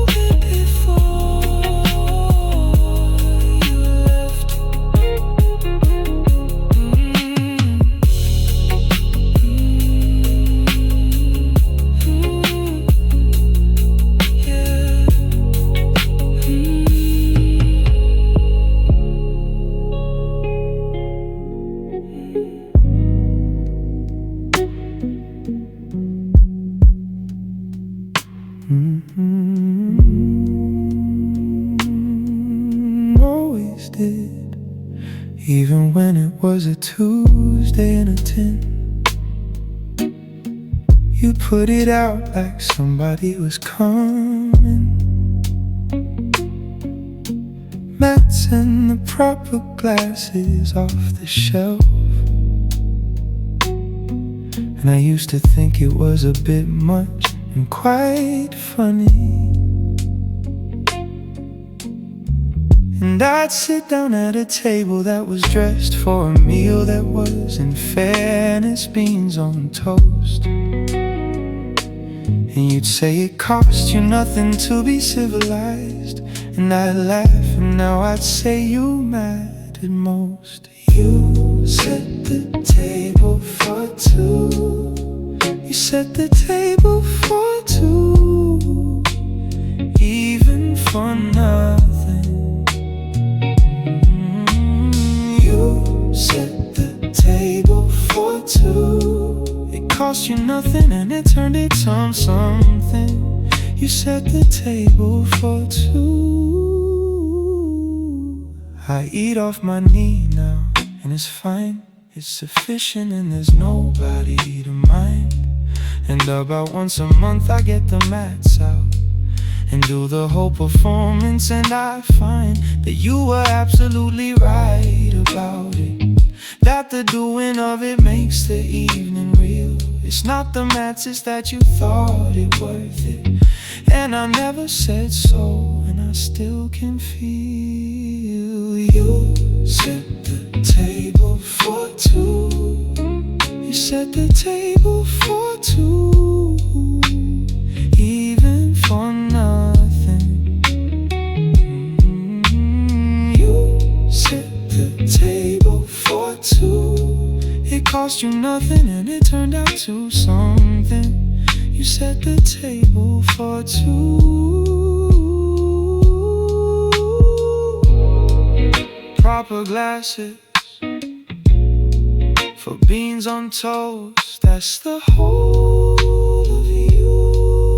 bit before you left. Always did, even when it was a Tuesday and a 10. You put it out like somebody was coming. Mats and the proper glasses off the shelf. And I used to think it was a bit much and quite funny. And I'd sit down at a table that was dressed for a meal that was, in fairness, beans on toast. And you'd say it cost you nothing to be civilized, and I'd laugh, and now I'd say you mattered most. You set the table for 2. You set the table for 2, even for nothing. You set the table for 2. It cost you nothing and it turned it something. You set the table for 2. I eat off my knee now, and it's fine. It's sufficient and there's nobody to mind. And about once a month I get the mats out, and do the whole performance, and I find that you were absolutely right about it, that the doing of it makes the evening real. It's not the maths, it's that you thought it worth it, and I never said so, and I still can feel you set the table for two. You set the table for two, even for nothing. You set the table for two. It cost you nothing and it turned out to something. You set the table for two. Proper glasses for beans on toast. That's the whole of you,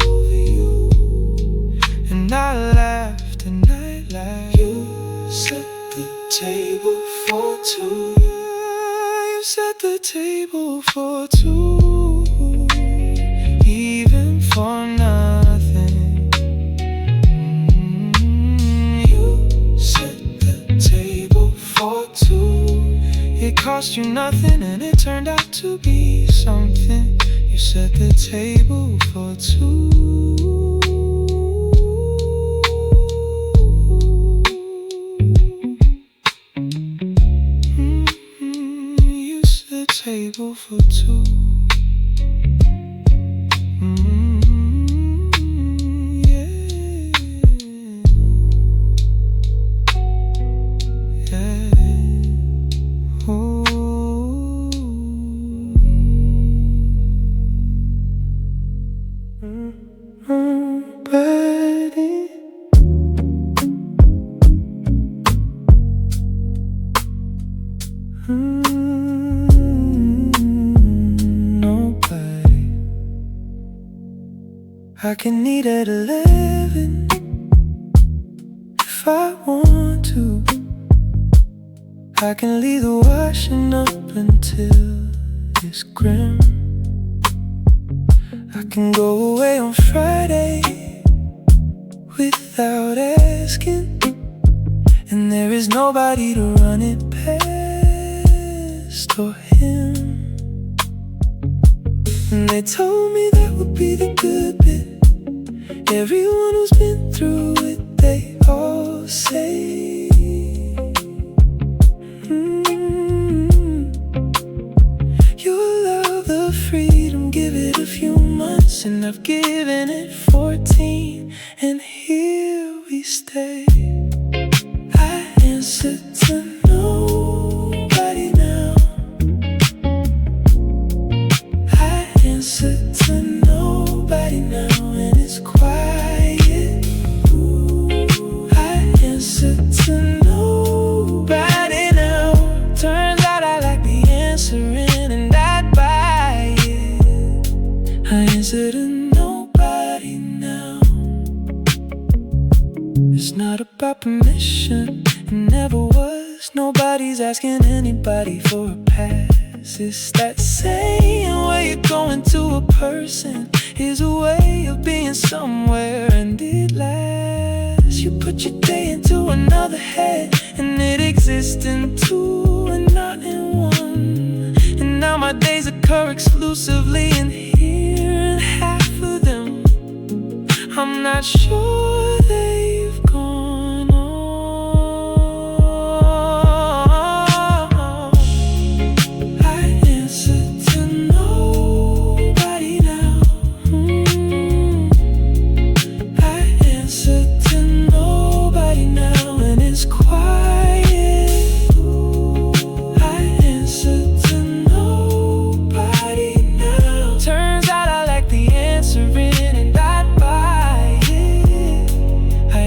and I laughed and I laughed. You set the table for two. You set the table for two, even for nothing. You set the table for two. It cost you nothing and it turned out to be something. You set the table for two. You set the table for two. Nobody. I can eat at 11 if I want to. I can leave the washing up until it's grim. I can go away on Friday without asking, and there is nobody to run it past or him. And they told me that would be the good bit. Everyone who's been through it, they all say you'll love the freedom, give it a few months, and I've given it 14, and here we stay. I answer to nobody now. I answer to nobody now, and it's quiet. I answer to nobody now. Turns out I like the answering, and I'd buy it. I answer to nobody now. It's not about permission, it never was. Nobody's asking anybody for a pass. It's that saying where you're going to a person is a way of being somewhere, and it lasts. You put your day into another head, and it exists in two and not in one. And now my days occur exclusively in here, and half of them I'm not sure they've gone on. I answer to nobody now. I answer to nobody now, and it's quiet. I answer to nobody now. Turns out I like the answering, and I'd buy it. I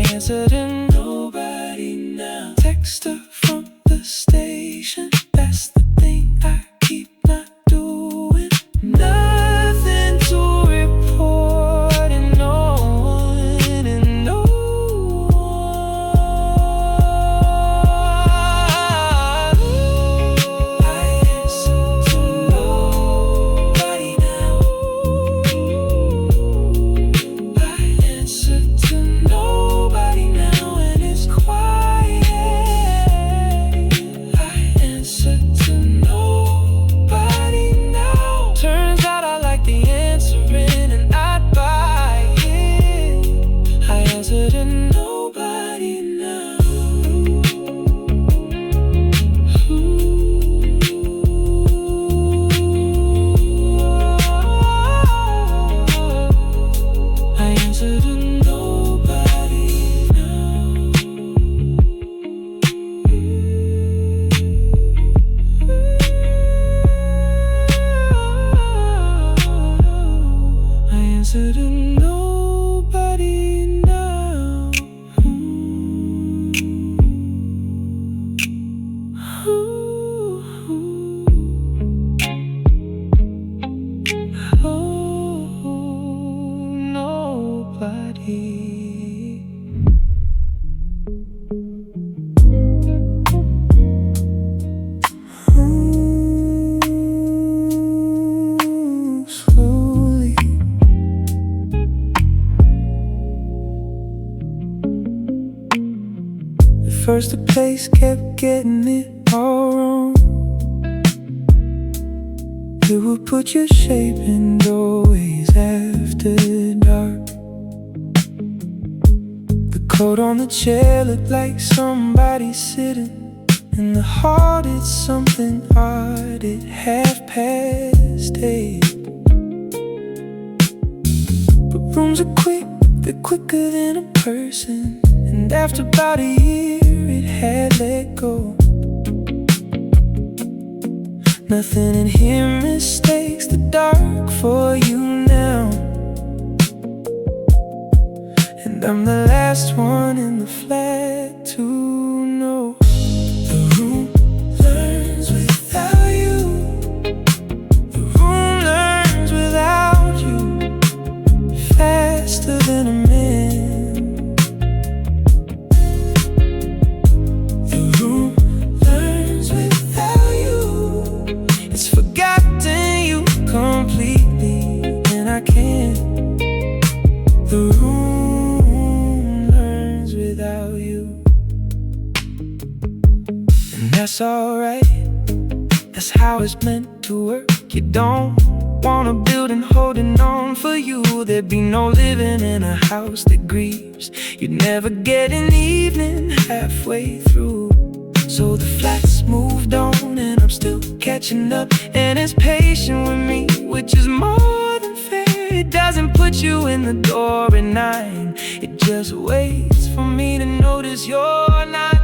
answer to nobody now. Oh, nobody. Slowly. At first the place kept getting it all wrong. It would put your shape in doorways after dark. The coat on the chair looked like somebody sitting, and the heart, it's something odd at 8:30. But rooms are quick, they're quicker than a person, and after about a year it had let go. Nothing in here mistakes the dark for you now, and I'm the last one in the flat to know. The room learns without you. The room learns without you, faster than a man. The room learns without you. It's forgotten you completely, and I can't. The room learns without you. And that's alright, that's how it's meant to work. You don't want a building holding on for you. There'd be no living in a house that grieves. You'd never get an evening halfway through. So the flat's moved on, and I'm still catching up, and it's patient with me, which is more than fair. It doesn't put you in the door at 9, it just waits for me to notice you're not